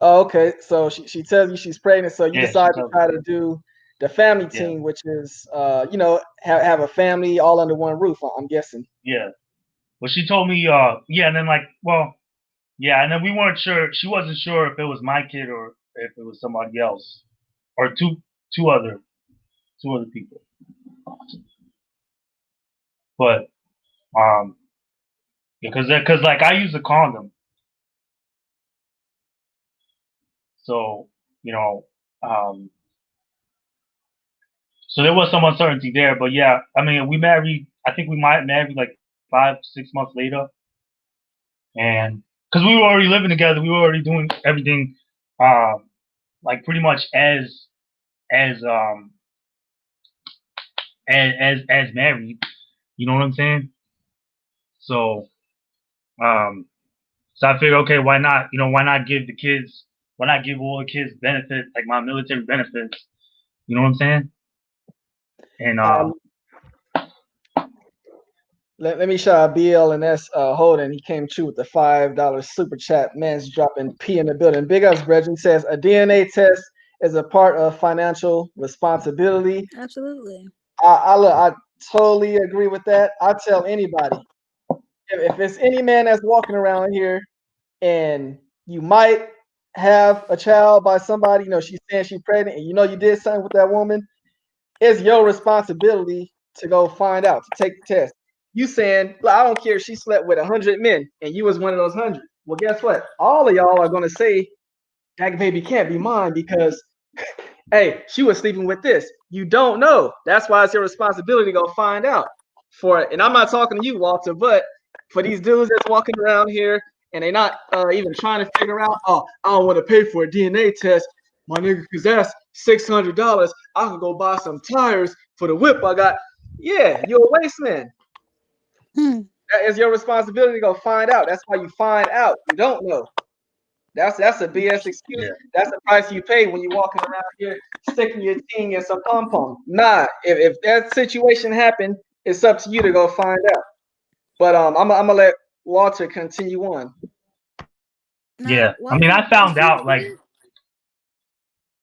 Oh, okay. So she tells you she's pregnant, so you Yeah, decide to try to do the family Yeah. team, which is have a family all under one roof, I'm guessing. Yeah. Well, she told me, and then and then we weren't sure. She wasn't sure if it was my kid or if it was somebody else, or two other people. But because like I use a condom, so so there was some uncertainty there. But yeah, I mean, we married. I think we might married like 5-6 months later, and because we were already living together, we were already doing everything, like pretty much as as married. You know what I'm saying? So so I figured, okay, why not? Why not give all the kids benefits, like my military benefits? You know what I'm saying? And Let me shout out BLNS Holden. He came true with the $5 super chat. Man's dropping P in the building. Big ups, Bregin says a DNA test is a part of financial responsibility. Absolutely. I totally agree with that. I tell anybody, if it's any man that's walking around here and you might have a child by somebody, she's saying she's pregnant, and you did something with that woman, it's your responsibility to go find out, to take the test. You saying, I don't care if she slept with 100 men and you was one of those 100. Well, guess what? All of y'all are going to say that baby can't be mine because, hey, she was sleeping with this. You don't know. That's why it's your responsibility to go find out for it. And I'm not talking to you, Walter, but for these dudes that's walking around here and they're not even trying to figure out, oh, I don't want to pay for a DNA test, my nigga, because that's $600. I can go buy some tires for the whip I got. Yeah, you're a waste man. That is your responsibility to go find out. That's why you find out. You don't know. That's a BS excuse. Yeah. That's the price you pay when you're walking around here sticking your ting in some pom pom. Nah, if that situation happened, it's up to you to go find out. But I'm gonna let Walter continue on. Yeah, I mean, I found out like,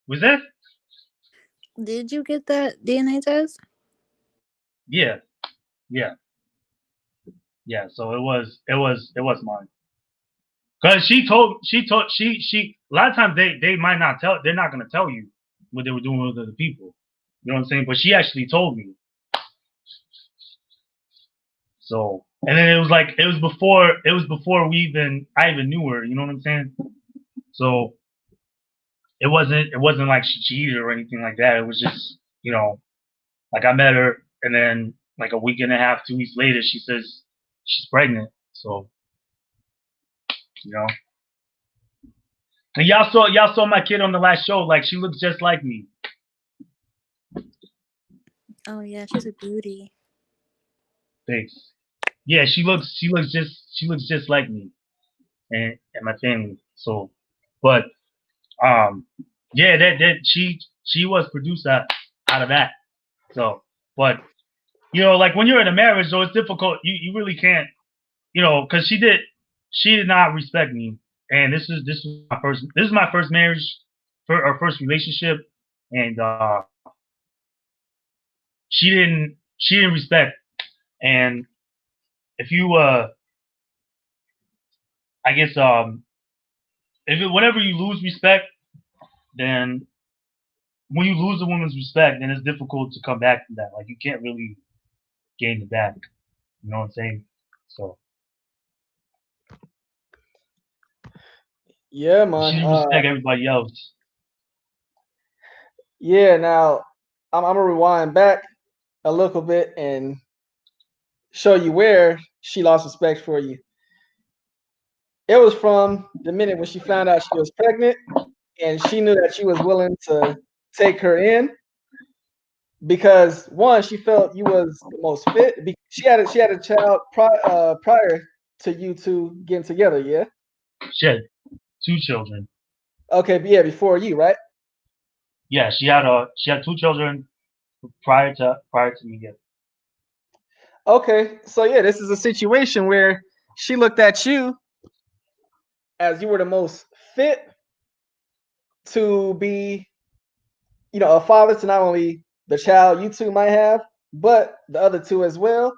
was that? Did you get that DNA test? Yeah. So it was mine. Cause she a lot of times they might not tell. They're not gonna tell you what they were doing with other people. You know what I'm saying? But she actually told me. So, and then it was before I even knew her. You know what I'm saying? So it wasn't like she cheated or anything like that. It was just you know, like I met her, and then like a week and a half, 2 weeks later, she says she's pregnant. So, you know, and y'all saw my kid on the last show. Like she looks just like me. Oh yeah, she's a beauty. Thanks. Yeah, she looks just like me and my family. So, but yeah, that she was produced out of that. So, but you know, like when you're in a marriage, though, it's difficult. You really can't, you know, because she did not respect me, and this is my first marriage, our first relationship, and she didn't respect. And if you I guess whenever you lose respect, then when you lose a woman's respect, then it's difficult to come back from that. Like you can't really gain it back. You know what I'm saying? So Yeah, she man. didn't respect everybody else. Yeah. Now, I'm gonna rewind back a little bit and show you where she lost respect for you. It was from the minute when she found out she was pregnant, and she knew that you was willing to take her in because one, she felt you was the most fit. She had a child prior to you two getting together. Yeah. She had 2 children. Okay. But yeah, before you, right? Yeah, she had 2 children prior to me. Yeah. Okay. So yeah, this is a situation where she looked at you as you were the most fit to be, a father to not only the child you two might have, but the other two as well.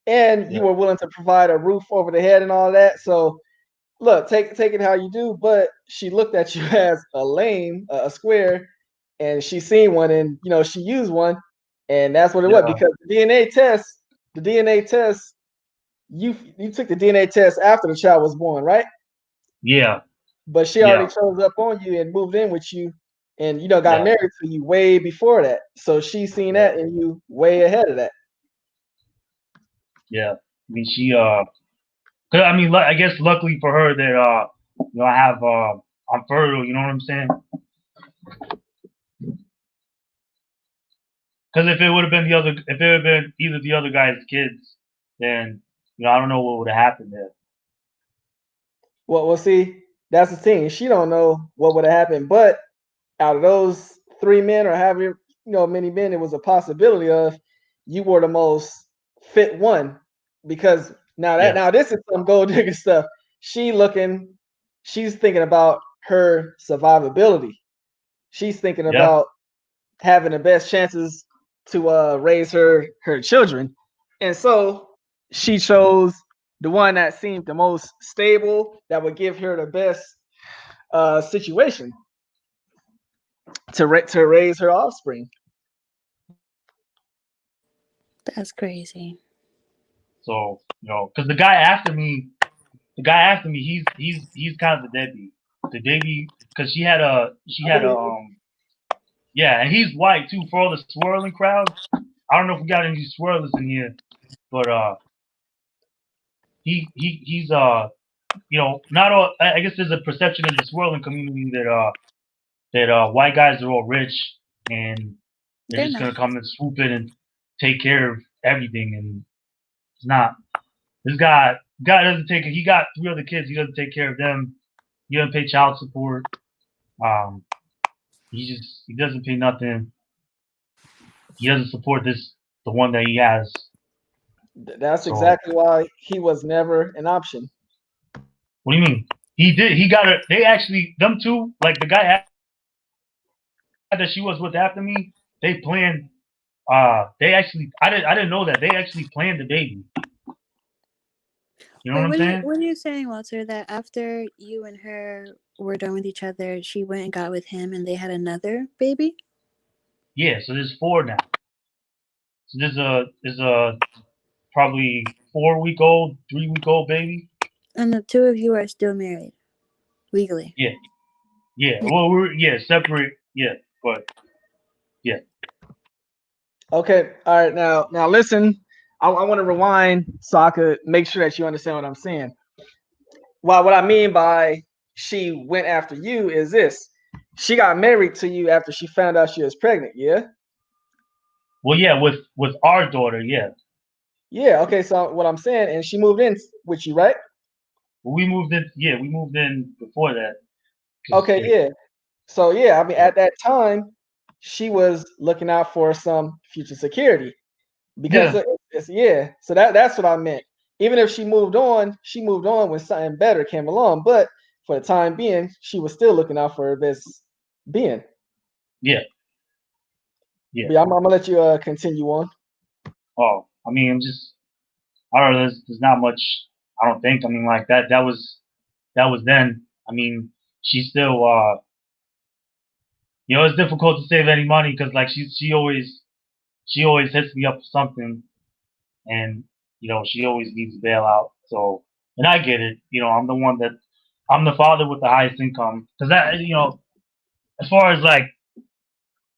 And you Yeah. were willing to provide a roof over the head and all that. So look, take it how you do, but she looked at you as a lame, a square, and she seen one and she used one, and that's what it was Yeah. because the DNA test, you took the DNA test after the child was born, right? Yeah. But she already Yeah. chose up on you and moved in with you and got Yeah. married to you way before that. So she seen Yeah. that and you way ahead of that. Yeah. I mean, cause I mean, I guess luckily for her that I have I'm fertile. You know what I'm saying? Because if it would have been if it would have been either the other guy's kids, then I don't know what would have happened there. Well, see, that's the thing. She don't know what would have happened, but out of those three men or however many men it was a possibility of, you were the most fit one because Yeah. now this is some gold digger stuff. She's thinking about her survivability. She's thinking Yeah. about having the best chances to raise her children, and so she chose the one that seemed the most stable, that would give her the best situation to raise her offspring. That's crazy. So because the guy after me, he's kind of the deadbeat. The deadbeat because she had a yeah, and he's white too. For all the swirling crowd, I don't know if we got any swirlers in here, but he's not all. I guess there's a perception in the swirling community that white guys are all rich and they're They're just not. gonna come and swoop in and take care of everything, and it's not. This guy doesn't take it. He got 3 other kids. He doesn't take care of them. He doesn't pay child support. Um, he doesn't pay nothing. He doesn't support the one that he has. That's So exactly why he was never an option. what do you mean? He did. He got it. They actually them two, like the guy that she was with after me. They planned. They actually. I didn't know that they actually planned the baby. You know Wait, what I'm saying? what are you saying, Walter? That after you and her were done with each other, she went and got with him, and they had another baby? Yeah. So there's 4 now. So there's a probably 4-week old, 3-week old baby. And the two of you are still married legally. Yeah. Well, we're separate. Yeah, but yeah. Okay. All right. Now listen. I want to rewind so I could make sure that you understand what I'm saying. What I mean by she went after you is this: she got married to you after she found out she was pregnant. Yeah. Well, yeah, with our daughter, yeah. Yeah. Okay. So what I'm saying, and she moved in with you, right? Well, we moved in. Yeah, we moved in before that. Okay. Yeah, Yeah. So yeah, I mean, yeah, at that time, she was looking out for some future security because yeah, yeah. So that's what I meant. Even if she moved on when something better came along. But for the time being, she was still looking out for this being. yeah, yeah. But yeah, I'm gonna let you continue on. Oh, I mean, I don't know. There's not much. I don't think. I mean, like that. That was then. I mean, she's still. It's difficult to save any money because like she always hits me up for something, and she always needs a bailout. So, and I get it. I'm the father with the highest income because as far as like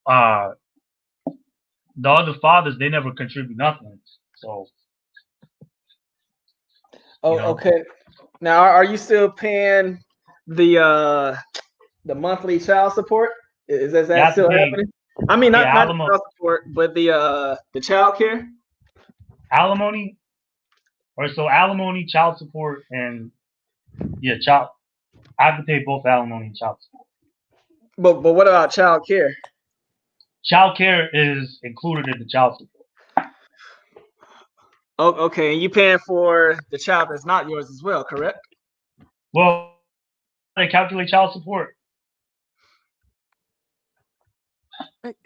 uh the other fathers, they never contribute nothing. So you Oh, know, okay. Now, are you still paying the monthly child support? Is you that have to still pay happening? I mean, not the alimony, child support, but the child care. alimony, or so alimony, child support, and yeah, child. I have to pay both alimony and child support. But what about child care? Child care is included in the child support. Oh, okay, and you paying for the child that's not yours as well, correct? Well, they calculate child support.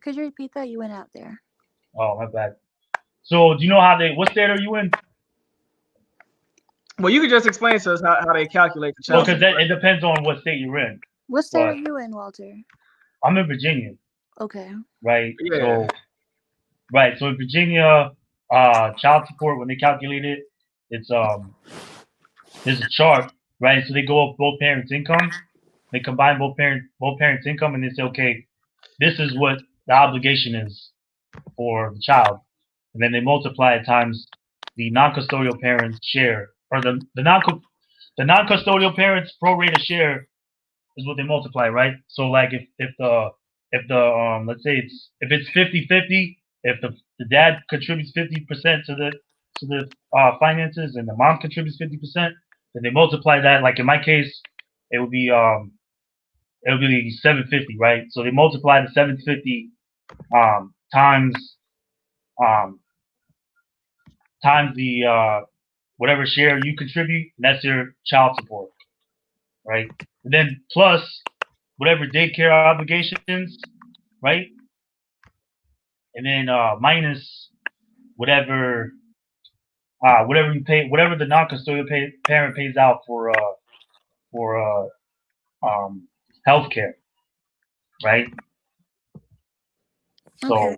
Could you repeat that? You went out there. Oh, my bad. So, do you know what state are you in? Well, you could just explain to us how they calculate the Well, child because support. it depends on what state you're in. What state are But you in, Walter? I'm in Virginia, Okay. right? Yeah. So in Virginia, child support when they calculate it, it's there's a chart, right? So they go up both parents' income, they combine both parents' income, and they say, okay, this is what the obligation is for the child, and then they multiply it times the non-custodial parents' share, or the non-custodial parents' pro rata share is what they multiply, right? So like if the let's say if it's 50-50, if the dad contributes 50% to the finances and the mom contributes 50%, then they multiply that. Like in my case, it would be 750, right? So they multiply the 750 times um times the whatever share you contribute, and that's your child support, right? And then plus whatever daycare obligations, right? And then minus whatever whatever you pay, whatever the non-custodial parent pays out for healthcare, right? Okay. So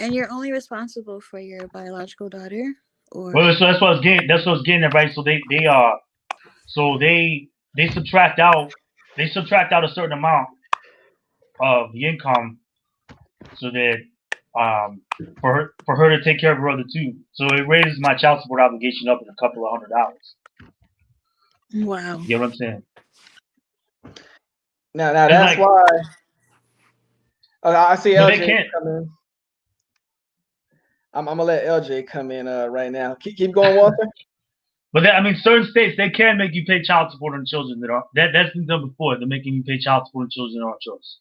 And you're only responsible for your biological daughter, or well, so that's what I was getting. That's what I was getting at, right? So they subtract out a certain amount of the income so that for her to take care of her other two. So it raises my child support obligation up in a couple of $100. wow. You get what I'm saying? Now It's that's like, why. I see but they LJ can't. come in. I'm gonna let LJ come in right now. Keep going, Walter. But I mean, certain states they can make you pay child support on children that's been done before. They're making you pay child support on children that aren't yours.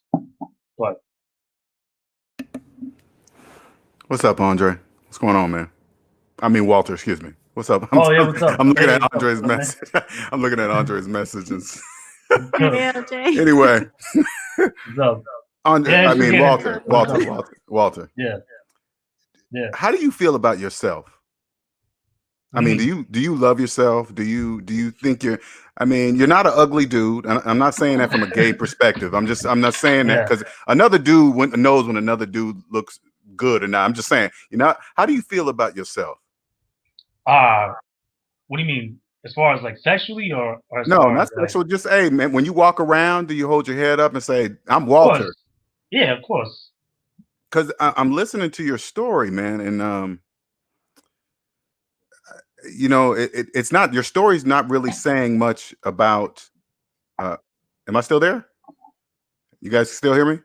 But What's up, Andre? What's going on, man? I mean, Walter, excuse me. What's up? oh yeah, what's up? I'm looking Hey, at what's up, Andre's man? message. I'm looking at Andre's messages. Hey, LJ. Anyway, What's up? Andre, Yeah, I it's mean, beginning. Walter. Yeah, yeah. How do you feel about yourself? What I do you mean, mean? do you love yourself? Do you think you're? I mean, you're not an ugly dude. I'm not saying that from a gay perspective. I'm not saying that Yeah. because another dude knows when another dude looks good or not. I'm just saying, how do you feel about yourself? What do you mean? As far as like sexually or as No, far as not like, sexual. Just, hey, man, when you walk around, do you hold your head up and say, "I'm of course. Walter"? Yeah, of course. because I'm listening to your story, man, and you know, it's not, your story's not really saying much about. Am I still there? You guys still hear me?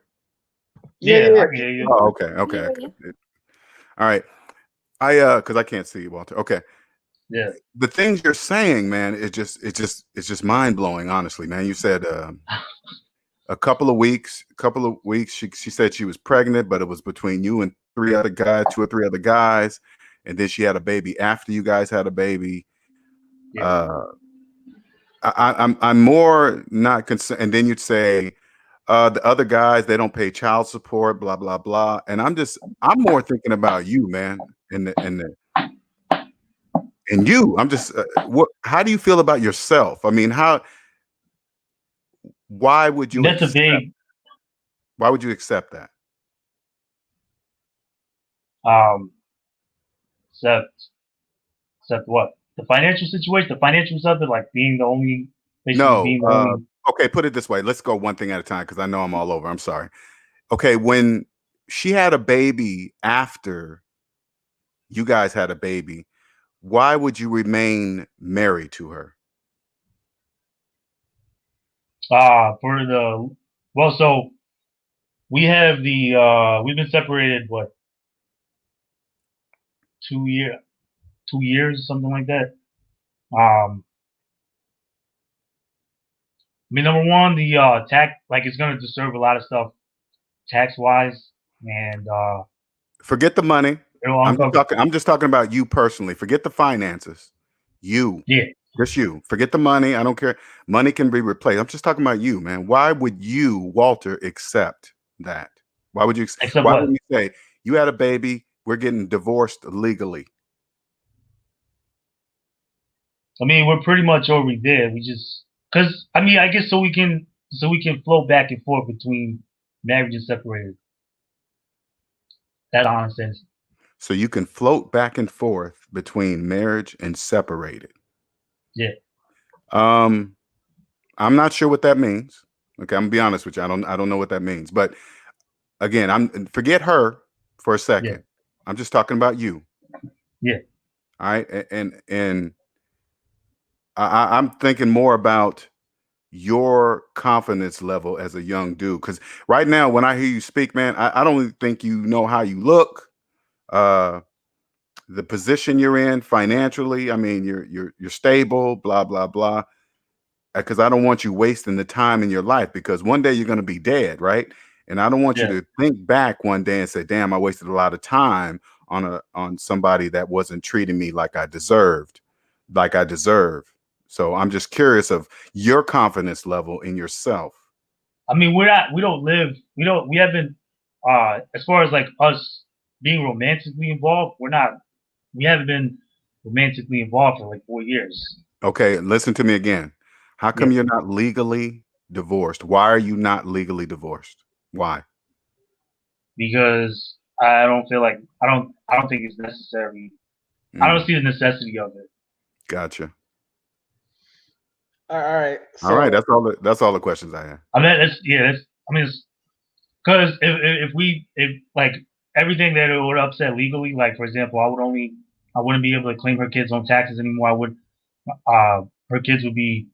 Yeah, Yeah. I hear you. Oh, okay, okay, Yeah, okay. yeah. All right. Because I can't see you, Walter. Okay. Yeah. The things you're saying, man, it's just mind blowing. Honestly, man. You said a couple of weeks. She said she was pregnant, but it was between you and three other guys, two or three other guys, and then she had a baby after you guys had a baby. Yeah. I'm more not concerned. And then you'd say the other guys, they don't pay child support, blah blah blah. And I'm more thinking about you, man, and you. I'm just what? How do you feel about yourself? I mean, why would you That's a accept? big Why would you accept that? except what? The financial situation, the financial stuff, like being the only, basically No. being the only. Okay, put it this way. Let's go one thing at a time because I know I'm all over. I'm sorry. Okay, when she had a baby after you guys had a baby, why would you remain married to her? For the, well, so we have we've been separated what, 2 years, something like that. I mean, number one, the tax, like, it's gonna disturb a lot of stuff tax wise, and Forget the money. it'll uncover. I'm just talking about you personally. Forget the finances. You. Yeah. Just you. Forget the money. I don't care. Money can be replaced. I'm just talking about you, man. Why would you, Walter, accept that? Why would you? Except Why what? would you say you had a baby? We're getting divorced legally. I mean, we're pretty much already there. We just, because I mean, I guess so we can flow back and forth between marriage and separated. That nonsense. So you can float back and forth between marriage and separated. Yeah. I'm not sure what that means. Okay, I'm gonna be honest with you. I don't know what that means. But again, forget her for a second. Yeah. I'm just talking about you. Yeah. All right. And I'm thinking more about your confidence level as a young dude. Because right now, when I hear you speak, man, I don't really think you know how you look, the position you're in financially. I mean, you're stable, blah blah blah. Because I don't want you wasting the time in your life, because one day you're going to be dead, right? And I don't want you Yeah. to think back one day and say, "Damn, I wasted a lot of time on somebody that wasn't treating me like I deserved, like I deserve." So I'm just curious of your confidence level in yourself. I mean, we haven't, as far as like us being romantically involved, we haven't been romantically involved for like 4 years. Okay, listen to me again. How come Yeah. you're not legally divorced? Why are you not legally divorced? Why? Because I don't feel like, I don't think it's necessary. I don't see the necessity of it. Gotcha. All right. All right, So that's all the questions I have. I mean, because if like everything that it would upset legally, like for example, I wouldn't be able to claim her kids on taxes anymore. Her kids would be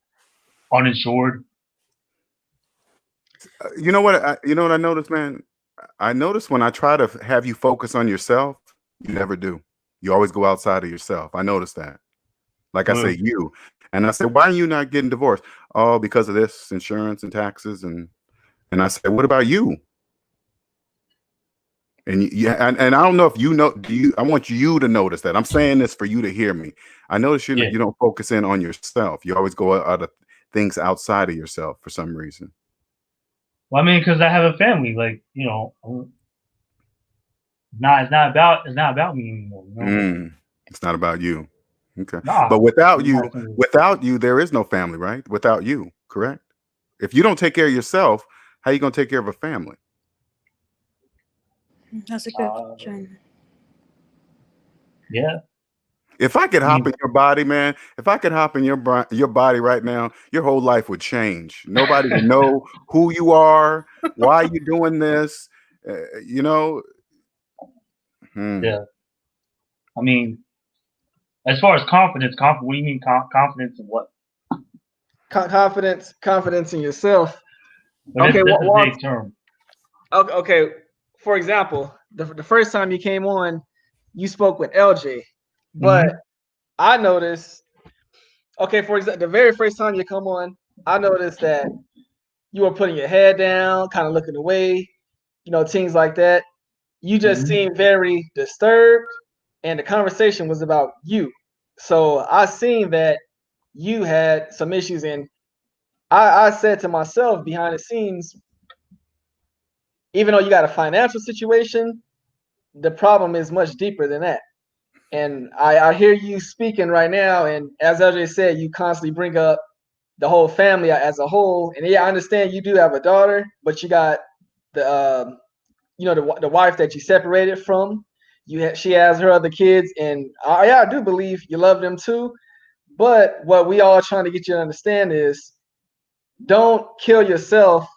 uninsured. You know what? You know what I noticed, man? I noticed when I try to have you focus on yourself, you never do. You always go outside of yourself. I noticed that. Like I say, you. And I said, why are you not getting divorced? Oh, because of this insurance and taxes. And I said, what about you? And and I don't know if you know. I want you to notice that. I'm saying this for you to hear me. I notice you don't focus in on yourself. You always go out of things outside of yourself for some reason. Well, I mean, because I have a family. Like, you know, it's not about me anymore. You know? It's not about you. Okay. Nah, but without you, there is no family, right? Without you, correct? If you don't take care of yourself, how are you going to take care of a family? That's a good question. Yeah. If I could hop in your body, man, if I could hop in your body right now, your whole life would change. Nobody would know who you are, why you're doing this. You know, Yeah. I mean, as far as confidence, what do you mean confidence in what? Confidence in yourself. But Okay, that's a vague term. Okay. For example, the first time you came on, you spoke with LJ, but I noticed. Okay, for example, the very first time you come on, I noticed that you were putting your head down, kind of looking away, things like that. You just seemed very disturbed, and the conversation was about you. So I seen that you had some issues, and I said to myself behind the scenes, even though you got a financial situation, the problem is much deeper than that. And I hear you speaking right now, and as LJ said, you constantly bring up the whole family as a whole. And yeah, I understand you do have a daughter, but you got the the wife that you separated from. She has her other kids, and I do believe you love them too. But what we all trying to get you to understand is, don't kill yourself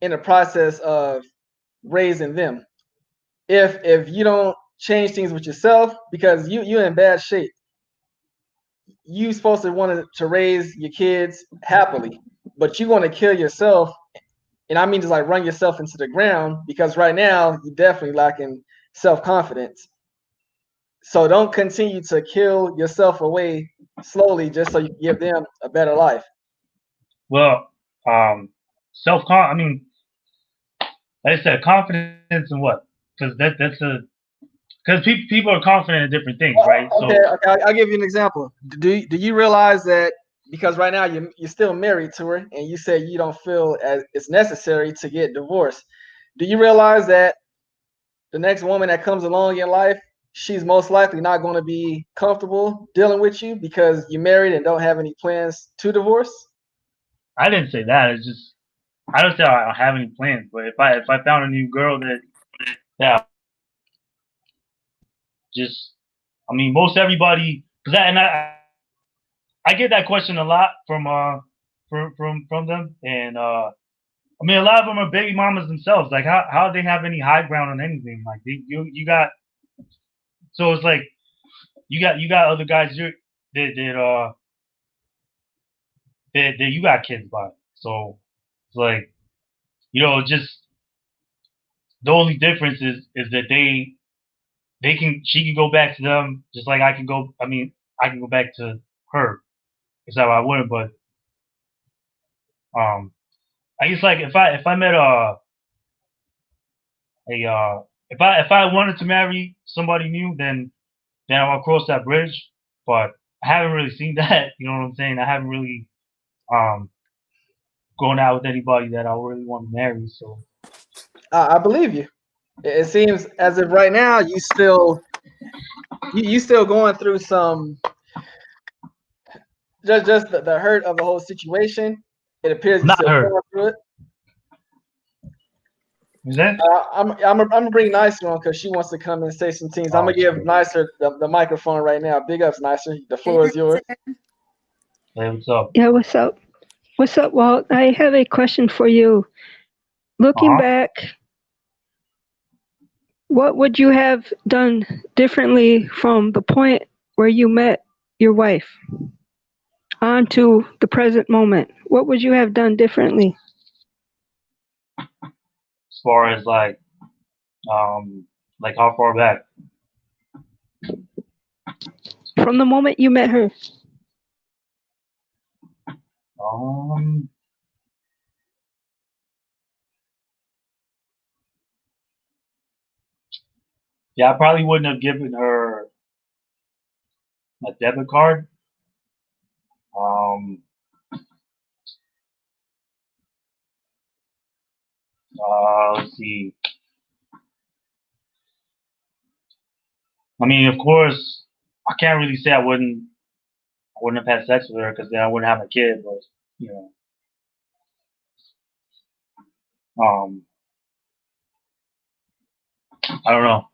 in the process of raising them. If you don't change things with yourself, because you're in bad shape. You supposed to want to raise your kids happily, but you want to kill yourself, and I mean just like run yourself into the ground, because right now you're definitely lacking self-confidence. So don't continue to kill yourself away slowly just so you can give them a better life. Well, I mean, like I said, confidence in what? Because because people are confident in different things, right? Okay, I'll give you an example. Do you realize that because right now you're still married to her, and you say you don't feel as it's necessary to get divorced? Do you realize that the next woman that comes along in life, she's most likely not going to be comfortable dealing with you because you're married and don't have any plans to divorce? I didn't say that. It's just I don't say I don't have any plans. But if I found a new girl that just, I mean, most everybody, because I get that question a lot from them, and I mean, a lot of them are baby mamas themselves. Like, how do they have any high ground on anything? Like, you got, so it's like you got other guys that you got kids by. So it's like, just the only difference is that she can go back to them just like I can go. I mean, I can go back to her. Except I wouldn't, but I guess like if I met if I wanted to marry somebody new, then I'll cross that bridge. But I haven't really seen that. You know what I'm saying? I haven't really gone out with anybody that I really want to marry. So I believe you. It seems as if right now you still going through some just the hurt of the whole situation. It appears you're not still her. going through it. Is that? I'm gonna bring Nicer on because she wants to come and say some things. I'm gonna give Nicer the microphone right now. Big ups, Nicer. The floor is yours. Hey, what's up? Yeah, what's up? What's up, Walt? I have a question for you. Looking back, what would you have done differently from the point where you met your wife on to the present moment? What would you have done differently? As far as like how far back? From the moment you met her. Yeah, I probably wouldn't have given her a debit card. Let's see. I mean, of course, I can't really say I wouldn't have had sex with her because then I wouldn't have a kid. But I don't know.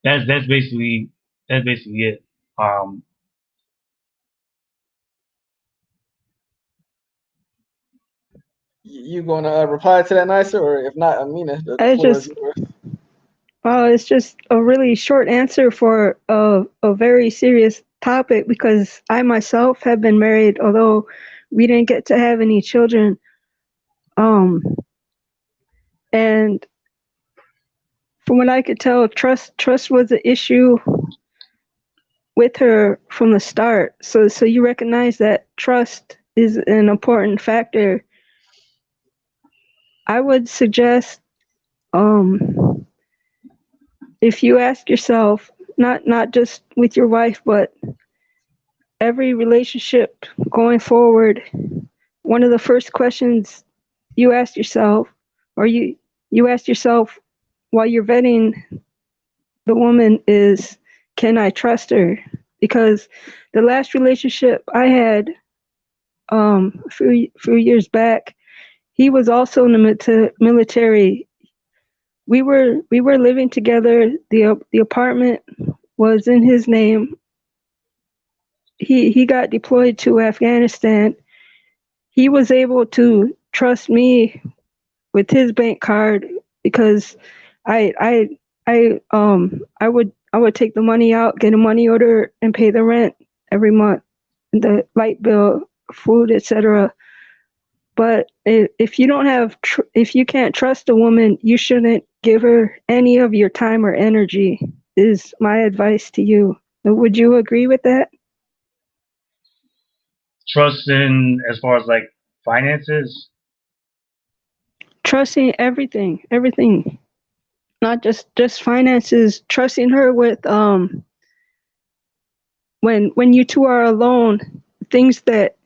That's basically it. You gonna reply to that, Nicer, or if not, Amina, the floor is yours. It's just a really short answer for a very serious topic, because I myself have been married, although we didn't get to have any children. And from what I could tell, trust was an issue with her from the start. So you recognize that trust is an important factor. I would suggest, if you ask yourself, not just with your wife, but every relationship going forward, one of the first questions you ask yourself, or you ask yourself while you're vetting the woman, is, can I trust her? Because the last relationship I had, a few years back, he was also in the military. We were living together. The apartment was in his name. He got deployed to Afghanistan. He was able to trust me with his bank card, because I would take the money out, get a money order, and pay the rent every month, the light bill, food, etc. But if you don't have, if you can't trust a woman, you shouldn't give her any of your time or energy, is my advice to you. Would you agree with that? Trust in as far as like finances. Trusting everything, not just finances. Trusting her with when you two are alone, things that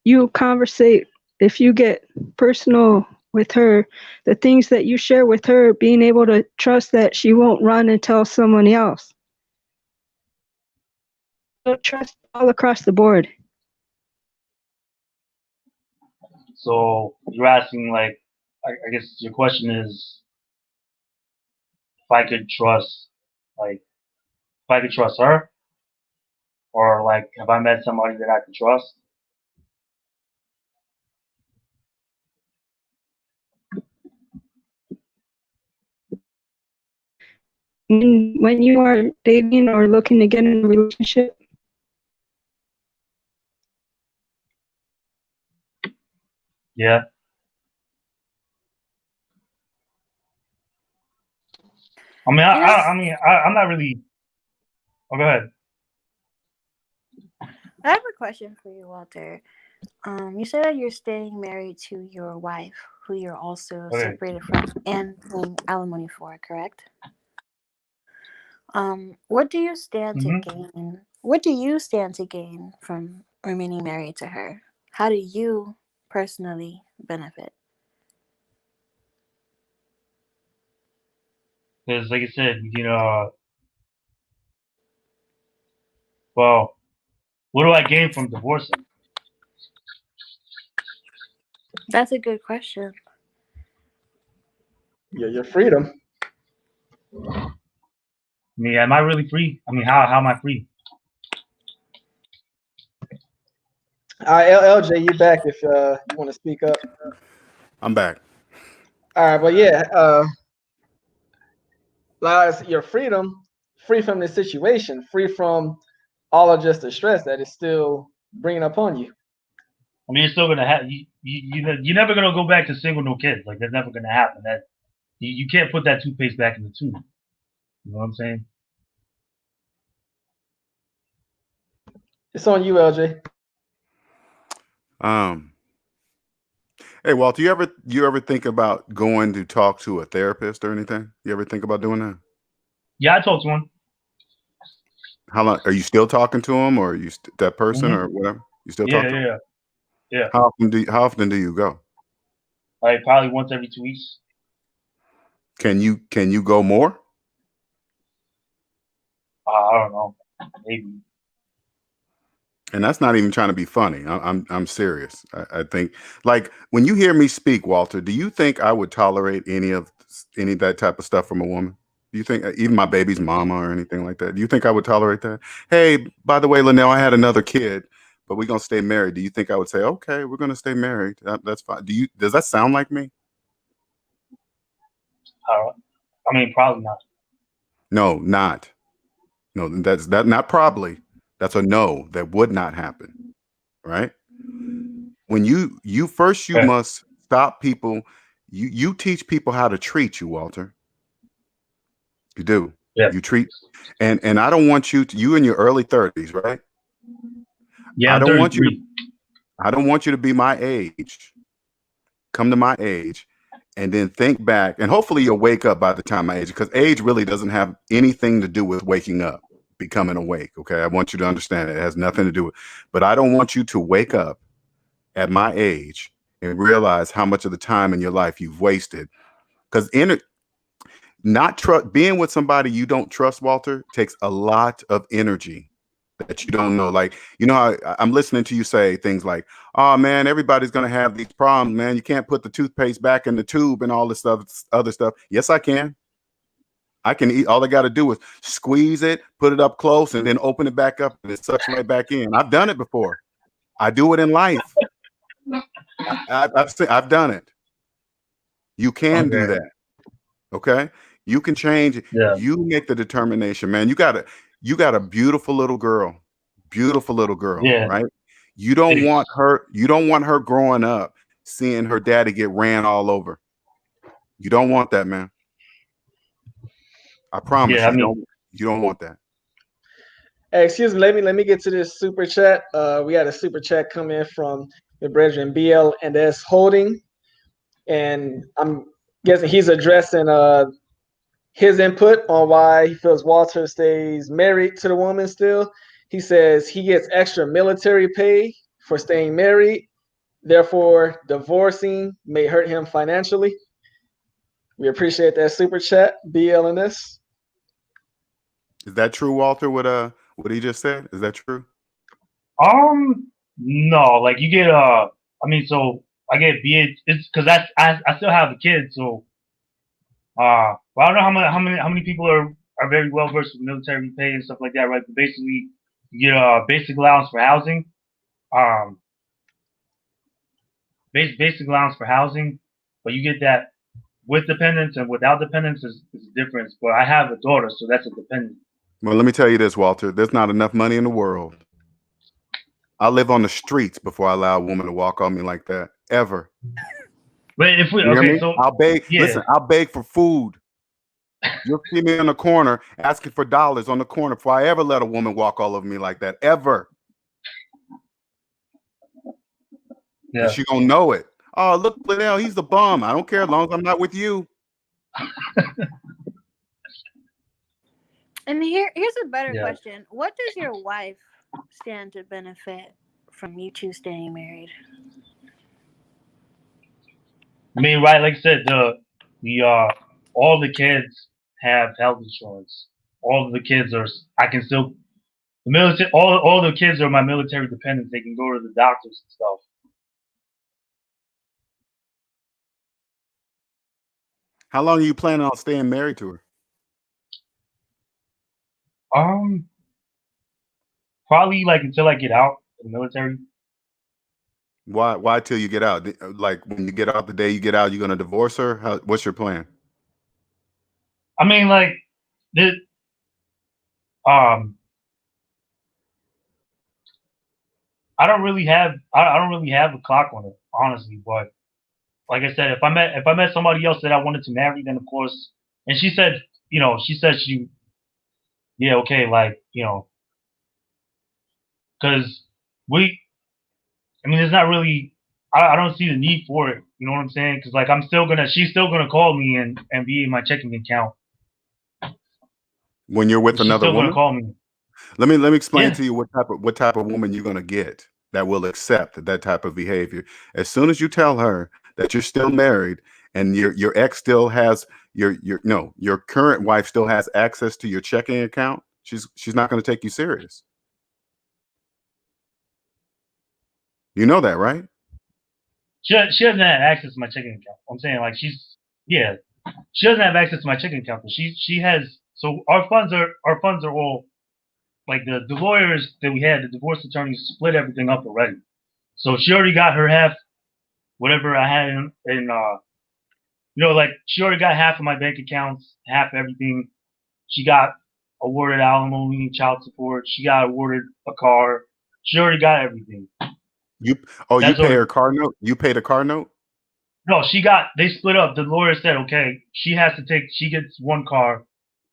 you conversate. If you get personal with her, the things that you share with her, being able to trust that she won't run and tell someone else. So trust all across the board. So you're asking, like, I guess your question is if I could trust, like, if I could trust her, or like, have I met somebody that I could trust? When you are dating or looking to get in a relationship, Yeah. I mean, I'm not really. Oh, go ahead. I have a question for you, Walter. You said that you're staying married to your wife, who you're also Okay. separated from and paying alimony for, correct? What do you stand to gain? What do you stand to gain from remaining married to her? How do you personally benefit? Because, like I said, well, what do I gain from divorcing? That's a good question. Yeah, your freedom. I mean, am I really free? I mean, how am I free? LJ, you back if you want to speak up. I'm back. All right, but yeah, like your freedom, free from this situation, free from all of just the stress that is still bringing upon you. I mean, you're still gonna have you're never gonna go back to single no kids. Like, that's never gonna happen. That you can't put that toothpaste back in the tube. You know what I'm saying? It's on you, LJ. Hey, Walt, you ever think about going to talk to a therapist or anything? You ever think about doing that? Yeah, I talked to him. How long are you still talking to him, or are you that person, or whatever? You still talk to him? Yeah. How often do you go? Like, probably once every 2 weeks. Can you go more? I don't know, maybe. And that's not even trying to be funny. I'm serious. I think, like, when you hear me speak, Walter, do you think I would tolerate any of that type of stuff from a woman? Do you think even my baby's mama or anything like that? Do you think I would tolerate that? Hey, by the way, Linnell, I had another kid, but we're gonna stay married. Do you think I would say, okay, we're gonna stay married? That's fine. Does that sound like me? I mean, probably not. No, not. No, that's not probably. That's a no. That would not happen. Right? When you Okay. must stop people. You teach people how to treat you, Walter. You do. Yeah. You treat, and I don't want you in your early 30s, right? Yeah, I I'm don't want you to 33. I don't want you to be my age. Come to my age and then think back, and hopefully you'll wake up by the time my age, because age really doesn't have anything to do with waking up, becoming awake. Okay. I want you to understand it. It has nothing to do with, but I don't want you to wake up at my age and realize how much of the time in your life you've wasted. Because being with somebody you don't trust, Walter, takes a lot of energy that you don't know. Like, I'm listening to you say things like, oh man, everybody's going to have these problems, man. You can't put the toothpaste back in the tube and all this other stuff. Yes, I can. I can eat. All I got to do is squeeze it, put it up close, and then open it back up, and it sucks right back in. I've done it before. I do it in life. I've done it. You can do Okay. that. Okay. You can change. Yeah. You make the determination, man. You got a beautiful little girl, Yeah. right? You don't want her growing up seeing her daddy get ran all over. You don't want that, man. I promise Yeah, I mean, you don't want that. Hey, excuse me. Let me get to this super chat. We had a super chat come in from the brethren BL and S Holding, and I'm guessing he's addressing his input on why he feels Walter stays married to the woman still. He says he gets extra military pay for staying married, therefore divorcing may hurt him financially. We appreciate that super chat, BLNS. Is that true, Walter? What he just said? Is that true? no, like you get I mean, so I get BH. It's because I still have a kid, so well, I don't know how many people are very well versed with military pay and stuff like that, right? But basically, you get a basic allowance for housing, um, basic allowance for housing, but you get that with dependents and without dependents is a difference. But I have a daughter, so that's a dependent. Well, let me tell you this, Walter. There's not enough money in the world. I live on the streets before I allow a woman to walk on me like that. Ever. But if we You hear okay, me? so I'll beg. yeah. Listen, I'll beg for food. You'll see me in the corner asking for dollars on the corner before I ever let a woman walk all over me like that. Ever. Yeah. And she gonna know it. Oh, look, Liddell, he's the bum. I don't care as long as I'm not with you. And here's a better question. What does your wife stand to benefit from you two staying married? I mean, right, like I said, all the kids have health insurance. All of the kids are the military, all the kids are my military dependents. They can go to the doctors and stuff. How long are you planning on staying married to her? Probably like until I get out of the military. Why till you get out? Like when you get out, the day you get out, you're gonna divorce her? What's your plan? I mean, like this. I don't really have a clock on it, honestly. But like I said, if I met somebody else that I wanted to marry, then of course. And she said, yeah, okay, like because there's not really. I don't see the need for it. You know what I'm saying? Because like she's still gonna call me and be in my checking account. When you're with She's another still woman? gonna call me. Let me explain to you what type of woman you're gonna get that will accept that type of behavior. As soon as you tell her that you're still married and your ex still has your current wife still has access to your checking account, she's not gonna take you serious. You know that, right? She doesn't have access to my checking account. I'm saying like she doesn't have access to my checking account, but she has. So our funds are all like the lawyers that we had, the divorce attorneys split everything up already. So she already got her half, whatever I had in like she already got half of my bank accounts, half everything. She got awarded alimony, child support. She got awarded a car. She already got everything. You That's pay already, her car note? You paid a car note? no, they split up. The lawyer said, okay, she gets one car.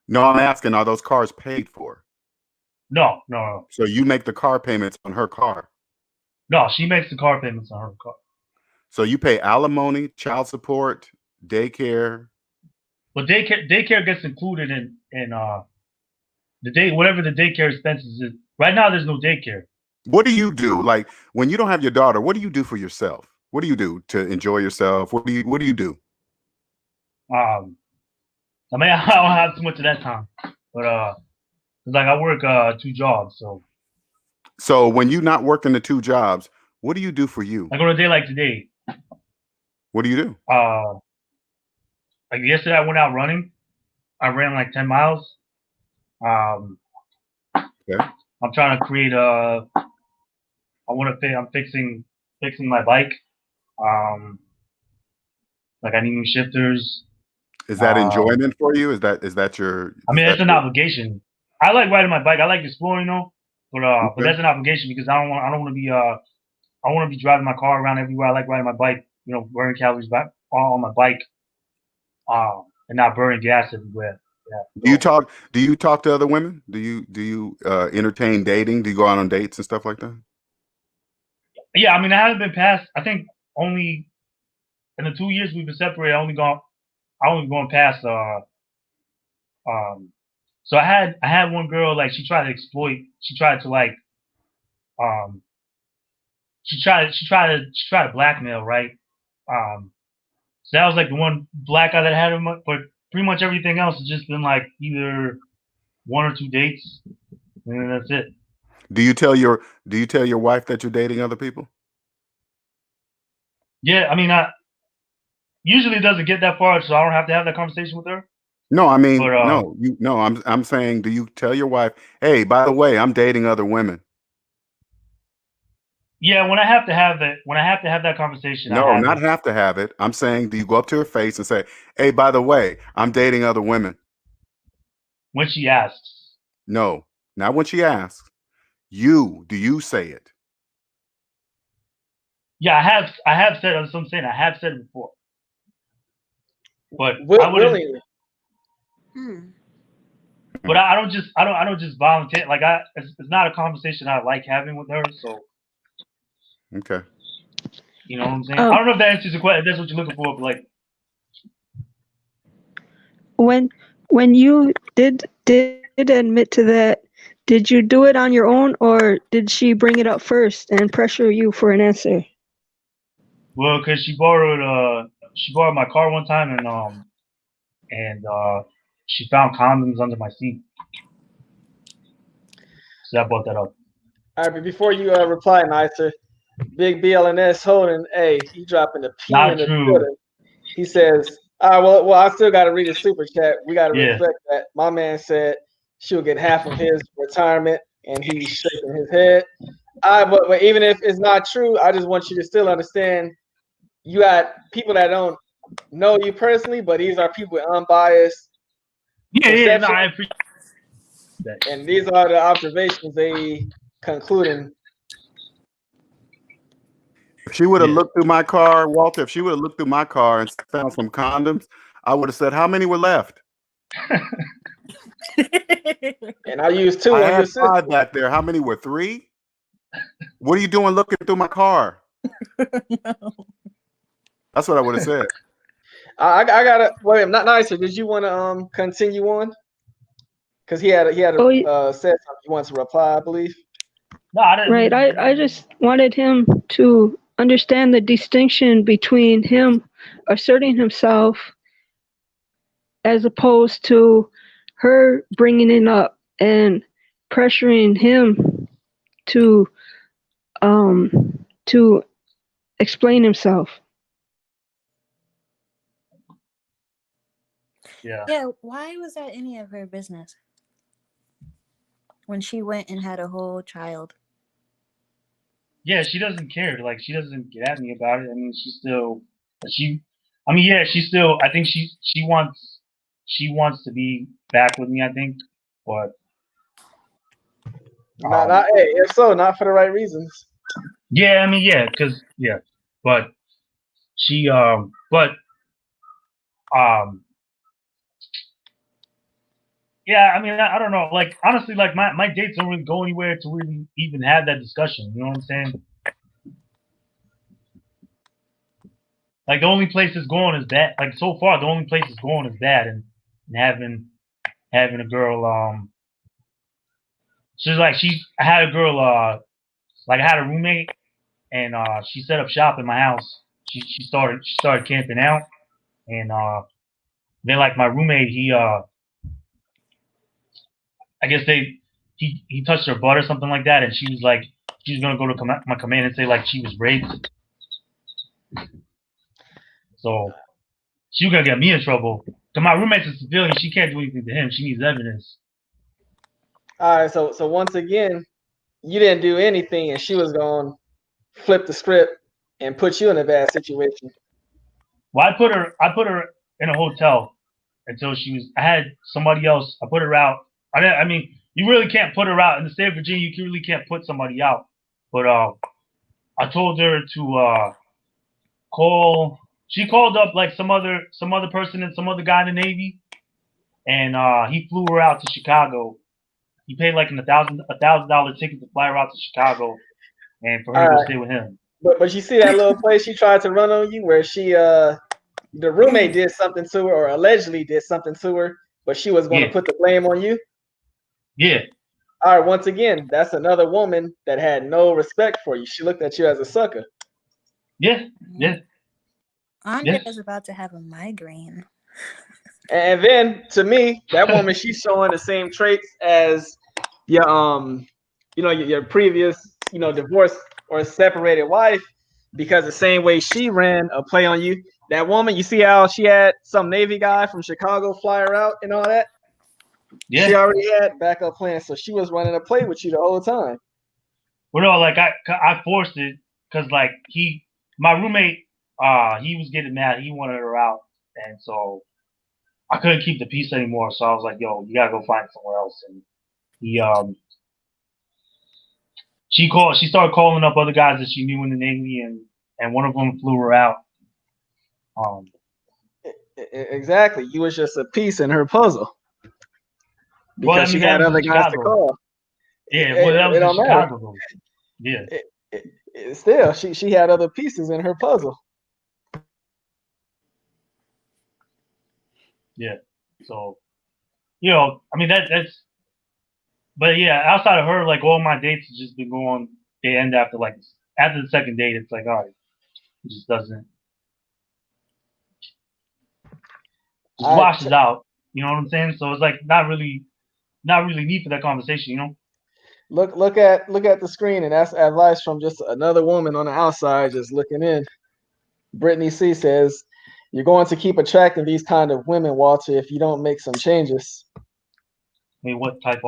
No, I'm asking, are those cars paid for? No, no, no. So you make the car payments on her car? No, she makes the car payments on her car. So you pay alimony, child support, daycare. But daycare gets included in whatever the daycare expenses is. Right now, there's no daycare. What do you do? Like when you don't have your daughter, what do you do for yourself? What do you do to enjoy yourself? What do you do? I mean, I don't have too much of that time, but like I work 2 jobs, so. So when you're not working the 2 jobs, what do you do for you? I go to a day like today. What do you do? Like yesterday, I went out running. I ran like 10 miles. Okay. I'm trying to create I'm fixing my bike. Like I need new shifters. Is that enjoyment for you? Is that your? I mean, it's an obligation. I like riding my bike. I like exploring though, but that's an obligation because I don't want to be I want to be driving my car around everywhere. I like riding my bike. You know, burning calories back on my bike, and not burning gas everywhere. Yeah. Do you talk to other women? Do you entertain dating? Do you go out on dates and stuff like that? Yeah, I mean, I haven't been past. I think only in the 2 years we've been separated. I only gone past. So I had one girl, like she tried to exploit. She tried to like she tried to blackmail, right? So that was like the one black guy that I had him, but pretty much everything else has just been like either 1 or 2 dates, and then that's it. Do you tell your wife that you're dating other people? Yeah, I mean, usually it doesn't get that far, so I don't have to have that conversation with her. No, I mean, I'm saying, do you tell your wife, hey, by the way, I'm dating other women? Yeah, when I have to have that conversation. No, not have to have it. I'm saying, do you go up to her face and say, hey, by the way, I'm dating other women? When she asks. No, not when she asks. Do you say it? Yeah, I have said, that's what I'm saying. I have said it before. But willingly. But I don't just volunteer. Like it's not a conversation I like having with her. So. Okay. You know what I'm saying? I don't know if that answers the question. If that's what you're looking for, but like. When you did admit to that, did you do it on your own, or did she bring it up first and pressure you for an answer? Well, because she borrowed my car one time, and she found condoms under my seat. So I brought that up. All right, but before you reply, Nicer, Big BLNS holding, he dropping the P in the building. He says, well, I still got to read his super chat. We got to reflect that. My man said she'll get half of his retirement, and he's shaking his head. But even if it's not true, I just want you to still understand you got people that don't know you personally, but these are people with unbiased perception. No, I appreciate that. And these are the observations they concluding. If she would have looked through my car, Walter, if she would have looked through my car and found some condoms, I would have said, how many were left? And I used 2. I had 5 back there. How many were 3? What are you doing looking through my car? No. That's what I would have said. I gotta wait. Not Nicer. Did you want to continue on? Because he had said something he wants to reply, I believe. No, I didn't. Right. I just wanted him to understand the distinction between him asserting himself as opposed to her bringing it up and pressuring him to explain himself. Yeah, why was that any of her business when she went and had a whole child? Yeah, she doesn't care. Like, she doesn't get at me about it. I mean, I think she wants she wants to be back with me, I think, but Not hey, if so, not for the right reasons. yeah, I mean, yeah, because yeah, but she yeah, I mean, I don't know. Like, honestly, like my dates don't really go anywhere to really even have that discussion. You know what I'm saying? Like, the only place it's going is that. Like, so far, the only place it's going is that, and having a girl. She's like I had a girl. Like, I had a roommate, and she set up shop in my house. She started camping out, and then like my roommate, I guess he touched her butt or something like that, and she was like, she was gonna go to my command and say like she was raped. So she was gonna get me in trouble. Cause my roommate's a civilian, she can't do anything to him. She needs evidence. All right, so once again, you didn't do anything, and she was going to flip the script and put you in a bad situation. Well, I put her in a hotel until she was. I had somebody else. I put her out. I mean, you really can't put her out in the state of Virginia. You really can't put somebody out. But I told her to call. She called up like some other person and some other guy in the Navy, and he flew her out to Chicago. He paid like $1,000 ticket to fly her out to Chicago, and for her to go stay with him. But you see that little place she tried to run on you, where she the roommate did something to her, or allegedly did something to her, but she was going to put the blame on you. Yeah. All right. Once again, that's another woman that had no respect for you. She looked at you as a sucker. Yeah. Yeah. Andre is about to have a migraine. And then, to me, that woman, she's showing the same traits as your your previous divorced or separated wife, because the same way she ran a play on you. That woman, you see how she had some Navy guy from Chicago fly her out and all that? Yeah. She already had backup plans, so she was running a play with you the whole time. Well, no, like I forced it because like my roommate, he was getting mad. He wanted her out, and so I couldn't keep the peace anymore. So I was like, "Yo, you gotta go find somewhere else." And she started calling up other guys that she knew in the Navy, and one of them flew her out. Exactly. You was just a piece in her puzzle. Because she had other guys to call. Yeah, well, that was in Chicago, though. Yeah. Still, she had other pieces in her puzzle. Yeah. So, I mean that's. But yeah, outside of her, like all my dates have just been going. They end after the second date. It's like, all right, it just doesn't. Just washes out. You know what I'm saying? So it's like not really need for that conversation. Look at the screen, and that's advice from just another woman on the outside just looking in. Brittany C says, "You're going to keep attracting these kind of women, Walter, if you don't make some changes." I mean, what type?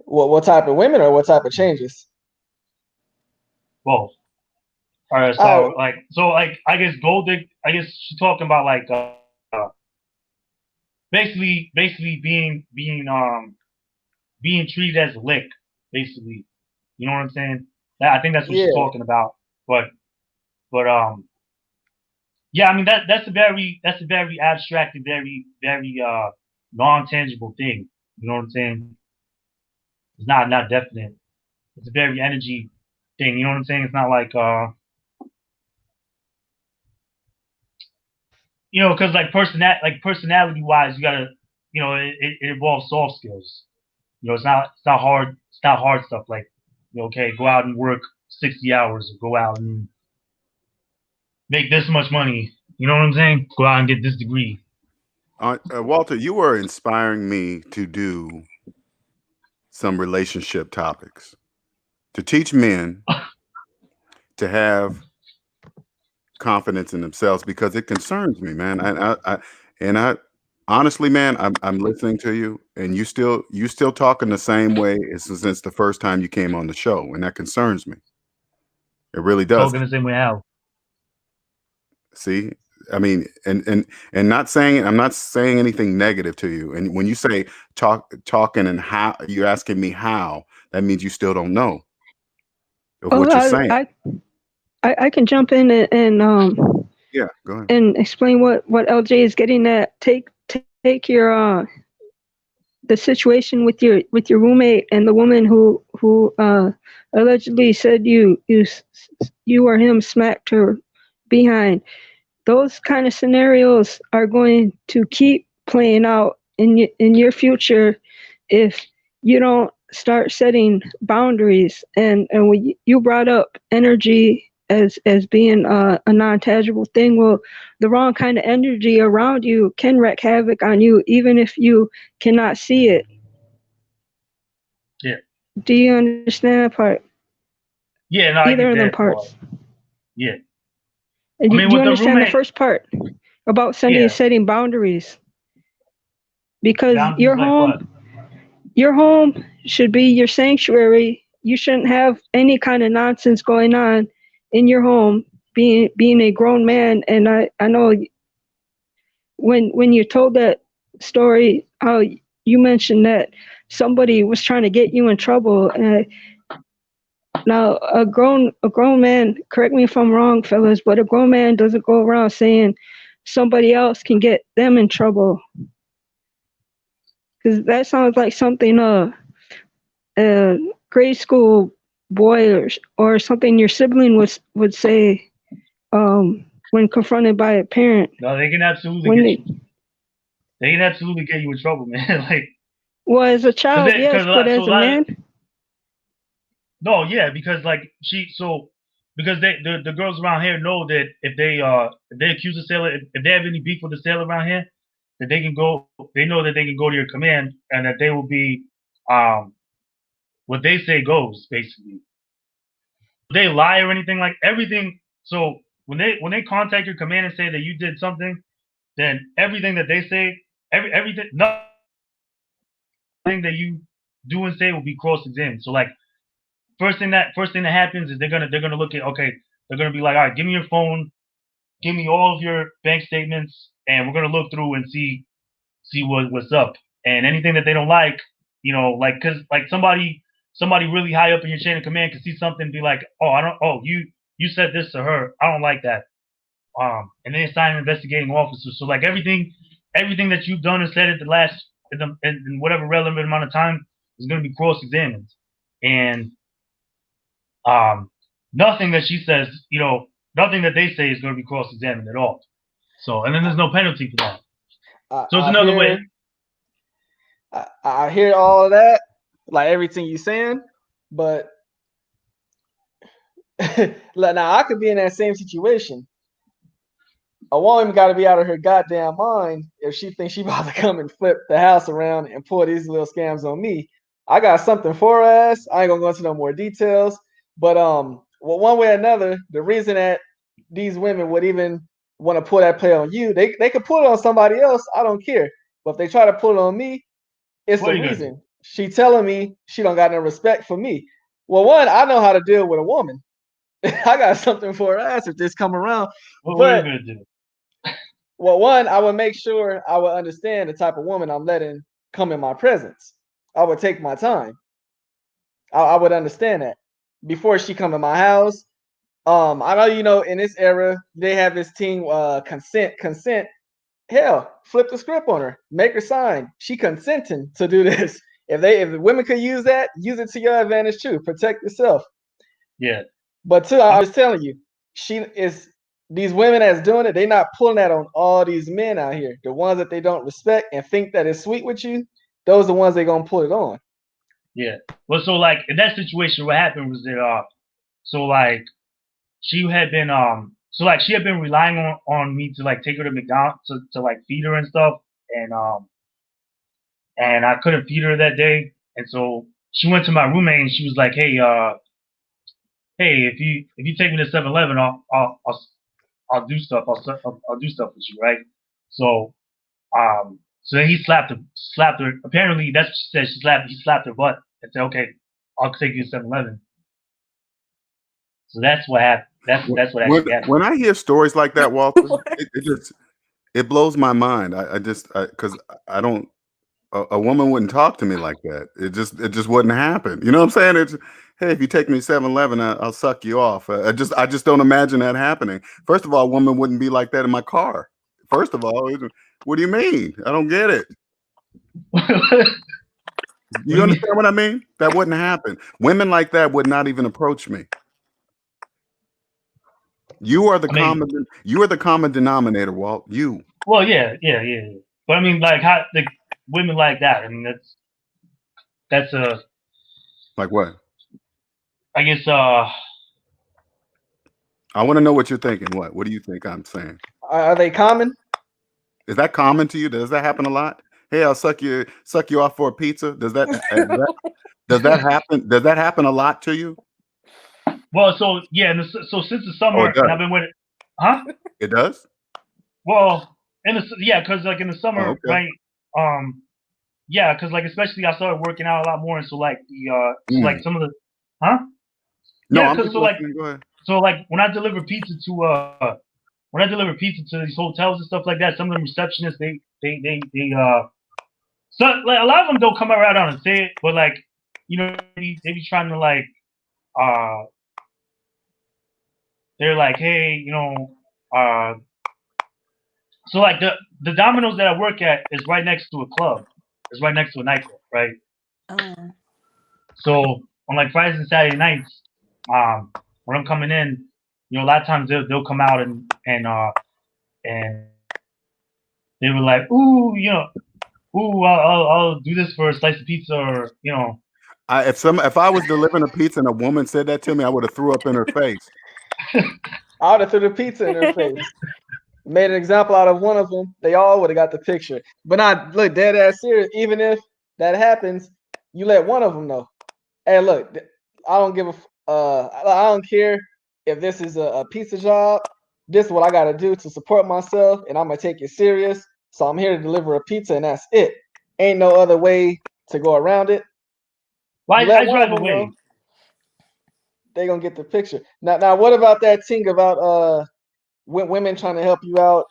What type of women or what type of changes? Both. All right, so I guess gold dig. I guess she's talking about like basically being treated as a lick, basically. You know what I'm saying? I think that's what she's talking about. But yeah, I mean that's a very abstract and very non-tangible thing. You know what I'm saying? It's not definite. It's a very energy thing. You know what I'm saying? It's not like because like personality wise, you gotta it involves soft skills. It's not hard stuff like okay, go out and work 60 hours or go out and make this much money. You know what I'm saying? Go out and get this degree. Walter, you were inspiring me to do some relationship topics to teach men to have confidence in themselves, because it concerns me, man. I honestly, man, I'm listening to you, and you still talking the same way since the first time you came on the show, and that concerns me. It really does. Talking the same way how? See, I mean, and not saying, I'm not saying anything negative to you. And when you say talking and how, you're asking me how, that means you still don't know of what you're saying. I can jump in and Yeah, go ahead. and explain what LJ is getting at. Take your the situation with your roommate and the woman who allegedly said you or him smacked her behind. Those kind of scenarios are going to keep playing out in your future if you don't start setting boundaries. And when you brought up energy as being a non-tangible thing, well, the wrong kind of energy around you can wreak havoc on you, even if you cannot see it. Yeah. Do you understand that part? Yeah, no, Either I of get them that parts. part. Yeah. And I mean, do you with the understand roommate, the first part about setting boundaries? Because boundaries like what? your home should be your sanctuary. You shouldn't have any kind of nonsense going on in your home, being a grown man. And I know when you told that story, how you mentioned that somebody was trying to get you in trouble. Now a grown man, correct me if I'm wrong, fellas, but a grown man doesn't go around saying somebody else can get them in trouble. Because that sounds like something a grade school boy or something your sibling would say when confronted by a parent. No, they can absolutely they can absolutely get you in trouble, man. Like, well, as a child, yes, but as a man, no, yeah, because like because the girls around here know that if they accuse the sailor, if they have any beef with the sailor around here, that they know that they can go to your command and that they will be what they say goes, basically. If they lie or anything, like everything. So when they contact your command and say that you did something, then everything that they say, everything, nothing that you do and say will be cross-examined. So like first thing that happens is they're gonna look at, okay, they're gonna be like, all right, give me your phone, give me all of your bank statements, and we're gonna look through and see what's up. And anything that they don't like, like, because like somebody really high up in your chain of command can see something and be like, you said this to her, I don't like that. And they assign an investigating officer. So like everything that you've done and said at the last in whatever relevant amount of time is going to be cross-examined, and nothing that she says, nothing that they say is going to be cross-examined at all. So, and then there's no penalty for that. So it's another way. I hear all of that, like everything you're saying, but now I could be in that same situation. A woman got to be out of her goddamn mind if she thinks she about to come and flip the house around and pull these little scams on me. I got something for her ass. I ain't gonna go into no more details, but well, one way or another, the reason that these women would even want to pull that play on you, they could pull it on somebody else. I don't care, but if they try to pull it on me, it's the reason. She telling me she don't got no respect for me. Well, one, I know how to deal with a woman. I got something for her ass if this come around. What are you gonna do? Well, one, I would make sure I would understand the type of woman I'm letting come in my presence. I would take my time. I would understand that before she come in my house. I know, in this era they have this thing, consent. Hell, flip the script on her, make her sign. She consenting to do this. If the women could use that, use it to your advantage too. Protect yourself. Yeah. But two, I was telling you, these women that's doing it, they not pulling that on all these men out here. The ones that they don't respect and think that it's sweet with you, those are the ones they gonna pull it on. Yeah. Well, so like in that situation, what happened was that so like she had been she had been relying on me to like take her to McDonald's to like feed her and stuff, and I couldn't feed her that day, and so she went to my roommate and she was like, hey, if you take me to 7-Eleven, I'll do stuff. I'll do stuff with you, right? So so then he slapped her. Apparently that's what she said. He slapped her butt and said, okay, I'll take you to 7-Eleven. So that's what happened. That's what I get. When I hear stories like that, Walter, it blows my mind. I just because I don't. A woman wouldn't talk to me like that. It just wouldn't happen. You know what I'm saying? It's, hey, if you take me to 7-Eleven, I'll suck you off. I just don't imagine that happening. First of all, a woman wouldn't be like that in my car. First of all, what do you mean? I don't get it. You understand what I mean? That wouldn't happen. Women like that would not even approach me. You are the common denominator, Walt. You. Well, yeah. But I mean, like, how the women like that? I mean, that's a. Like what? I guess. I want to know what you're thinking. What do you think I'm saying? Are they common? Is that common to you? Does that happen a lot? Hey, I'll suck you off for a pizza. Does that happen? Does that happen a lot to you? Well, so yeah, so since the summer, and I've been with it. Huh? It does. Well, because like in the summer, right? Yeah, because like especially I started working out a lot more, and so like so like some of the, huh? No, yeah, I'm so like, go ahead. So like when I deliver pizza to these hotels and stuff like that, some of them receptionists they so like a lot of them don't come right out and say it, but like they be trying to like they're like, hey, so like the Domino's that I work at is right next to a club. It's right next to a nightclub, right? Oh. So on like Fridays and Saturday nights, when I'm coming in, a lot of times they'll come out and they were like, I'll do this for a slice of pizza, or if I was delivering a pizza and a woman said that to me, I would have threw up in her face. I would have threw the pizza in her face. Made an example out of one of them. They all would have got the picture. But not look dead ass serious. Even if that happens, you let one of them know. Hey, look, I don't give I don't care if this is a pizza job. This is what I got to do to support myself, and I'm gonna take it serious. So I'm here to deliver a pizza, and that's it. Ain't no other way to go around it. Why I drive away? They gonna get the picture. Now, what about that thing about women trying to help you out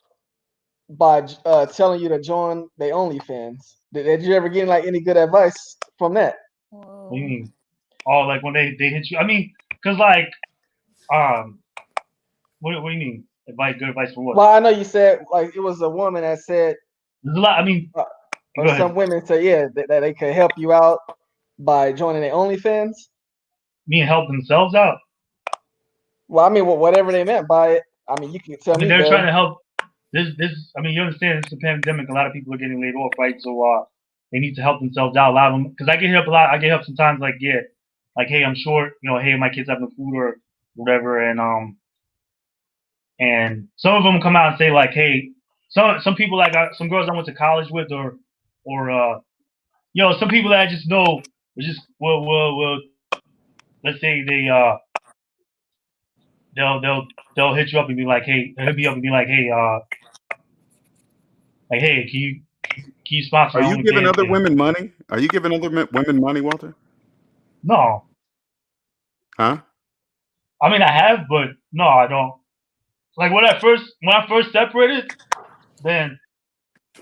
by telling you to join their OnlyFans? Did you ever get like any good advice from that? What do you mean? Oh, like when they hit you? I mean, cause like, what do you mean? Good advice for what? Well, I know you said like it was a woman that said. There's a lot. I mean, or some women say that they could help you out by joining their OnlyFans. Mean help themselves out? Well, I mean, whatever they meant by it. I mean, you can tell me. They're trying to help. This. I mean, you understand? It's a pandemic. A lot of people are getting laid off, right? So they need to help themselves out. A lot of them, because I get help a lot. I get help sometimes, like like, hey, I'm short. Hey, my kids have no food or whatever, and some of them come out and say like, hey, some people like some girls I went to college with, or some people that I just know just will let's say they'll hit you up and be like, hey, hit me up and be like, hey, can you sponsor? Are you giving other women money? Are you giving other women money, Walter? No. Huh? I mean, I have, but no, I don't. Like when I first separated, then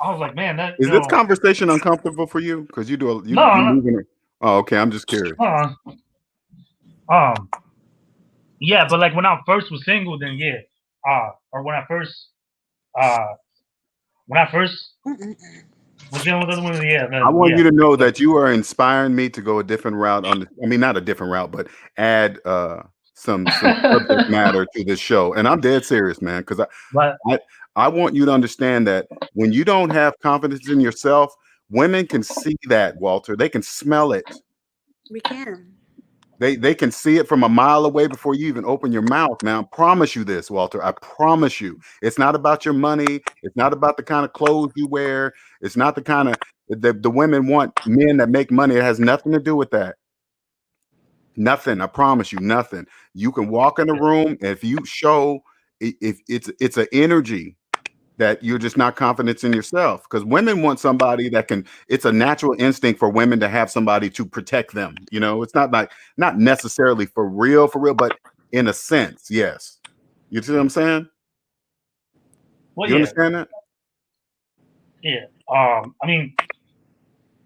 I was like, man, that is this conversation uncomfortable for you? Because you do no. Oh, okay. I'm just curious. Yeah, but like when I first was single, then yeah, or when I first was dealing with other women, yeah. I want you to know that you are inspiring me to go a different route I mean, not a different route, but add some subject matter to this show. And I'm dead serious, man, because I want you to understand that when you don't have confidence in yourself, women can see that, Walter. They can smell it. We can. They can see it from a mile away before you even open your mouth. Now, I promise you this, Walter. I promise you. It's not about your money. It's not about the kind of clothes you wear. It's not the kind of the women want men that make money. It has nothing to do with that. Nothing. I promise you, nothing. You can walk in the room, and if you show if it's an energy that you're just not confident in yourself, because women want somebody that can, it's a natural instinct for women to have somebody to protect them. It's not necessarily for real, but in a sense, yes. You see what I'm saying? Well, You yeah, understand that? yeah. I mean,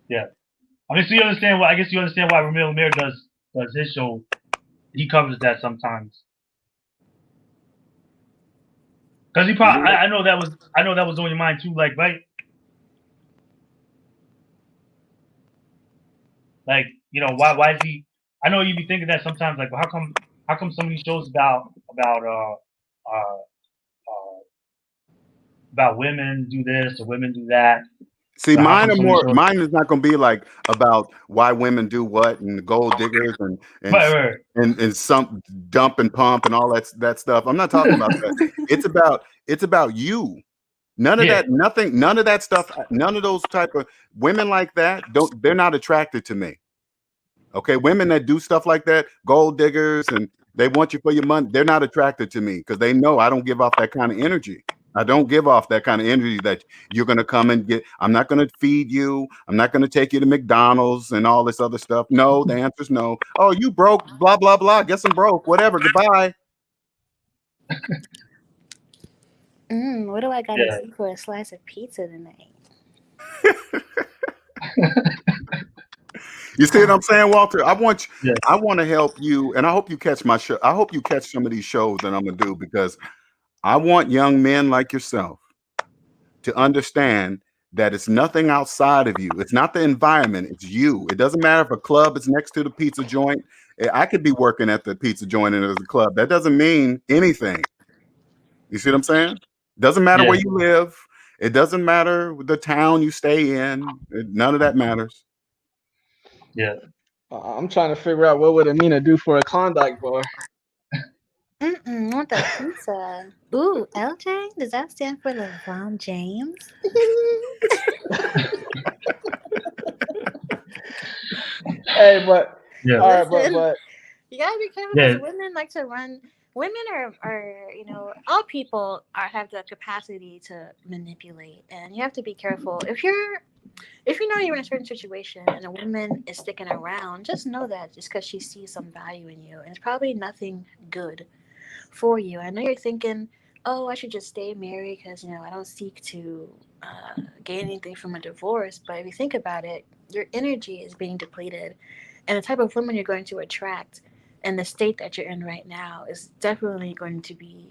yeah. I mean, so you understand why? I guess you understand why Ramil Amir does his show. He covers that sometimes. Because he probably, I know that was on your mind too, like, right? Like, you know, why is he? I know you be thinking that sometimes, like, well, how come some of these shows about women do this or women do that? See, So how mine come are some of these more. shows? Mine is not going to be like about why women do what and the gold diggers Right. and some dump and pump and all that stuff. I'm not talking about that. It's about you. None of Yeah. that. Nothing. None of that stuff. None of those type of women like that. They're not attracted to me. Okay, women that do stuff like that, gold diggers, and they want you for your money. They're not attracted to me because they know I don't give off that kind of energy. I don't give off that kind of energy that you're going to come and get. I'm not going to feed you. I'm not going to take you to McDonald's and all this other stuff. No, the answer is no. Oh, you broke, blah, blah, blah. Guess I'm broke. Whatever. Goodbye. What do I gotta Yeah. see for a slice of pizza tonight? You see what I'm saying, Walter? I want Yeah. to help you, and I hope you catch my show. I hope you catch some of these shows that I'm going to do because I want young men like yourself to understand that it's nothing outside of you. It's not the environment. It's you. It doesn't matter if a club is next to the pizza joint. I could be working at the pizza joint and there's a club. That doesn't mean anything. You see what I'm saying? Doesn't matter Yeah. where you live. It doesn't matter the town you stay in. None of that matters. Yeah. I'm trying to figure out what would Amina do for a Klondike bar. Not that pizza. Ooh, LJ? Does that stand for LeBron James? Hey, but Yeah. all right, Listen, but you gotta be careful Yeah. because women like to run. Women are all people have the capacity to manipulate, and you have to be careful. If you know you're in a certain situation and a woman is sticking around, just know that just because she sees some value in you, and it's probably nothing good for you. I know you're thinking, oh, I should just stay married because I don't seek to gain anything from a divorce. But if you think about it, your energy is being depleted, and the type of woman you're going to attract and the state that you're in right now is definitely going to be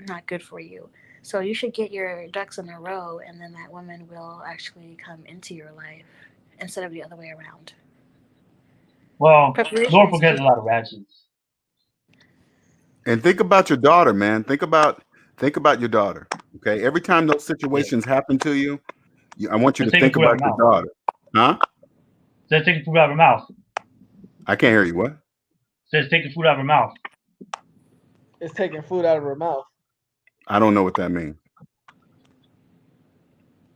not good for you. So you should get your ducks in a row, and then that woman will actually come into your life instead of the other way around. Well, Preparation is Norfolk has key. a lot of ratchets. And think about your daughter, man. Think about your daughter. Okay. Every time those Yeah. situations happen to you, I want you They're to taking think food out about of her your mouth. daughter. Huh? They're taking food out of her mouth. I can't hear you. What? Says taking food out of her mouth. it's taking food out of her mouth. I don't know what that means.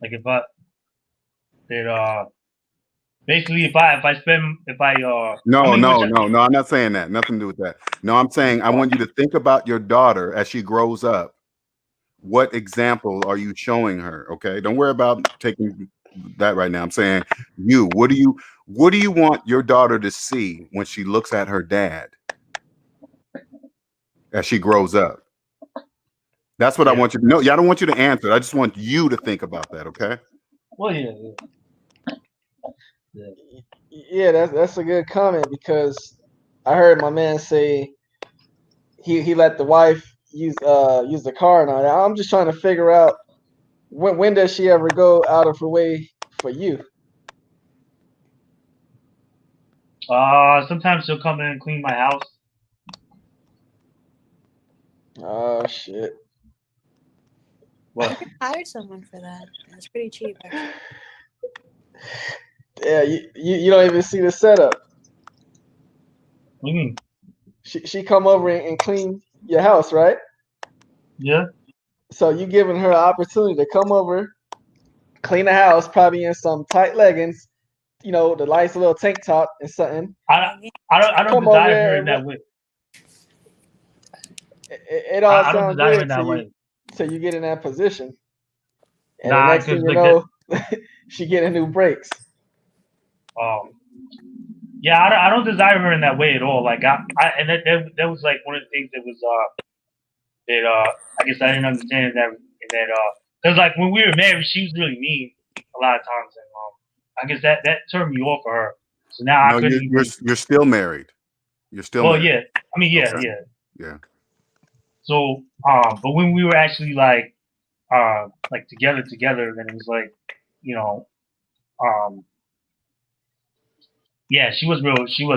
Like basically if I No, I mean which no. I'm not saying that. Nothing to do with that. No, I'm saying I want you to think about your daughter as she grows up. What example are you showing her? Okay. Don't worry about taking that right now. I'm saying what do you want your daughter to see when she looks at her dad as she grows up? That's what I want you to know. Yeah, I don't want you to answer. I just want you to think about that. Okay. Well, Yeah, that's a good comment because I heard my man say he let the wife use the car and all that. I'm just trying to figure out when does she ever go out of her way for you? Sometimes she'll come in and clean my house. Oh shit. What? I could hire someone for that. It's pretty cheap, actually. Yeah, you don't even see the setup. What do you mean? She come over and clean your house, right? Yeah. So you giving her an opportunity to come over, clean the house, probably in some tight leggings, the nice little tank top and something. I don't Come over desire her there in and that way. it all I don't sounds desire her good in that till way. you get in that position. And the Nah, next because thing you like know, she getting new brakes. Yeah, I don't desire her in that way at all. Like and that was like one of the things that was that I guess I didn't understand that because like when we were married, she was really mean a lot of times, and I guess that turned me off of her. So now I No, couldn't even. you're still married. You're still Well, married. yeah. I mean, yeah, Okay. yeah. Yeah. So, but when we were actually like together, then it was like, you know, yeah, she was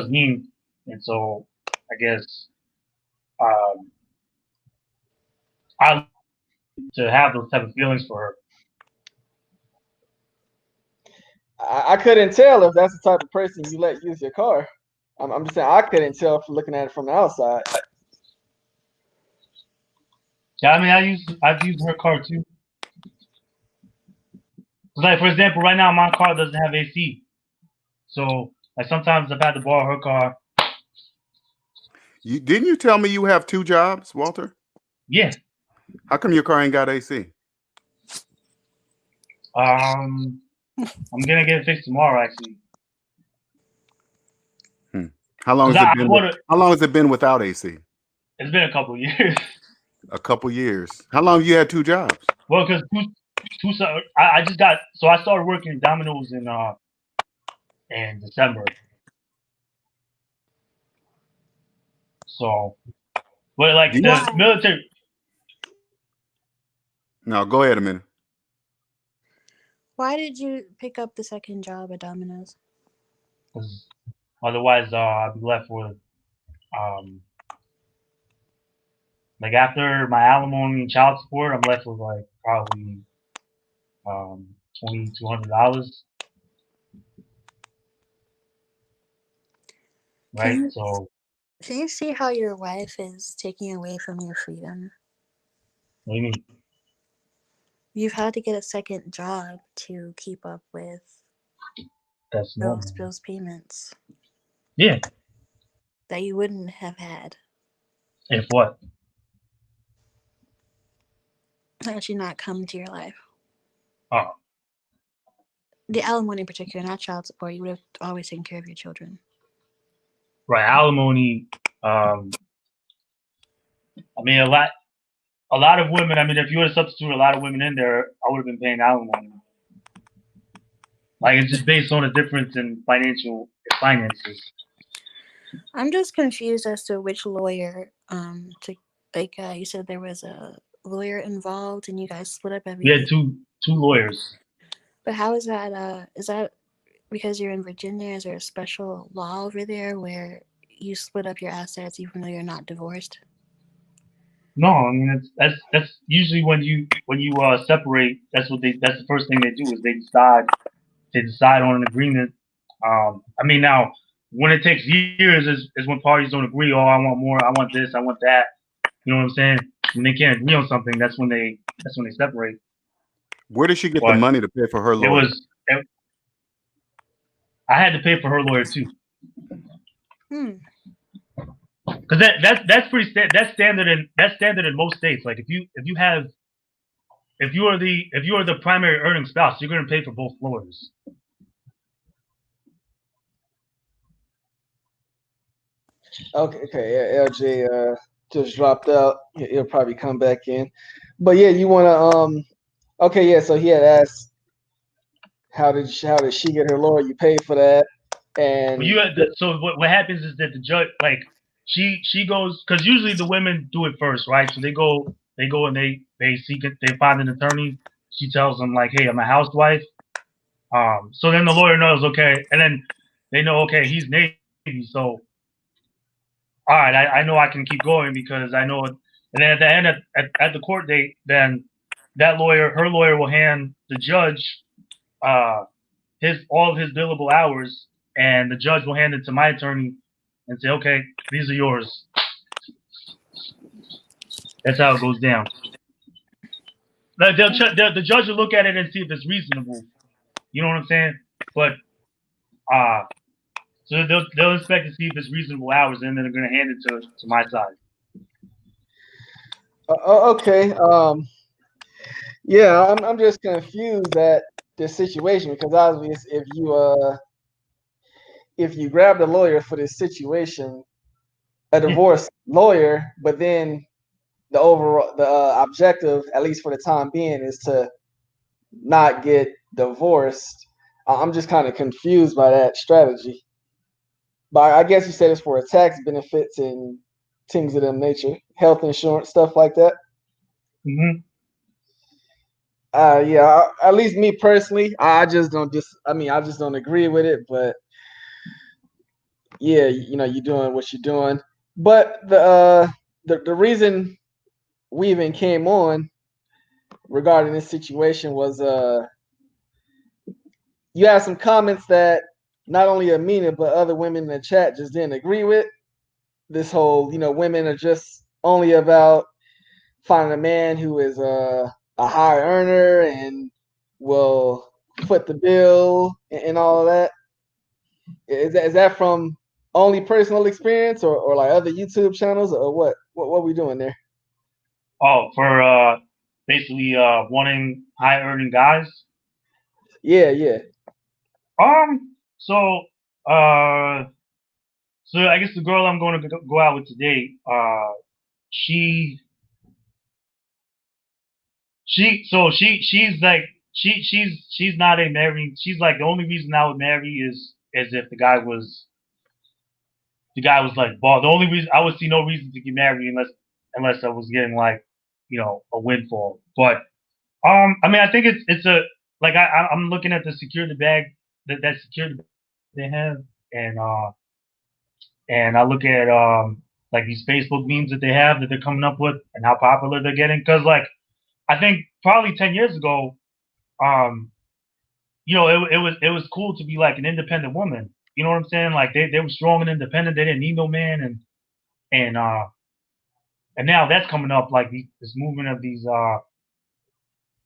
mean, and so I guess I to have those type of feelings for her. I couldn't tell if that's the type of person you let use your car. I'm just saying I couldn't tell from looking at it from the outside. Yeah, I mean, I've used her car too. Like for example, right now my car doesn't have AC, so like sometimes I've had to borrow her car. Didn't you tell me you have 2 jobs, Walter? Yeah. How come your car ain't got AC? I'm gonna get it fixed tomorrow, actually. How long has it been? How long has it been without AC? It's been a couple of years. A couple years. How long have you had 2 jobs? Well, because I just got I started working at Domino's in December. So, but like the military. No, go ahead a minute. Why did you pick up the second job at Domino's? Because otherwise, I'd be left with like after my alimony and child support, I'm left with like probably $2,200. Right. Can you see how your wife is taking away from your freedom? What do you mean? You've had to get a second job to keep up with those payments. Yeah. That you wouldn't have had. If what? Had she not come into your life. Oh. The alimony in particular, not child support. You would have always taken care of your children. Right. Alimony. I mean, a lot of women. I mean, if you were to substitute a lot of women in there, I would have been paying alimony. Like it's just based on a difference in finances. I'm just confused as to which lawyer you said there was a lawyer involved and you guys split up everything. We had two lawyers. But how is that? Is that because you're in Virginia? Is there a special law over there where you split up your assets even though you're not divorced? No, I mean that's usually when you separate. That's the first thing they do is they decide on an agreement. I mean now when it takes years is when parties don't agree. Oh, I want more. I want this. I want that. You know what I'm saying? When they can't agree on something, that's when they separate. Where did she get the money to pay for her lawyer? I had to pay for her lawyer too. Because that's pretty that's standard in most states. Like if you are the primary earning spouse, you're going to pay for both lawyers. Okay, yeah, LJ just dropped out. He'll probably come back in. But yeah, you wanna okay, yeah, so he had asked how did she get her lawyer? You paid for that. And so what happens is that the judge like she goes because usually the women do it first, right? So they go and they seek it, they find an attorney. She tells them like, hey, I'm a housewife. So then the lawyer knows, okay, and then they know, okay, he's Navy, so all right, I know I can keep going because I know it. And then at the end at the court date, then her lawyer will hand the judge all of his billable hours, and the judge will hand it to my attorney and say, okay, these are yours. That's how it goes down. The judge will look at it and see if it's reasonable. You know what I'm saying? But so they'll expect to see if it's reasonable hours, and then they're going to hand it to my side. Okay. Yeah, I'm just confused at this situation because obviously if you grab the lawyer for this situation, a divorce lawyer, but then the overall objective, at least for the time being, is to not get divorced. I'm just kind of confused by that strategy. But I guess you said it's for tax benefits and things of that nature, health insurance, stuff like that. Mm-hmm. Yeah, at least me personally, I just don't I just don't agree with it. But yeah, you're doing what you're doing. But the reason we even came on regarding this situation was you had some comments that not only Amina but other women in the chat just didn't agree with. This whole, women are just only about finding a man who is a high earner and will foot the bill and all of that. Is that from only personal experience or like other YouTube channels or what? What we doing there? Oh, for basically wanting high earning guys. Yeah. So so I guess the girl I'm going to go out with today, she's like she's not a married. She's like, the only reason I would marry is if the guy was like bald. The only reason I would see no reason to get married unless I was getting like, a windfall. But I mean, I think it's a, like, I'm looking at the security bag that security they have, and I look at like these Facebook memes that they have that they're coming up with and how popular they're getting. Because like, I think probably 10 years ago, it was cool to be like an independent woman. You know what I'm saying? Like they were strong and independent. They didn't need no man, and now that's coming up, like this movement of these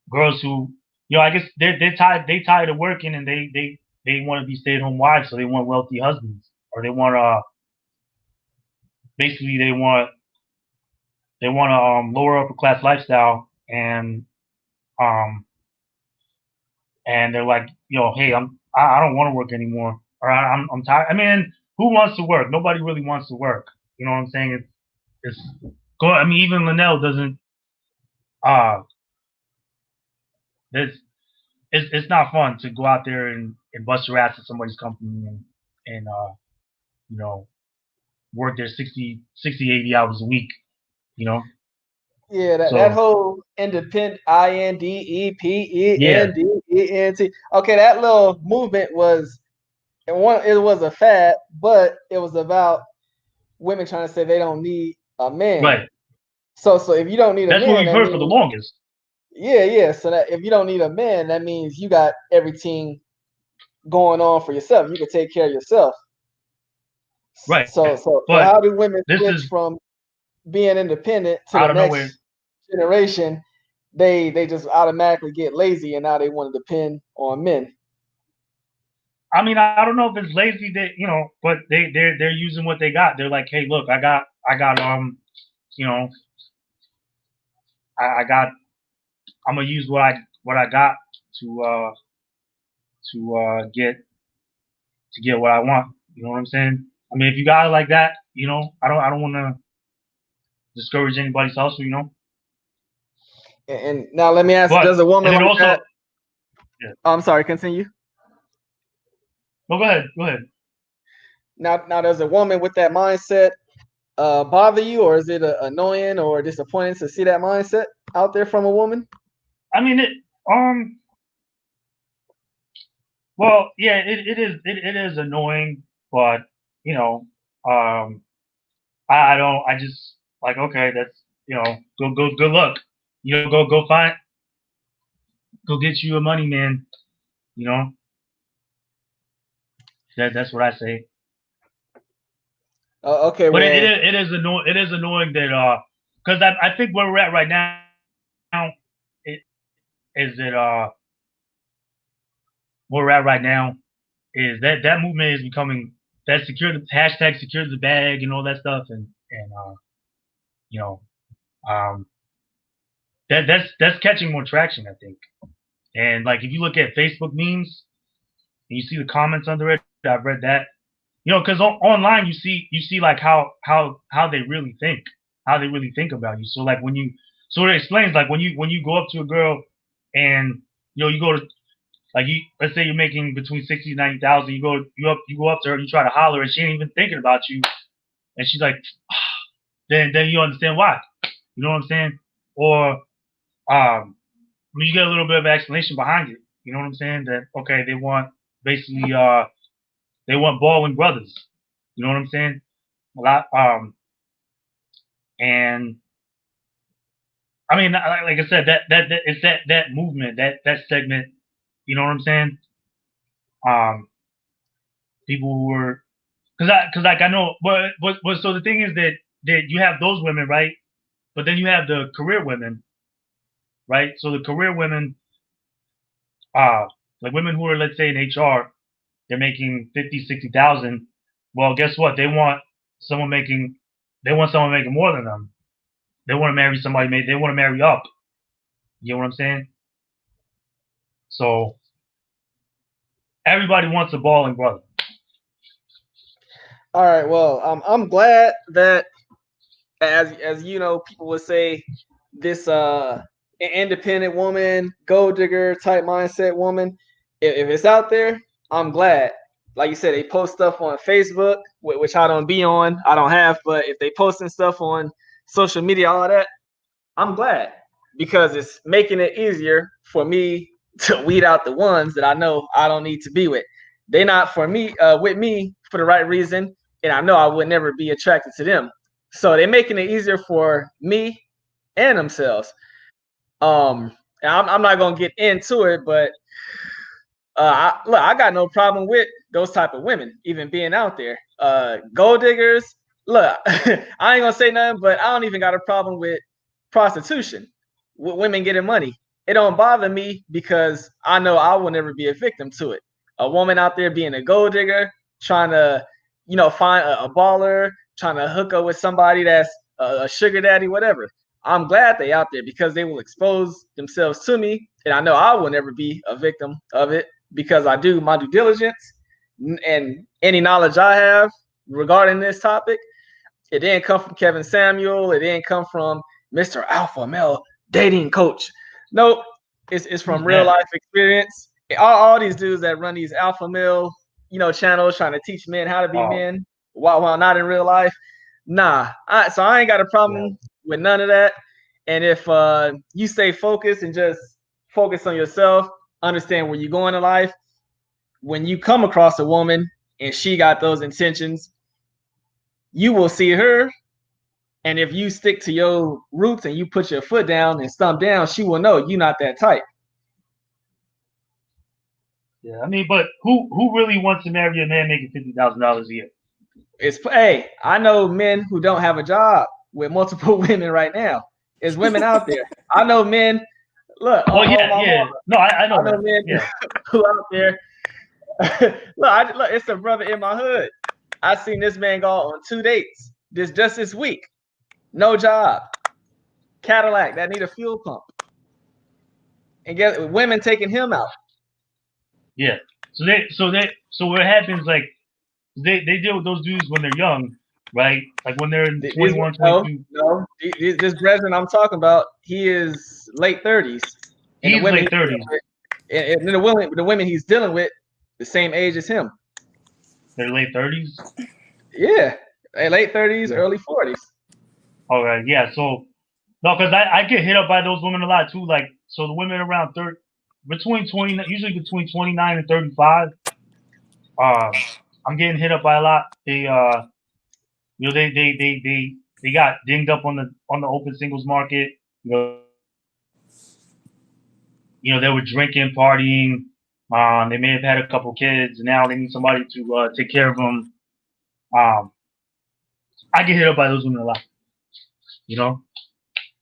girls who, I guess they're tired of working, and they want to be stay-at-home wives, so they want wealthy husbands, or they want basically they want a lower upper class lifestyle, and they're like, hey, I don't want to work anymore, or I'm tired. I mean, who wants to work? Nobody really wants to work. You know what I'm saying? It's go. I mean, even Linnell doesn't. It's not fun to go out there and bust your ass at somebody's company and work there 60, 80 hours a week. Yeah, that whole independent, INDEPENDENT. Okay, that little movement it was a fad, but it was about women trying to say they don't need a man. Right. So if you don't need a man, that's what we've heard for the longest. Yeah. So that if you don't need a man, that means you got everything going on for yourself. You can take care of yourself. Right. So how do women switch from being independent to the next generation? They just automatically get lazy, and now they want to depend on men. I mean, I don't know if it's lazy that, but they're using what they got. They're like, hey, look, I got I'm gonna use what I got to get what I want. You know what I'm saying? I mean, if you got it like that, I don't want to discourage anybody's hustle, And now let me ask, does a woman like that? Yeah. Oh, I'm sorry, continue. No, go ahead. Now does a woman with that mindset bother you, or is it annoying or disappointing to see that mindset out there from a woman? I mean, well, yeah, it is annoying, but I just like, okay, that's, good luck, go get you a money man, that's what I say. Okay, but well, it is annoying that because I think where we're at right now is that movement is becoming that hashtag secure the bag and all that stuff, and that's catching more traction, I think. And like, if you look at Facebook memes and you see the comments under it, I've read that, because online you see like how they really think. how they really think about you. So like so it explains like when you go up to a girl and you go to like let's say you're making between 60 and 90,000, you go up to her, you try to holler, and she ain't even thinking about you, and she's like, then you understand why. You know what I'm saying? Or when you get a little bit of explanation behind it, you know what I'm saying? That okay, they want basically they want balling brothers. You know what I'm saying? A lot and I mean, like I said, that it's that movement, that segment. You know what I'm saying? People who were, cause like I know, but so the thing is that you have those women, right? But then you have the career women, right? So the career women, like women who are, let's say in HR, they're making 50, 60,000. Well, guess what? They want someone making more than them. They want to marry somebody. They want to marry up. You know what I'm saying? So everybody wants a balling brother. All right. Well, I'm glad that, as you know, people would say, this independent woman, gold digger type mindset woman, if it's out there, I'm glad. Like you said, they post stuff on Facebook, which I don't be on. I don't have, but if they posting stuff on social media, all that, I'm glad, because it's making it easier for me to weed out the ones that I know I don't need to be with. They're not for me, with me for the right reason, and I know I would never be attracted to them. So they're making it easier for me and themselves. And I'm not gonna get into it, but I got no problem with those type of women even being out there. Gold diggers. Look, I ain't gonna say nothing, but I don't even got a problem with prostitution, with women getting money. It don't bother me because I know I will never be a victim to it. A woman out there being a gold digger, trying to, find a baller, trying to hook up with somebody that's a sugar daddy, whatever. I'm glad they out there because they will expose themselves to me, and I know I will never be a victim of it because I do my due diligence, and any knowledge I have regarding this topic, it didn't come from Kevin Samuel. It didn't come from Mr. Alpha Male Dating Coach. Nope, it's from real life experience. All these dudes that run these alpha male, channels trying to teach men how to be men while not in real life. Nah, so I ain't got a problem with none of that. And if you stay focused and just focus on yourself, understand where you're going in life, when you come across a woman and she got those intentions, you will see her. And if you stick to your roots and you put your foot down and stomp down, she will know you're not that type. Yeah, I mean, but who really wants to marry a man making $50,000 a year? Hey, I know men who don't have a job with multiple women right now. There's women out there. I know men. Look. Oh yeah. No, I know that. Men who out there. Look, it's a brother in my hood. I seen this man go on 2 dates just this week. No job. Cadillac that need a fuel pump. And get women taking him out. Yeah. So what happens, like, they deal with those dudes when they're young, right? Like when they're 21, 22. No. This brethren I'm talking about, he is late 30s. He's late 30s. And the women he's dealing with, the same age as him. They're late 30s? Yeah. Late 30s, early 40s. All right, yeah. So, no, because I get hit up by those women a lot too. Like, so the women around usually between 29 and 35. I'm getting hit up by a lot. They they got dinged up on the open singles market. They were drinking, partying. They may have had a couple kids, and now they need somebody to take care of them. I get hit up by those women a lot.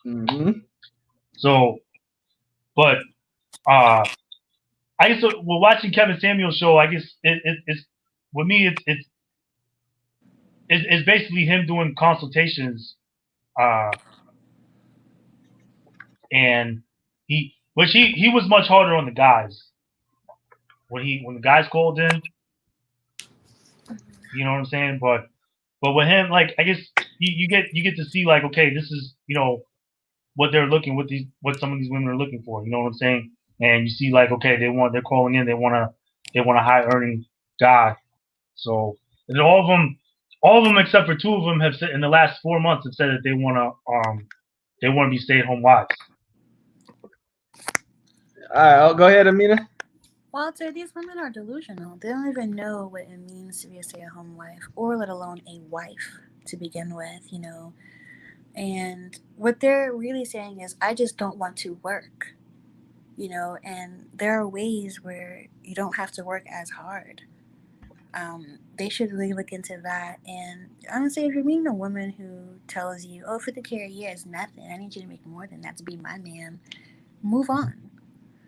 Mm-hmm. So, but I guess we're watching Kevin Samuel's show. I guess it's with me. It's basically him doing consultations, and he was much harder on the guys when the guys called in. You know what I'm saying? But with him, like, I guess you get to see like, okay, this is, you know, what they're looking, what some of these women are looking for. You know what I'm saying? And you see like, okay, they're calling in, they want a high earning guy. So and all of them except for 2 of them have said in the last 4 months have said that they want to be stay-at-home wives. All right, I'll go ahead, Amina. Walter, these women are delusional. They don't even know what it means to be a stay-at-home wife, or let alone a wife to begin with, you know. And what they're really saying is, I just don't want to work, you know, and there are ways where you don't have to work as hard. They should really look into that. And honestly, if you're meeting a woman who tells you, oh, $50K a year is nothing, I need you to make more than that to be my man, move on.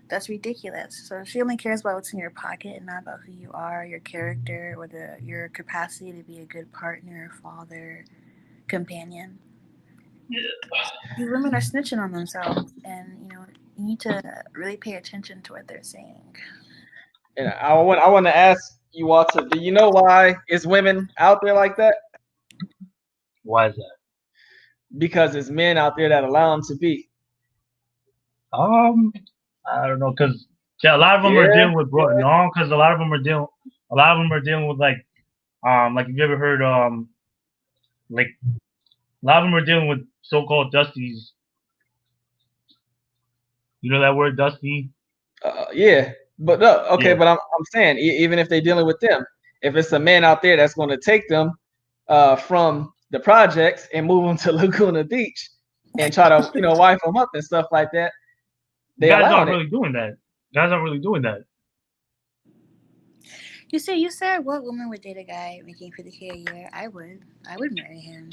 That's ridiculous. So if she only cares about what's in your pocket and not about who you are, your character, or your capacity to be a good partner, father, companion. These women are snitching on themselves, and you know, you need to really pay attention to what they're saying. And I want to ask you, Walter, do you know why it's women out there like that? Why is that? Because it's men out there that allow them to be. I don't know, because a lot of them are dealing with no, because a lot of them are dealing with like have you ever heard like a lot of them are dealing with so-called dusties. You know that word, dusty? Yeah, but no, okay, Yeah. but I'm saying even if they're dealing with them, if it's a man out there that's going to take them from the projects and move them to Laguna Beach and try to wife them up and stuff like that, they guys allowing aren't it. really doing that. Guys aren't really doing that. You said what woman would date a guy making $50K a year? I would marry him.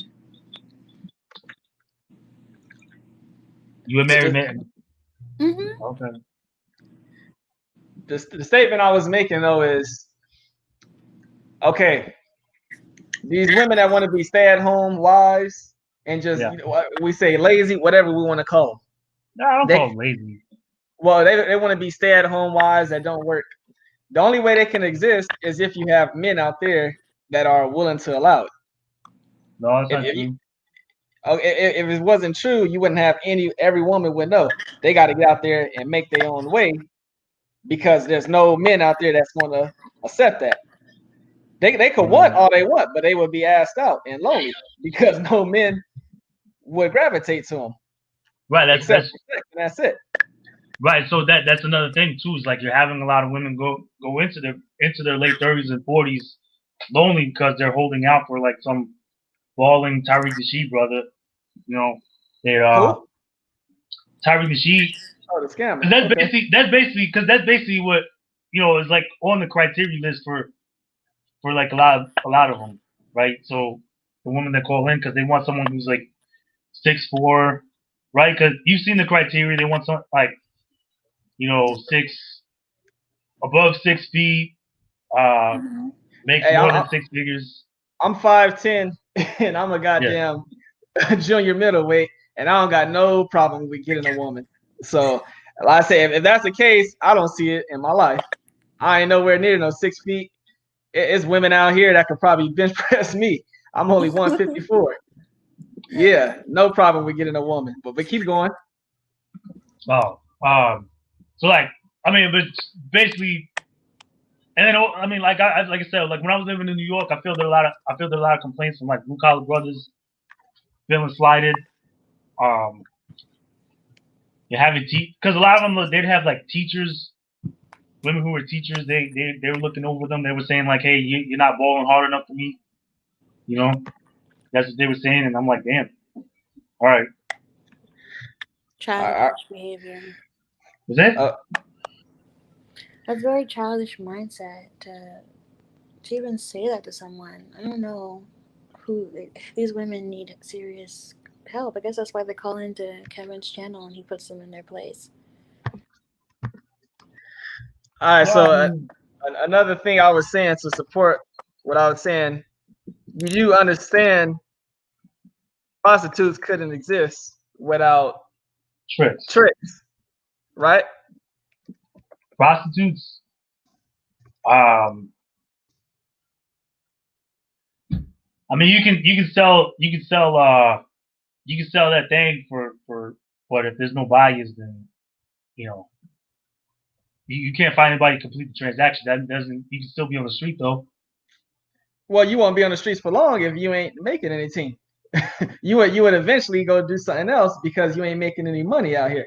You would marry men? Mm-hmm. Okay. The statement I was making though is, okay, these women that want to be stay-at-home wives and just we say lazy, whatever we want to call them. No, I don't call them lazy. Well, they want to be stay-at-home wives that don't work. The only way they can exist is if you have men out there that are willing to allow it. No, that's not true. If it wasn't true, you wouldn't have every woman would know they got to get out there and make their own way, because there's no men out there that's going to accept that. They could want all they want, but they would be asked out and lonely because no men would gravitate to them. Right, that's it. Right, so that's another thing too. Is like you're having a lot of women go into their late 30s and 40s lonely because they're holding out for like some balling Tyreek Nasheed brother. You know, they're Tyreek Nasheed. Oh, the scammer. That's basically what is like on the criteria list for like a lot of them, right? So the women that call in because they want someone who's like 6'4", right? Because you've seen the criteria. They want someone like above 6 feet, makes more than 6 figures. I'm 5'10", and I'm a goddamn junior middleweight, and I don't got no problem with getting a woman. So, like I say, if that's the case, I don't see it in my life. I ain't nowhere near no 6 feet. It's women out here that could probably bench press me. I'm only 154. Yeah, no problem with getting a woman. But keep going. Oh, so like, I mean, but basically, and then I mean, like I said, like when I was living in New York, I feel there a lot of complaints from like blue collar brothers feeling slighted. You're having because a lot of them they'd have like teachers, women who were teachers. They were looking over them. They were saying like, "Hey, you're not balling hard enough for me." You know, that's what they were saying, and I'm like, "Damn, all right." Childish behavior. Was that? A very childish mindset to even say that to someone. I don't know if these women need serious help. I guess that's why they call into Kevin's channel and he puts them in their place. All right, so another thing I was saying to support what I was saying, you understand prostitutes couldn't exist without tricks, right? Prostitutes, I mean, you can sell that thing for but if there's no buyers, then you can't find anybody to complete the transaction. That doesn't. You can still be on the street though. Well, you won't be on the streets for long if you ain't making anything. you would eventually go do something else because you ain't making any money out here.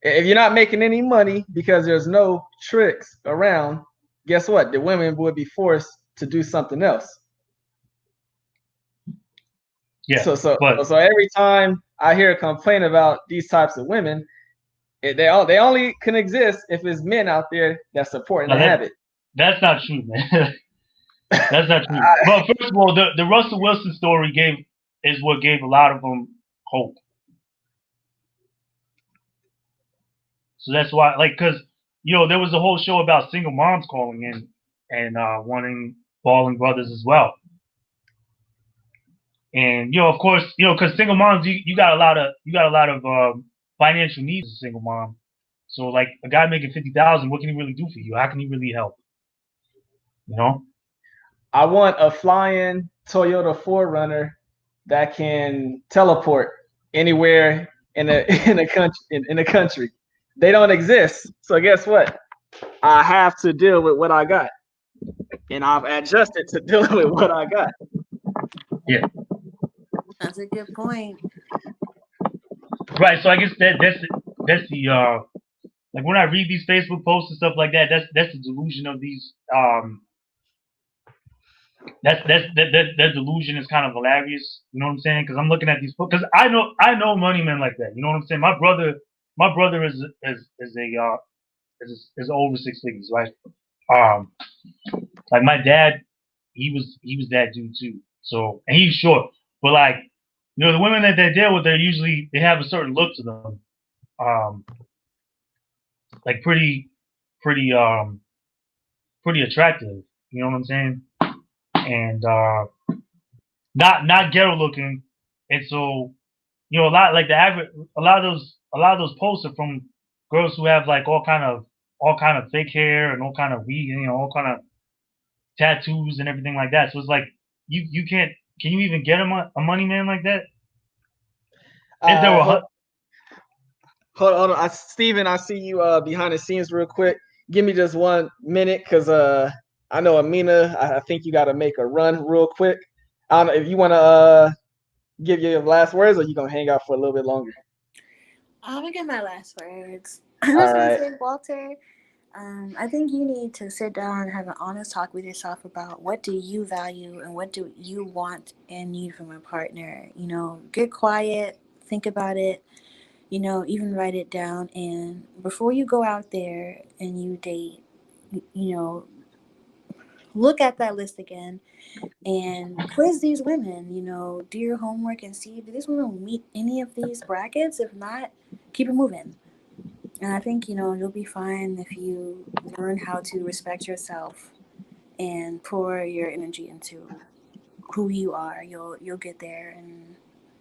If you're not making any money because there's no tricks around, guess what? The women would be forced to do something else. Yeah. So every time I hear a complaint about these types of women, they only can exist if it's men out there that supporting the habit. That's not true, man. That's not true. But first of all, the Russell Wilson story is what gave a lot of them hope. So that's why, like, because there was a whole show about single moms calling in and wanting balling brothers as well. And of course, because single moms, you got a lot of financial needs as a single mom. So like a guy making $50,000, what can he really do for you? How can he really help? I want a flying Toyota 4Runner that can teleport anywhere in the country. They don't exist. So guess what? I have to deal with what I got, and I've adjusted to dealing with what I got. Yeah, that's a good point. Right. So I guess that's the like when I read these Facebook posts and stuff like that, that's the delusion of these. That delusion is kind of hilarious. You know what I'm saying? Because I'm looking at these, because I know money men like that. You know what I'm saying? My brother is over six figures, right? Like my dad, he was that dude too. So, and he's short, but like, the women that they deal with, they have a certain look to them, like pretty attractive. You know what I'm saying? And not ghetto looking, and so a lot like a lot of those posts are from girls who have like all kind of fake hair and all kind of weed, all kind of tattoos and everything like that. So it's like you can you even get a money man like that? Is there hold on, Steven, I see you behind the scenes real quick. Give me just 1 minute, because I know Amina, I think you got to make a run real quick. I don't know if you want to give your last words, or you gonna hang out for a little bit longer. I'm gonna get my last words. I was gonna say, Walter, I think you need to sit down and have an honest talk with yourself about what do you value and what do you want and need from a partner. Get quiet, think about it, even write it down. And before you go out there and you date, look at that list again and quiz these women, do your homework and see if these women meet any of these brackets. If not, keep it moving. And I think, you'll be fine if you learn how to respect yourself and pour your energy into who you are. You'll get there, and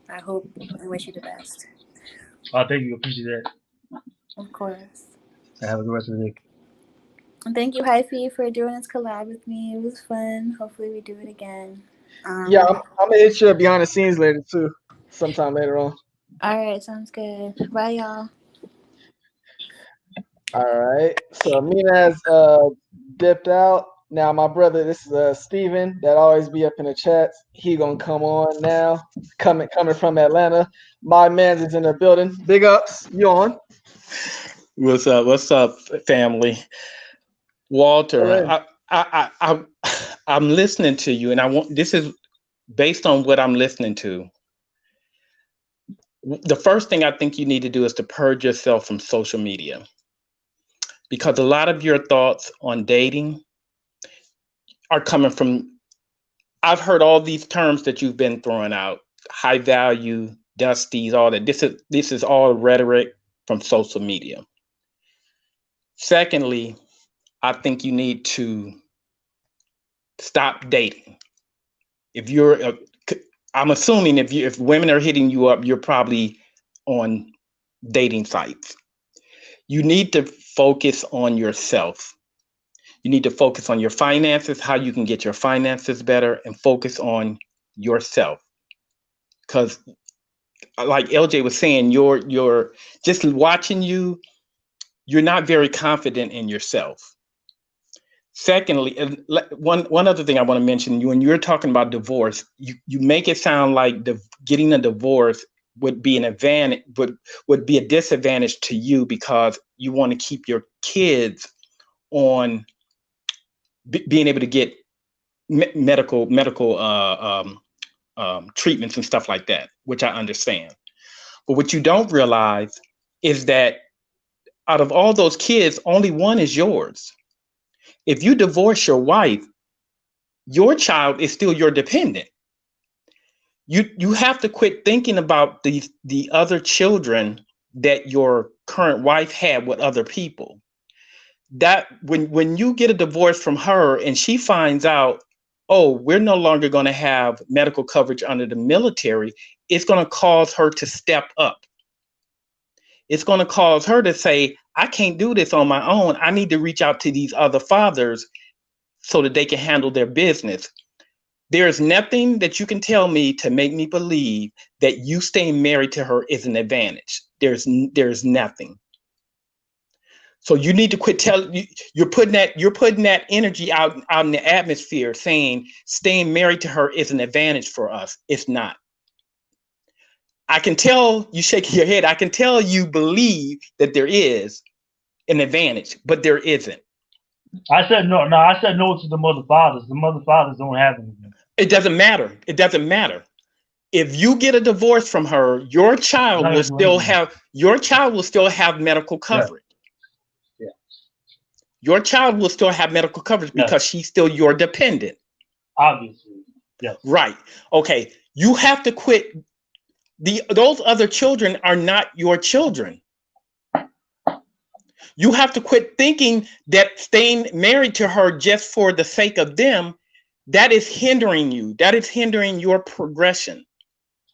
I hope and wish you the best. Oh, thank you. Appreciate that. Of course. Have a good rest of the day. Thank you, Hyphy, for doing this collab with me. It was fun. Hopefully we do it again. Yeah, I'm gonna hit you behind the scenes later too, sometime later on. All right, sounds good. Bye, y'all. All right. So Amina has dipped out. Now my brother, this is Steven, that always be up in the chats. He gonna come on now. Coming from Atlanta. My man's is in the building. Big ups. You on? What's up, family? Walter, I'm listening to you, and this is based on what I'm listening to. The first thing I think you need to do is to purge yourself from social media, because a lot of your thoughts on dating are coming from, I've heard all these terms that you've been throwing out, high value, dusties, all that. This is all rhetoric from social media. Secondly, I think you need to stop dating. I'm assuming if women are hitting you up, you're probably on dating sites. You need to focus on yourself. You need to focus on your finances, how you can get your finances better, and focus on yourself. Because like LJ was saying, you're just watching you, you're not very confident in yourself. Secondly, one other thing I want to mention, when you're talking about divorce, you make it sound like getting a divorce would be an advantage, would be a disadvantage to you because you want to keep your kids on being able to get medical treatments and stuff like that, which I understand. But what you don't realize is that out of all those kids, only one is yours. If you divorce your wife, your child is still your dependent. You have to quit thinking about the other children that your current wife had with other people. That when you get a divorce from her and she finds out, oh, we're no longer going to have medical coverage under the military, it's going to cause her to step up. It's going to cause her to say, I can't do this on my own. I need to reach out to these other fathers so that they can handle their business. There's nothing that you can tell me to make me believe that you staying married to her is an advantage. There's nothing. So you need to quit telling, you're putting that energy out in the atmosphere saying staying married to her is an advantage for us. It's not. I can tell you shaking your head. I can tell you believe that there is an advantage, but there isn't. I said no. No, I said no to the mother fathers. The mother fathers don't have anything. It doesn't matter. It doesn't matter. If you get a divorce from her, your child will still have medical coverage. Yeah. Your child will still have medical coverage because she's still your dependent. Obviously. Yes. Right. Okay. You have to quit. Those other children are not your children. You have to quit thinking that staying married to her just for the sake of them, that is hindering you. That is hindering your progression.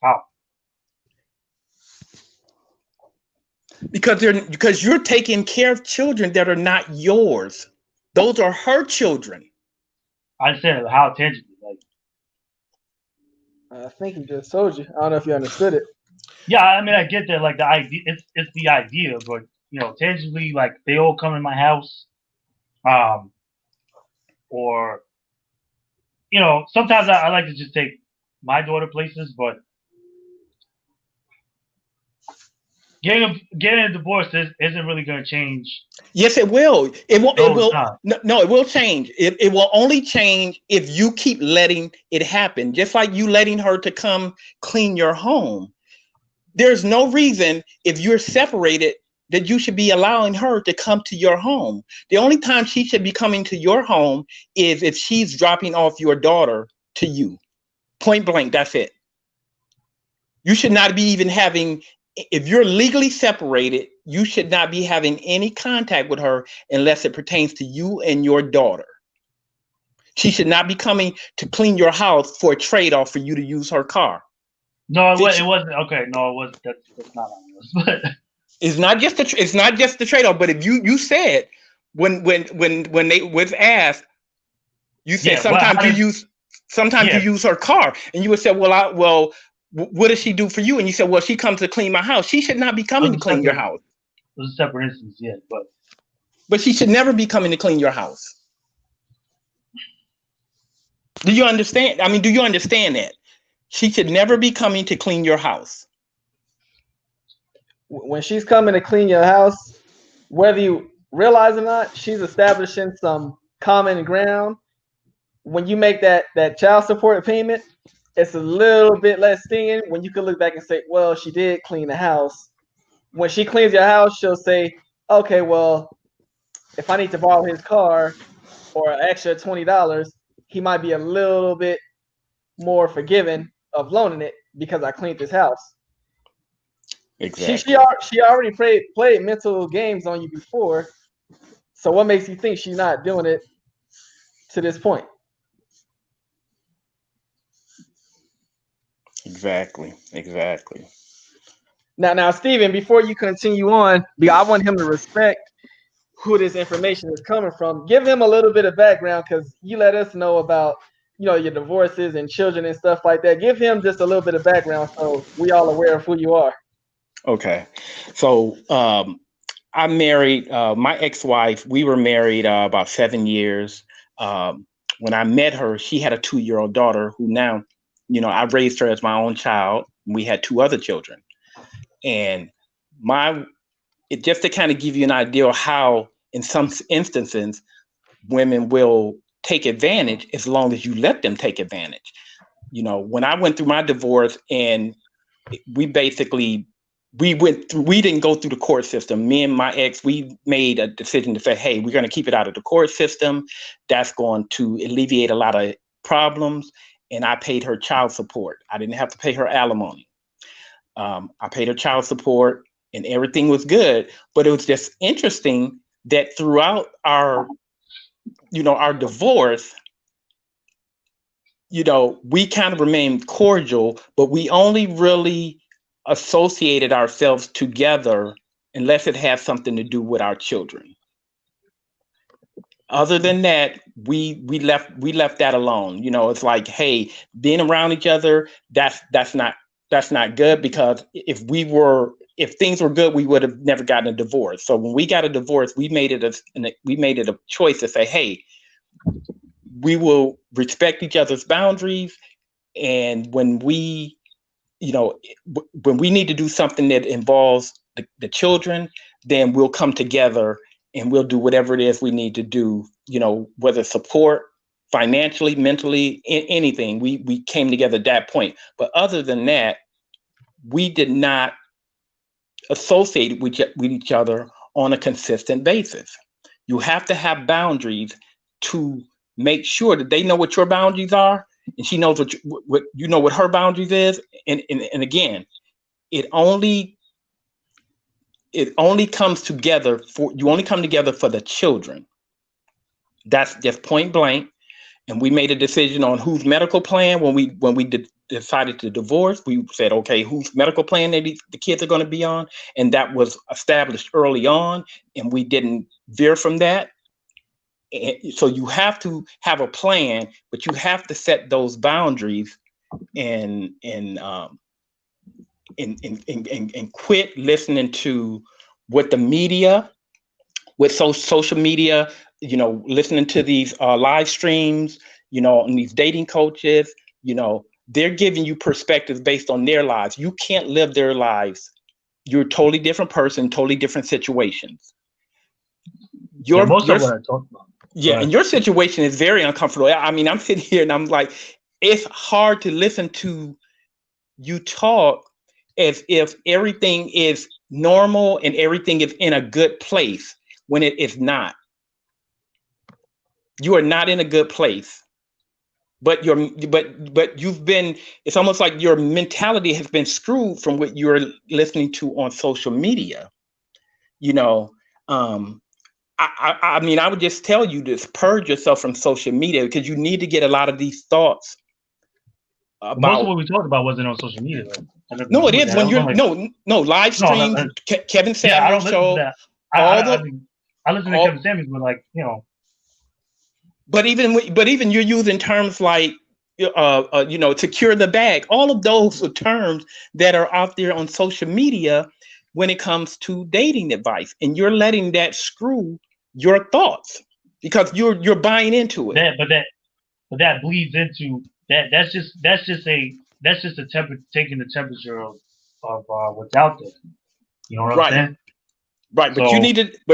How? Because you're taking care of children that are not yours. Those are her children. I said how tangibly. I think he just told you. I don't know if you understood it. Yeah, I mean, I get that. Like the idea, it's the idea, but tangibly, like they all come in my house, or sometimes I like to just take my daughter places, but getting a divorce isn't really going to change. Yes, it will. It will. No, It will. it's No, it will change. It will only change if you keep letting it happen. Just like you letting her to come clean your home. There's no reason if you're separated that you should be allowing her to come to your home. The only time she should be coming to your home is if she's dropping off your daughter to you. Point blank, that's it. You should not be even having, if you're legally separated, you should not be having any contact with her unless it pertains to you and your daughter. She should not be coming to clean your house for a trade-off for you to use her car. No, it wasn't. Okay, no, it wasn't. That's not on this. But it's not just the trade-off. But if you said when they was asked, you said sometimes you use her car, and you would say, well, what does she do for you? And you said, well, she comes to clean my house. She should not be coming to clean your house. It was a separate instance, yeah, but she should never be coming to clean your house. Do you understand? I mean, do you understand that? She should never be coming to clean your house. When she's coming to clean your house, whether you realize or not, she's establishing some common ground. When you make that child support payment, it's a little bit less stinging when you can look back and say, well, she did clean the house. When she cleans your house, she'll say, okay, well, if I need to borrow his car or an extra $20, he might be a little bit more forgiving of loaning it because I cleaned his house. Exactly. She already played mental games on you before. So what makes you think she's not doing it to this point? Exactly. Now, Steven, before you continue on, I want him to respect who this information is coming from. Give him a little bit of background, because you let us know about, your divorces and children and stuff like that. Give him just a little bit of background so we all aware of who you are. Okay. So I married my ex-wife. We were married about 7 years. When I met her, she had a 2-year-old daughter who now, I raised her as my own child. We had 2 other children. And just to kind of give you an idea of how, in some instances, women will take advantage as long as you let them take advantage. When I went through my divorce, and we didn't go through the court system. Me and my ex, we made a decision to say, hey, we're going to keep it out of the court system. That's going to alleviate a lot of problems. And I paid her child support. I didn't have to pay her alimony. I paid her child support, and everything was good. But it was just interesting that throughout our divorce, we kind of remained cordial, but we only really associated ourselves together unless it had something to do with our children. Other than that, we left that alone. It's like, hey, being around each other, that's not good, because if things were good, we would have never gotten a divorce. So when we got a divorce, we made it a choice to say, hey, we will respect each other's boundaries, and when we need to do something that involves the children, then we'll come together and we'll do whatever it is we need to do, whether support financially, mentally, anything. We came together at that point. But other than that, we did not associate with each other on a consistent basis. You have to have boundaries to make sure that they know what your boundaries are, and she knows what her boundaries is. And again, it only comes together you only come together for the children. That's just point blank. And we made a decision on whose medical plan when we decided to divorce. We said, okay, whose medical plan the kids are going to be on, and that was established early on, and we didn't veer from that. And so you have to have a plan, but you have to set those boundaries and quit listening to what the media, with social media, listening to these live streams, and these dating coaches, they're giving you perspectives based on their lives. You can't live their lives. You're a totally different person, totally different situations. Most of what I talked about. Yeah, and your situation is very uncomfortable. I mean, I'm sitting here and I'm like, it's hard to listen to you talk as if everything is normal and everything is in a good place when it is not. You are not in a good place. But you've been, it's almost like your mentality has been screwed from what you're listening to on social media. I mean, I would just tell you to purge yourself from social media, because you need to get a lot of these thoughts. Most of what we talked about wasn't on social media, though. No, it is when you're live streams, Kevin Samuels show. I listen to Kevin Samuels, but But even you're using terms like secure the bag. All of those are terms that are out there on social media when it comes to dating advice, and you're letting that screw your thoughts because you're buying into it. But that bleeds into that. That's just a taking the temperature of what's out there. You know what I'm saying? Right, but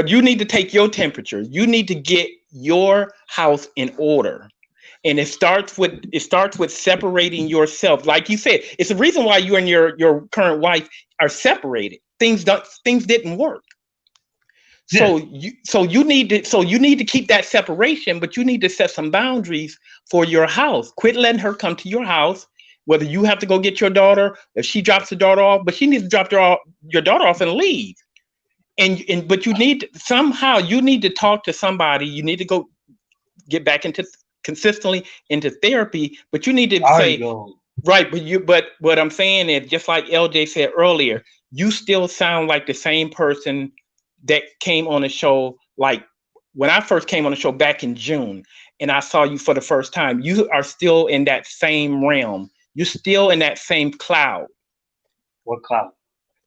you need to take your temperature. You need to get your house in order. And it starts with separating yourself. Like you said, it's the reason why you and your current wife are separated. Things didn't work. Yeah. So you need to keep that separation, but you need to set some boundaries for your house. Quit letting her come to your house, whether you have to go get your daughter, if she drops the daughter off, but she needs to drop your daughter off and leave. But you need to talk to somebody. You need to go get back consistently into therapy, but you need to right. But what I'm saying is, just like LJ said earlier, you still sound like the same person that came on the show like when I first came on the show back in June and I saw you for the first time, you are still in that same realm. You're still in that same cloud. What cloud?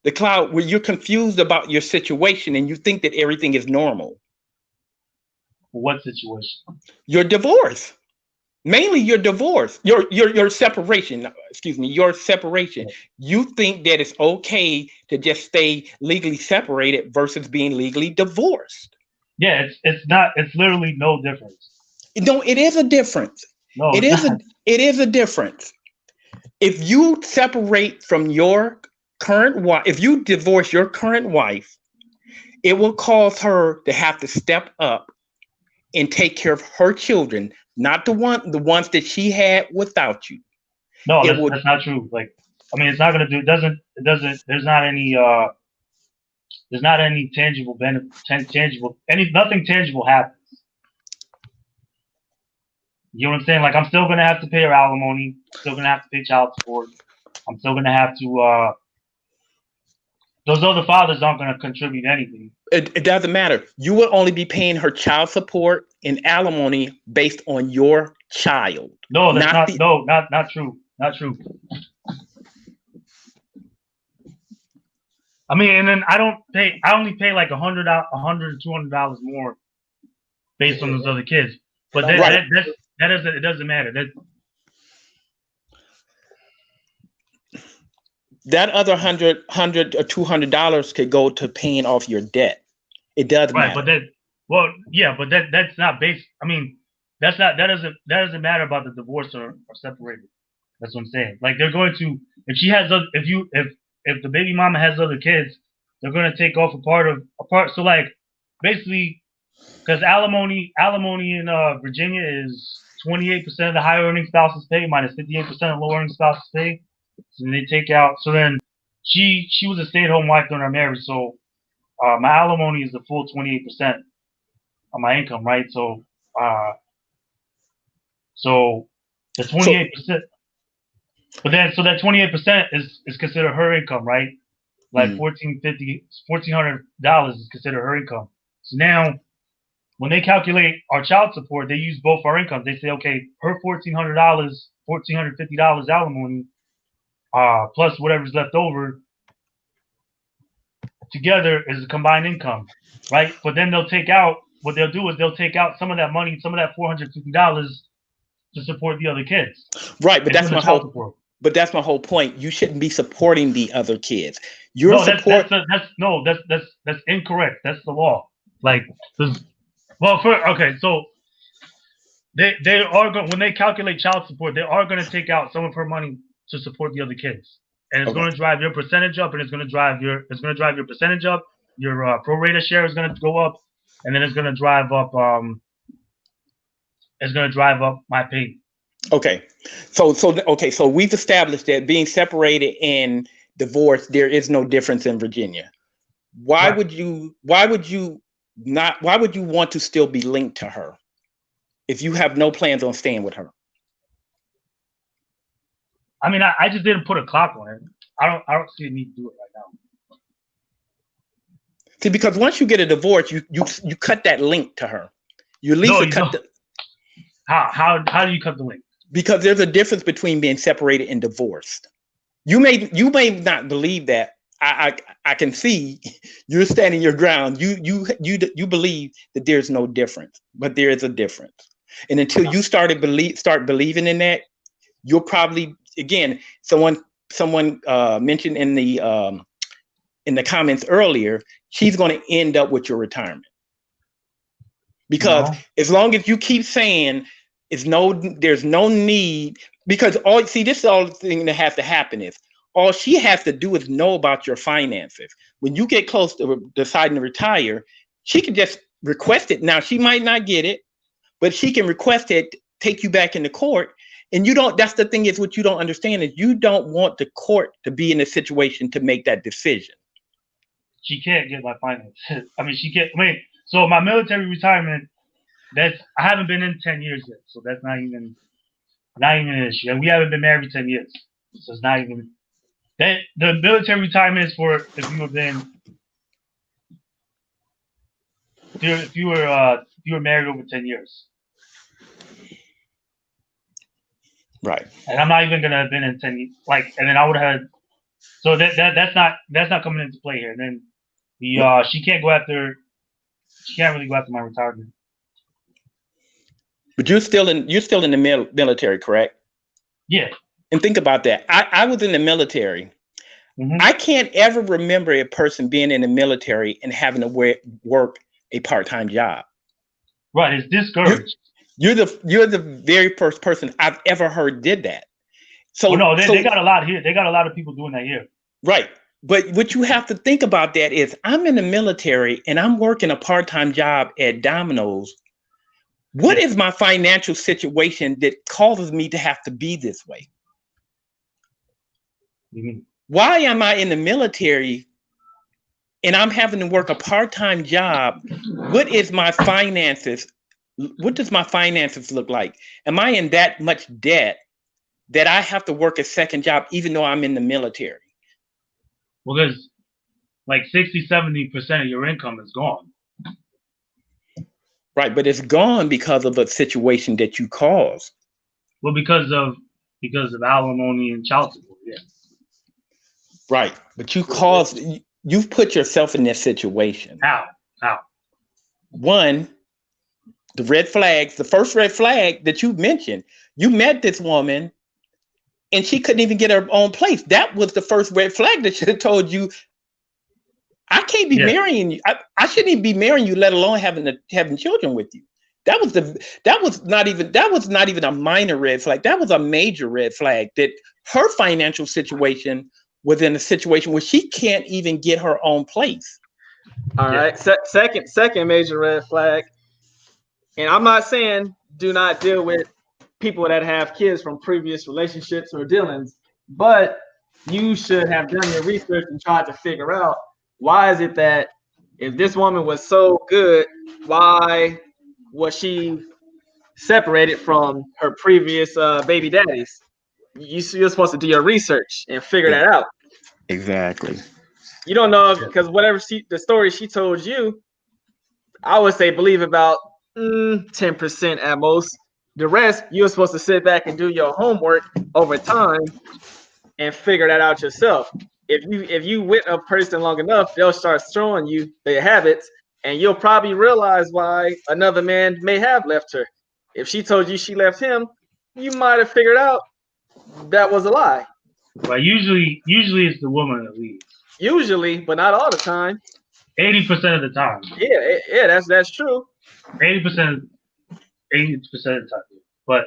The cloud where you're confused about your situation and you think that everything is normal. What situation? Your divorce. Mainly your divorce, your separation, excuse me, your separation. You think that it's okay to just stay legally separated versus being legally divorced. Yeah, it's not, it's literally no difference. No, it is a difference. No, it is a difference. If you separate from your current wife, if you divorce your current wife, it will cause her to have to step up and take care of her children, not the ones that she had without you. No, that's not true. Like, I mean, it's not gonna do. It doesn't. There's not any. There's not any tangible benefit. Nothing tangible happens. You know what I'm saying? Like, I'm still gonna have to pay her alimony. Still gonna have to pay child support. I'm still gonna have to. Those other fathers aren't gonna contribute anything. It doesn't matter. You will only be paying her child support and alimony based on your child. No, that's not true. Not true. I mean, and then I only pay like $100 or $200 more based on those other kids. But it doesn't matter. That other $100 or $200 could go to paying off your debt. It does matter. But that's not based. I mean, that doesn't matter about the divorce or separated. That's what I'm saying. Like, they're going to, if the baby mama has other kids, they're going to take off a part. So, like, basically, because alimony in Virginia is 28% of the high earning spouse's pay minus 58% of low earning spouse's pay. So they take out. So then she was a stay at home wife during our marriage. So my alimony is the full 28% of my income, right? So the 28%. But then, so that 28% is considered her income, right? Like $1,400 is considered her income. So now, when they calculate our child support, they use both our incomes. They say, okay, her $1,450 alimony, plus whatever's left over, together is a combined income, right? But then they'll take out some of that money, some of that $450 to support the other kids. Right, but that's my whole point. You shouldn't be supporting the other kids. That's incorrect. That's the law. Like, so they are going, when they calculate child support, they are going to take out some of her money to support the other kids, and it's going to drive your percentage up, and it's going to drive your percentage up. Your pro rata share is going to go up, and then it's going to drive up my pay. Okay. So we've established that being separated and divorced, there is no difference in Virginia. Why would you want to still be linked to her if you have no plans on staying with her? I mean, I just didn't put a clock on it. I don't see a need to do it right now. See, because once you get a divorce, you cut that link to her. You at least How do you cut the link? Because there's a difference between being separated and divorced. You may not believe that. I can see you're standing your ground. You believe that there's no difference, but there is a difference. And until you start believing in that, you'll probably, again, someone mentioned in the comments earlier, she's going to end up with your retirement. Because as long as you keep saying there's no need, because this is all the thing that has to happen is all she has to do is know about your finances. When you get close to deciding to retire, she can just request it. Now, she might not get it, but she can request it, take you back into court. And that's the thing is what you don't understand is you don't want the court to be in a situation to make that decision. She can't get my finances. I mean, she can't. So my military retirement, I haven't been in 10 years yet. So that's not even an issue. And we haven't been married 10 years. So it's not even that. The military retirement is for if you have been. if you were married over 10 years. Right. And I'm not even gonna have been in 10 years. And then I would have had. So that's not coming into play here. And then she can't really go after my retirement. But you're still in the military, correct? Yeah. And think about that. I was in the military. Mm-hmm. I can't ever remember a person being in the military and having to work a part-time job. Right, it's discouraged. You're the very first person I've ever heard did that. So they got a lot here. They got a lot of people doing that here. Right. But what you have to think about that is I'm in the military and I'm working a part-time job at Domino's. What is my financial situation that causes me to have to be this way? Mm-hmm. Why am I in the military and I'm having to work a part-time job? What is my finances? What does my finances look like? Am I in that much debt that I have to work a second job even though I'm in the military? Well, there's like 60-70% of your income is gone. Right, but it's gone because of a situation that you caused. Well, because of alimony and child support, yeah. Right, but you've put yourself in this situation. How? One, the red flags, the first red flag that you mentioned, you met this woman and she couldn't even get her own place. That was the first red flag that should have told you, I can't be marrying you. I shouldn't even be marrying you, let alone having children with you. That was not even a minor red flag. That was a major red flag that her financial situation was in a situation where she can't even get her own place. All right. Second major red flag. And I'm not saying do not deal with people that have kids from previous relationships or dealings, but you should have done your research and tried to figure out why is it that if this woman was so good, why was she separated from her previous baby daddies? You're supposed to do your research and figure that out. Exactly. You don't know because whatever the story she told you, I would say believe about 10% at most. The rest, you're supposed to sit back and do your homework over time and figure that out yourself. If you with a person long enough, they'll start showing you their habits, and you'll probably realize why another man may have left her. If she told you she left him, you might have figured out that was a lie. But usually it's the woman that leaves. Usually, but not all the time. 80% of the time. Yeah, that's true. 80% of the time. But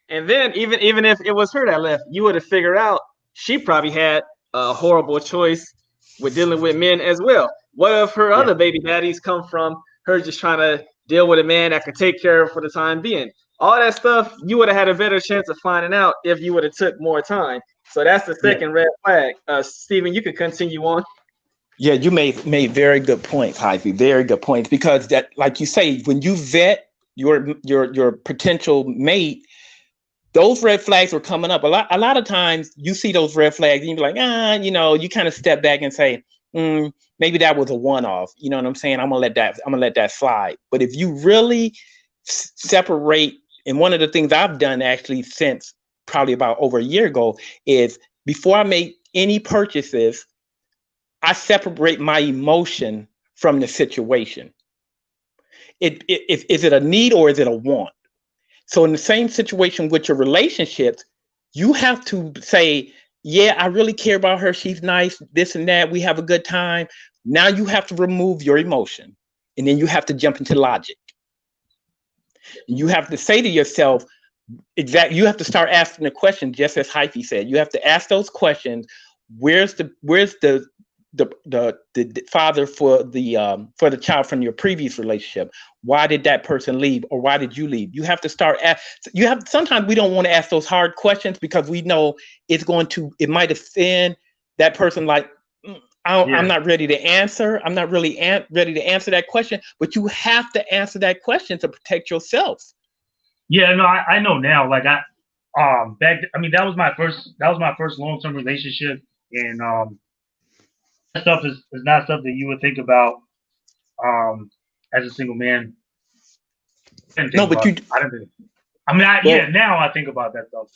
and then even if it was her that left, you would have figured out she probably had a horrible choice with dealing with men as well. What if her other baby daddies come from her just trying to deal with a man that could take care of her for the time being? All that stuff, you would have had a better chance of finding out if you would have took more time. So that's the second red flag. Stephen, you could continue on. Yeah, you made very good points, Hyphy. Very good points, because that, like you say, when you vet your potential mate, those red flags were coming up. A lot of times you see those red flags and you be like, you kind of step back and say, maybe that was a one-off. You know what I'm saying? I'm gonna let that slide. But if you really separate, and one of the things I've done actually since probably about over a year ago is before I make any purchases, I separate my emotion from the situation. Is it a need or is it a want? So in the same situation with your relationships, you have to say, yeah, I really care about her. She's nice, this and that. We have a good time. Now you have to remove your emotion, and then you have to jump into logic. You have to say to yourself, you have to start asking the question, just as Hyphy said. You have to ask those questions. Where's the father for the child from your previous relationship? Why did that person leave, or why did you leave? You have to start sometimes we don't want to ask those hard questions because we know it might offend that person. Like, I'm not ready to answer. I'm not really ready to answer that question, but you have to answer that question to protect yourself. Yeah, no, I know now. Like that was my first long-term relationship, and stuff is not stuff that you would think about as a single man. No, but you. I didn't think. I mean, yeah. Now I think about that stuff.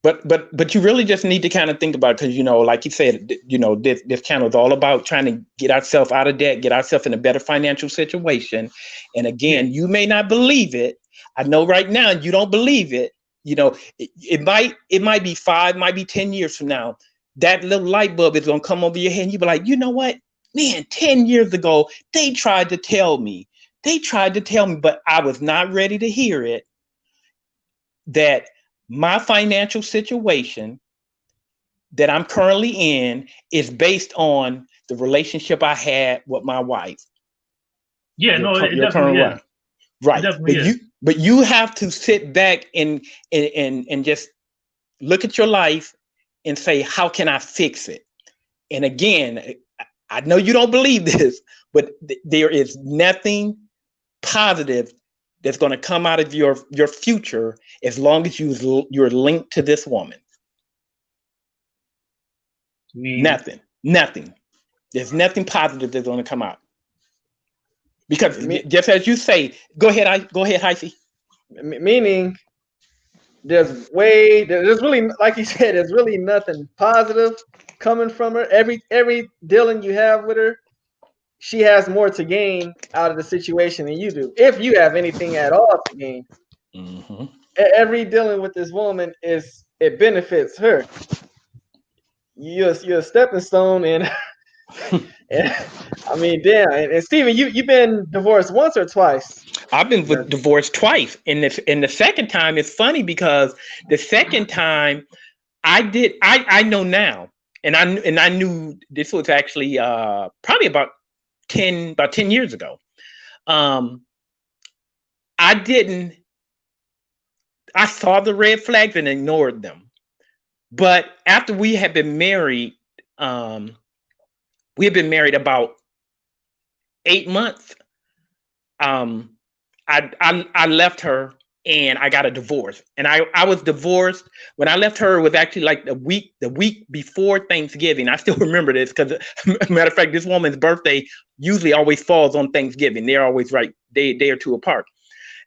But you really just need to kind of think about it because, you know, like you said, you know, this channel is all about trying to get ourselves out of debt, get ourselves in a better financial situation. And again, you may not believe it. I know right now you don't believe it. You know, it might be 5, might be 10 years from now. That little light bulb is gonna come over your head, and you be like, you know what, man, 10 years ago they tried to tell me, but I was not ready to hear it. That my financial situation that I'm currently in is based on the relationship I had with my wife. Yeah, it definitely is. Right. But you have to sit back and just look at your life and say, how can I fix it? And again, I know you don't believe this, but there is nothing positive that's going to come out of your future as long as you're linked to this woman. Nothing. There's nothing positive that's going to come out. Because just as you say, go ahead, Heisey. Meaning, there's really, like you said, there's really nothing positive coming from her. Every dealing you have with her, she has more to gain out of the situation than you do, if you have anything at all to gain. Mm-hmm. Every dealing with this woman it benefits her. You're a stepping stone, and I mean, damn. And Steven, you've been divorced once or twice? I've been divorced twice. And the second time, it's funny because the second time I know now, and I knew this was actually probably about 10 years ago. I saw the red flags and ignored them. But after we had been married, about 8 months. I left her and I got a divorce. And I was divorced. When I left her, it was actually like the week before Thanksgiving. I still remember this because, matter of fact, this woman's birthday usually always falls on Thanksgiving. They're always right day or two apart.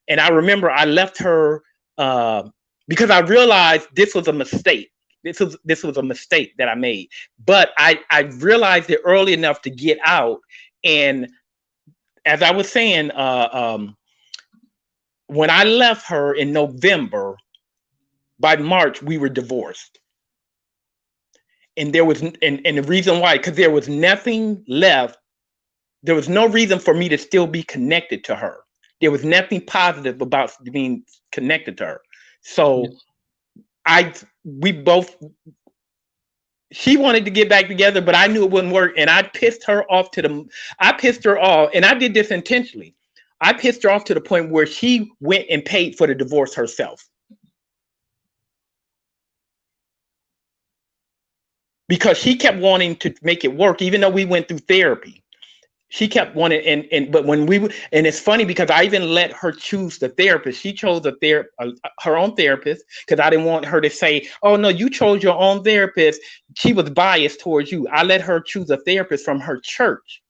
And I remember I left her because I realized this was a mistake. This was a mistake that I made. But I realized it early enough to get out. And as I was saying, when I left her in November, by March, we were divorced. And there was, and the reason why, because there was nothing left. There was no reason for me to still be connected to her. There was nothing positive about being connected to her. So she wanted to get back together, but I knew it wouldn't work. And I pissed her off and I did this intentionally. I pissed her off to the point where she went and paid for the divorce herself. Because she kept wanting to make it work, even though we went through therapy. She kept wanting, but when and it's funny because I even let her choose the therapist. She chose her own therapist because I didn't want her to say, "Oh no, you chose your own therapist." She was biased towards you. I let her choose a therapist from her church,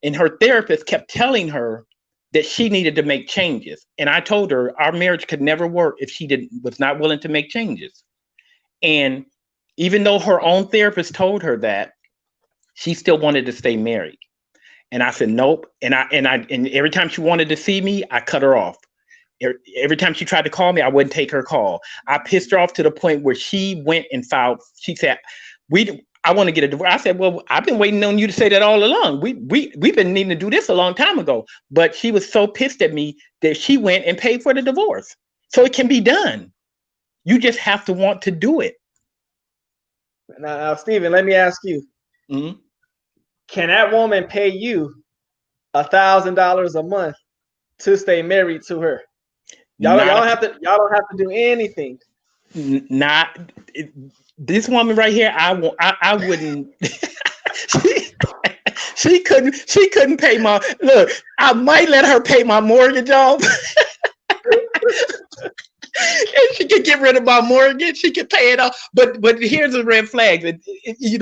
and her therapist kept telling her that she needed to make changes. And I told her our marriage could never work if she was not willing to make changes. And even though her own therapist told her that, she still wanted to stay married. And I said, nope. And every time she wanted to see me, I cut her off. Every time she tried to call me, I wouldn't take her call. I pissed her off to the point where she went and filed. She said, I want to get a divorce. I said, well, I've been waiting on you to say that all along. We've been needing to do this a long time ago. But she was so pissed at me that she went and paid for the divorce. So it can be done. You just have to want to do it. Now, Steven, let me ask you. Mm-hmm. Can that woman pay you $1,000 a month to stay married to her? Y'all don't have to do anything. This woman right here. I wouldn't. She couldn't pay my look. I might let her pay my mortgage off. And she could get rid of my mortgage. She could pay it off. But here's the red flag. And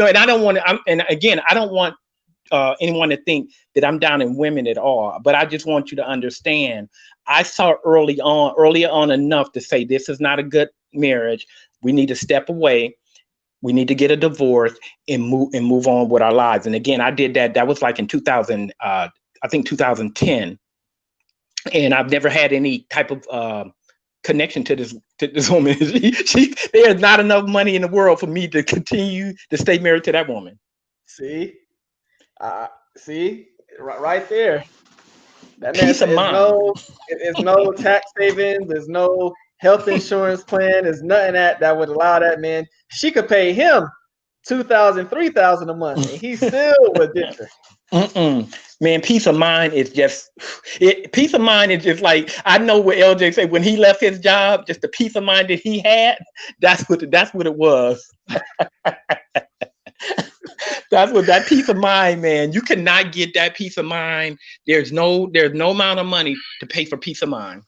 I don't want to. And again, I don't want anyone to think that I'm down in women at all. But I just want you to understand, I saw earlier on enough to say this is not a good marriage. We need to step away. We need to get a divorce and move on with our lives. And again, I did that. That was like in 2000, I think 2010. And I've never had any type of connection to this woman. There's not enough money in the world for me to continue to stay married to that woman. See, right there. That Peace of mind. It's no tax savings. There's no health insurance plan. There's nothing that would allow that man. She could pay him $2,000, $3,000 a month, and he still would ditch her. Man, peace of mind is just peace of mind is just like, I know what LJ said when he left his job, just the peace of mind that he had. That's what it was. That's what that peace of mind, man. You cannot get that peace of mind. There's no amount of money to pay for peace of mind.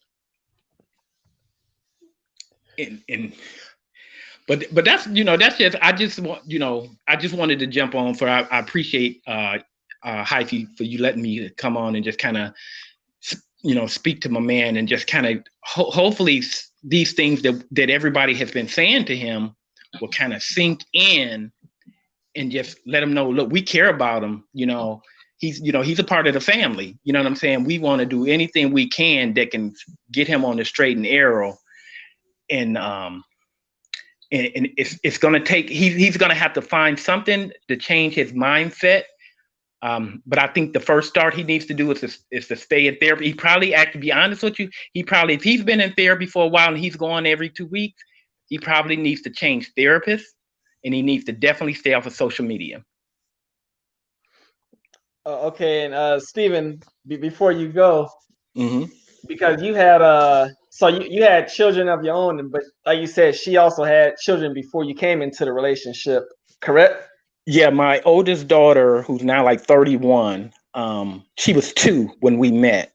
But that's that's just I just wanted to jump on for I appreciate Hyphy for you letting me come on and just kind of speak to my man and just kind of hopefully these things that everybody has been saying to him will kind of sink in and just let him know, look, we care about him. He's a part of the family. You know what I'm saying? We want to do anything we can that can get him on the straight and narrow. And it's going to take, he's going to have to find something to change his mindset. But I think the first start he needs to do is to stay in therapy. He probably, to be honest with you, if he's been in therapy for a while and he's going every 2 weeks, he probably needs to change therapists, and he needs to definitely stay off of social media. Okay, and Stephen, before you go, because you had you had children of your own, but like you said, she also had children before you came into the relationship, correct? Yeah, my oldest daughter, who's now like 31, she was 2 when we met,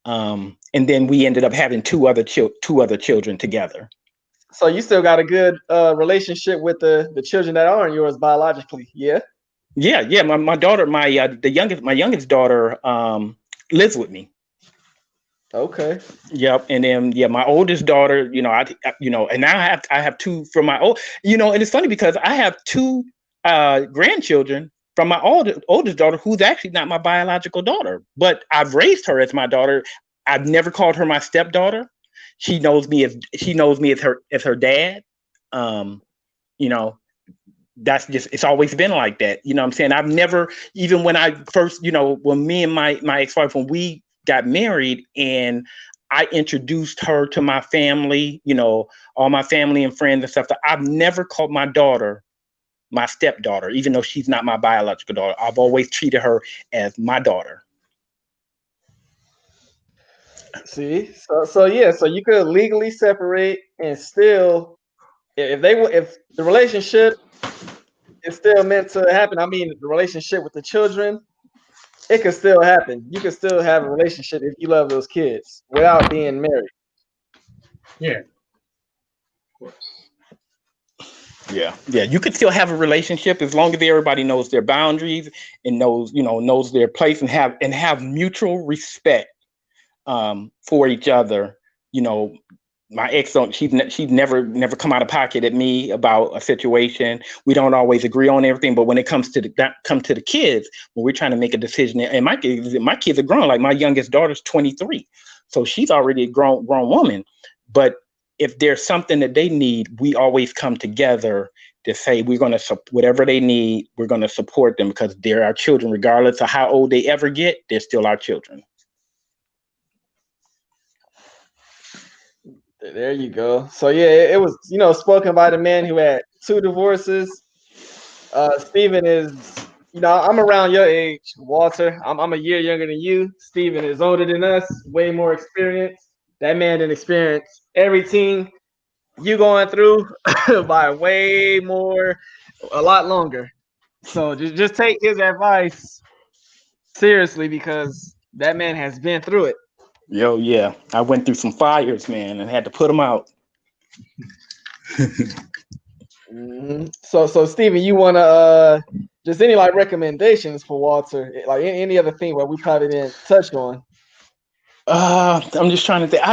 and then we ended up having two other children together. So you still got a good relationship with the children that aren't yours biologically, yeah? Yeah. My daughter, my youngest daughter, lives with me. Okay. Yep. And then my oldest daughter, and now I have 2 from my old, and it's funny because I have 2 grandchildren from my oldest daughter, who's actually not my biological daughter, but I've raised her as my daughter. I've never called her my stepdaughter. She knows me as her dad. That's just, it's always been like that. You know what I'm saying? I've never, even when I first, when me and my ex-wife, when we got married and I introduced her to my family, all my family and friends and stuff, I've never called my daughter my stepdaughter, even though she's not my biological daughter. I've always treated her as my daughter. See, so you could legally separate and still, if the relationship is still meant to happen, I mean, the relationship with the children, it could still happen. You could still have a relationship if you love those kids without being married. Yeah. Of course. Yeah. You could still have a relationship as long as everybody knows their boundaries and knows their place and have mutual respect for each other. My ex, she's never come out of pocket at me about a situation. We don't always agree on everything, but when it comes to the kids, when we're trying to make a decision, and my kids are grown. Like my youngest daughter's 23, so she's already a grown woman. But if there's something that they need, we always come together to say we're going to whatever they need, we're going to support them because they're our children, regardless of how old they ever get. They're still our children. There you go. So yeah, it was spoken by the man who had 2 divorces. Stephen is, I'm around your age, Walter. I'm a year younger than you. Stephen is older than us, way more experience. That man didn't experience everything you going through by way more, a lot longer. So just take his advice seriously because that man has been through it. Yo, yeah. I went through some fires, man, and had to put them out. So Stephen, you want to just any like recommendations for Walter, like any other thing where we probably didn't touch on. I'm just trying to think.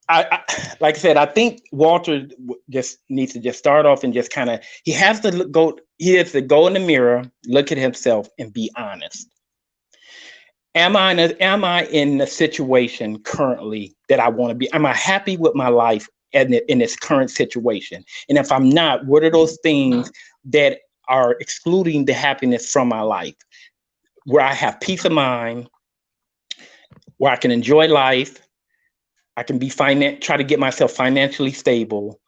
I like I said, I think Walter just needs to just start off and just kind of, he has to go in the mirror, look at himself and be honest. Am I in a situation currently that I want to be? Am I happy with my life in this current situation? And if I'm not, what are those things that are excluding the happiness from my life? Where I have peace of mind, where I can enjoy life, I can be try to get myself financially stable.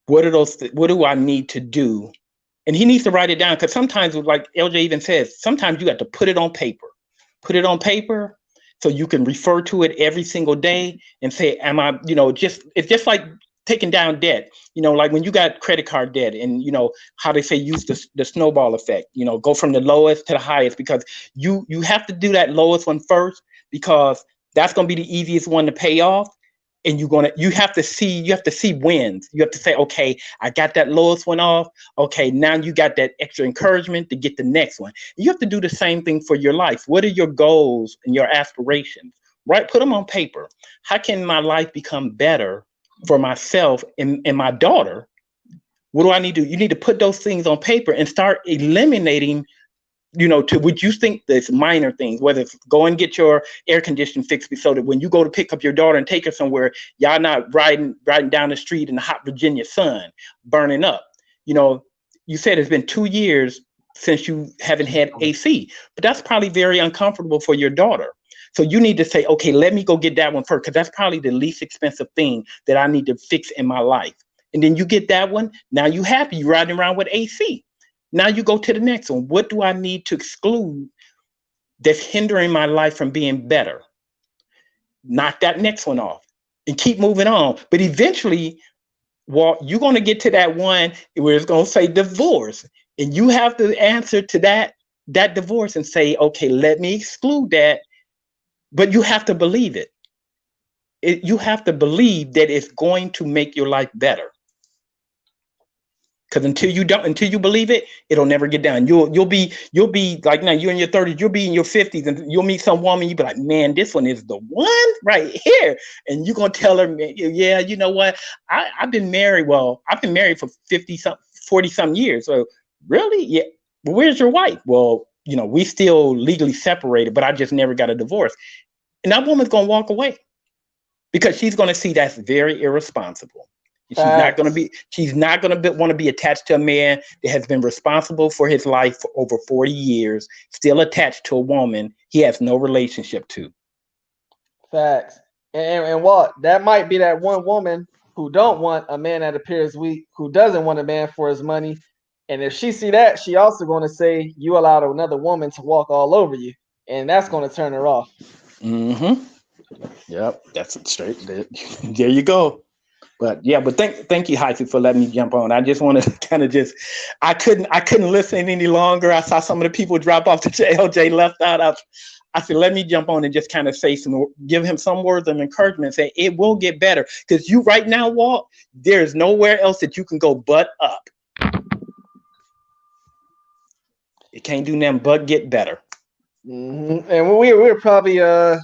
What do I need to do? And he needs to write it down, because sometimes, like LJ even says, sometimes you have to put it on paper. Put it on paper so you can refer to it every single day and say, am I, it's just like taking down debt, like when you got credit card debt, and how they say use the snowball effect, go from the lowest to the highest, because you have to do that lowest one first, because that's going to be the easiest one to pay off. And you have to see wins. You have to say, okay, I got that lowest one off. Okay, now you got that extra encouragement to get the next one. You have to do the same thing for your life. What are your goals and your aspirations, right? Put them on paper. How can my life become better for myself and my daughter? What do I need to do? You need to put those things on paper and start eliminating, to what you think that's minor things, whether it's go and get your air conditioning fixed so that when you go to pick up your daughter and take her somewhere, y'all not riding down the street in the hot Virginia sun, burning up. You said it's been 2 years since you haven't had AC, but that's probably very uncomfortable for your daughter. So you need to say, okay, let me go get that one first, because that's probably the least expensive thing that I need to fix in my life. And then you get that one. Now you happy, you're riding around with AC. Now you go to the next one. What do I need to exclude that's hindering my life from being better? Knock that next one off and keep moving on. But eventually, you're going to get to that one where it's going to say divorce. And you have to answer to that divorce and say, okay, let me exclude that. But you have to believe it. You have to believe that it's going to make your life better. Because until you believe it, it'll never get done. You'll be like, now you're in your 30s, you'll be in your 50s, and you'll meet some woman, you'll be like, man, this one is the one right here. And you're gonna tell her, yeah, you know what? I've been married. Well, I've been married for 40 some years. So really? Yeah. But where's your wife? Well, we still legally separated, but I just never got a divorce. And that woman's gonna walk away because she's gonna see that's very irresponsible. She's not going to want to be attached to a man that has been responsible for his life for over 40 years, still attached to a woman he has no relationship to. Facts. And Walt, that might be that one woman who don't want a man that appears weak, who doesn't want a man for his money. And if she see that, she also going to say you allowed another woman to walk all over you. And that's going to turn her off. Mm-hmm. Yep. That's straight. There you go. But thank you, Hyphy, for letting me jump on. I just wanted to kind of I couldn't listen any longer. I saw some of the people drop off. The LJ left out. I said, let me jump on and just kind of give him some words of encouragement, say it will get better. Because you right now, Walt, there's nowhere else that you can go but up. It can't do nothing but get better. Mm-hmm. And we're probably get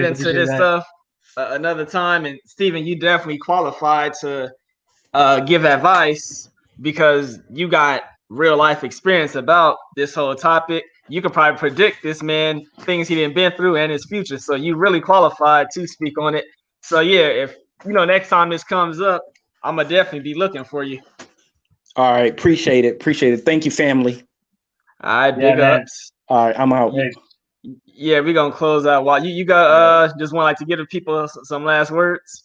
into this stuff another time. And Stephen, you definitely qualified to give advice because you got real life experience about this whole topic. You could probably predict this man things he didn't been through and his future. So you really qualified to speak on it. So yeah, if next time this comes up, I'm gonna definitely be looking for you. All right, appreciate it. Thank you, family. All right, big ups. All right, I'm out. Yeah, we're gonna close out. While you got just want to give the people some last words,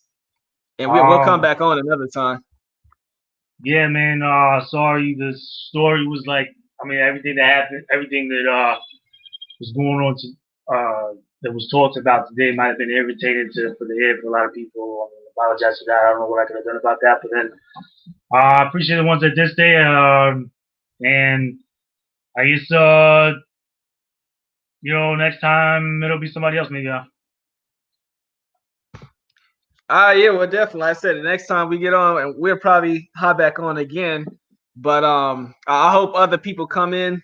and we'll come back on another time. Yeah, man. Sorry, the story was everything that happened, everything that was going on that was talked about today might have been irritating for the ear for a lot of people. I apologize for that. I don't know what I could have done about that, but then I appreciate the ones that did stay. And I guess next time it'll be somebody else, maybe. Yeah, well, definitely. Like I said, the next time we get on, and we'll probably hop back on again But I hope other people come in,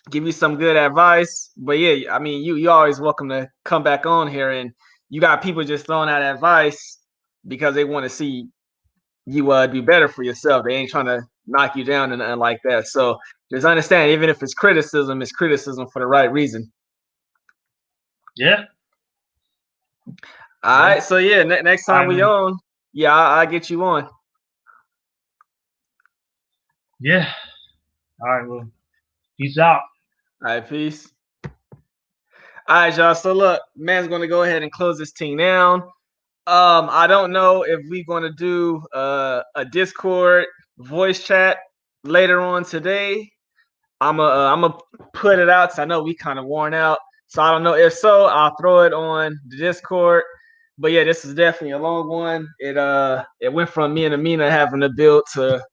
give you some good advice. But yeah, I mean, you always welcome to come back on here, and you got people just throwing out advice because they want to see you do better for yourself. They ain't trying to knock you down and nothing like that. So just understand, even if it's criticism for the right reason. Yeah. All right. So yeah, next time we on, yeah, I'll get you on. Yeah. All right. Well, peace out. All right. Peace. All right, y'all. So look, man's going to go ahead and close this thing down. I don't know if we're going to do a Discord voice chat later on today. I'm gonna put it out, so I know we kind of worn out. So I don't know. If so, I'll throw it on the Discord. But yeah, this is definitely a long one. It went from me and Amina having to build to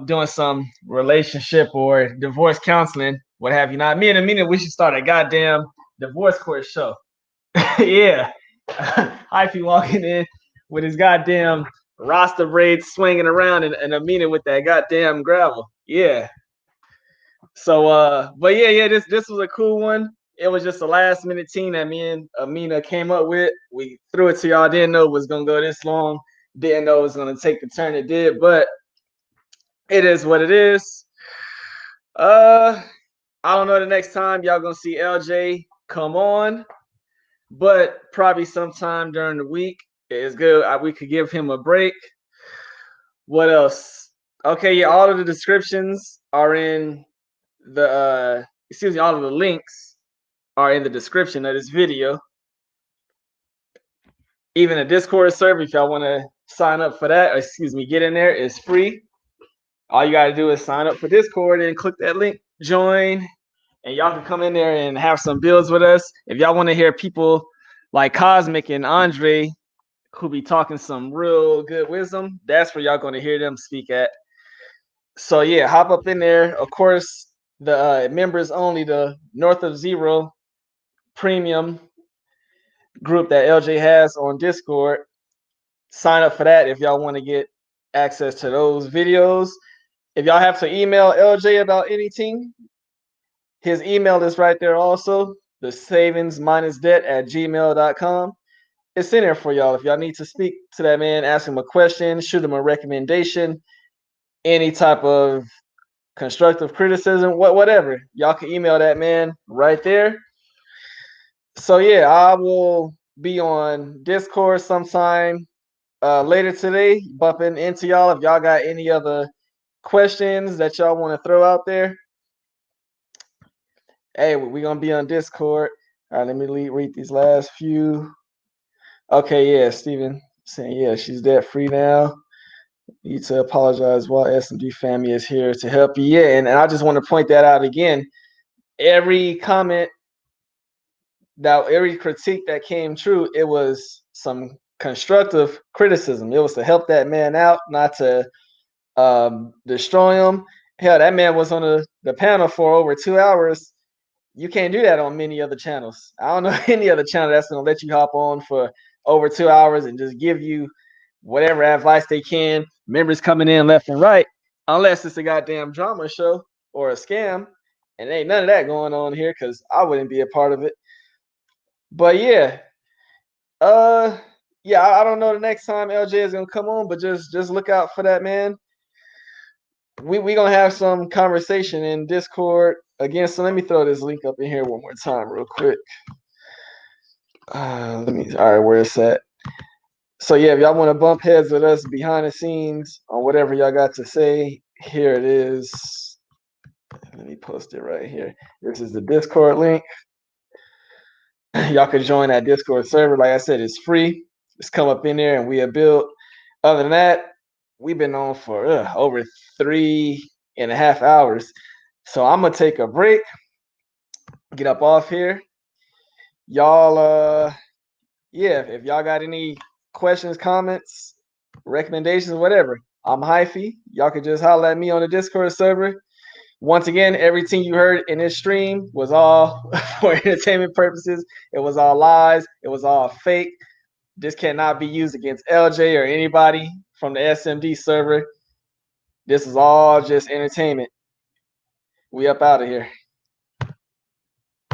doing some relationship or divorce counseling, what have you not. Me and Amina, we should start a goddamn divorce court show. Yeah. Hyphy walking in with his goddamn Rasta braids swinging around and Amina with that goddamn gravel. Yeah. So but yeah, this was a cool one. It was just a last minute team that me and Amina came up with. We threw it to y'all, didn't know it was gonna go this long, didn't know it was gonna take the turn it did, but it is what it is. I don't know the next time y'all gonna see LJ come on, but probably sometime during the week. It's good. We could give him a break. What else? Okay, yeah, all of the descriptions are in the all of the links are in the description of this video. Even a Discord server, if y'all want to sign up for that, or get in there, it's free. All you got to do is sign up for Discord and click that link, join, and y'all can come in there and have some builds with us. If y'all want to hear people like Cosmic and Andre who be talking some real good wisdom, that's where y'all going to hear them speak at. So yeah, hop up in there. Of course, the members only, the North of Zero premium group that LJ has on Discord. Sign up for that if y'all want to get access to those videos. If y'all have to email LJ about anything, his email is right there also, the SavingsMinusDebt@gmail.com. It's in there for y'all. If y'all need to speak to that man, ask him a question, shoot him a recommendation, any type of constructive criticism, whatever, y'all can email that man right there. So yeah, I will be on Discord sometime later today, bumping into y'all. If y'all got any other questions that y'all want to throw out there, hey, we're gonna be on Discord. All right, let me read these last few. Okay, yeah, Steven saying, yeah, she's debt free now. Need to apologize while SMD family is here to help you. Yeah, and I just want to point that out again. Every comment, every critique that came true, it was some constructive criticism. It was to help that man out, not to destroy him. Hell, that man was on the panel for over 2 hours. You can't do that on many other channels. I don't know any other channel that's gonna let you hop on for over 2 hours and just give you whatever advice they can. Members coming in left and right, unless it's a goddamn drama show or a scam, and ain't none of that going on here because I wouldn't be a part of it. But yeah, yeah, I don't know the next time LJ is gonna come on, but just look out for that, man. We gonna have some conversation in Discord again. So let me throw this link up in here one more time, real quick. All right, where it's at. So yeah, if y'all want to bump heads with us behind the scenes on whatever y'all got to say, here it is. Let me post it right here. This is the Discord link. Y'all can join that Discord server. Like I said, it's free. Just come up in there and we have built. Other than that, we've been on for over 3.5 hours. So I'm gonna take a break, get up off here. Y'all, yeah, if y'all got any questions, comments, recommendations, whatever, I'm Hyphy. Y'all can just holler at me on the Discord server. Once again, everything you heard in this stream was all for entertainment purposes. It was all lies. It was all fake. This cannot be used against LJ or anybody from the SMD server. This is all just entertainment. We up out of here.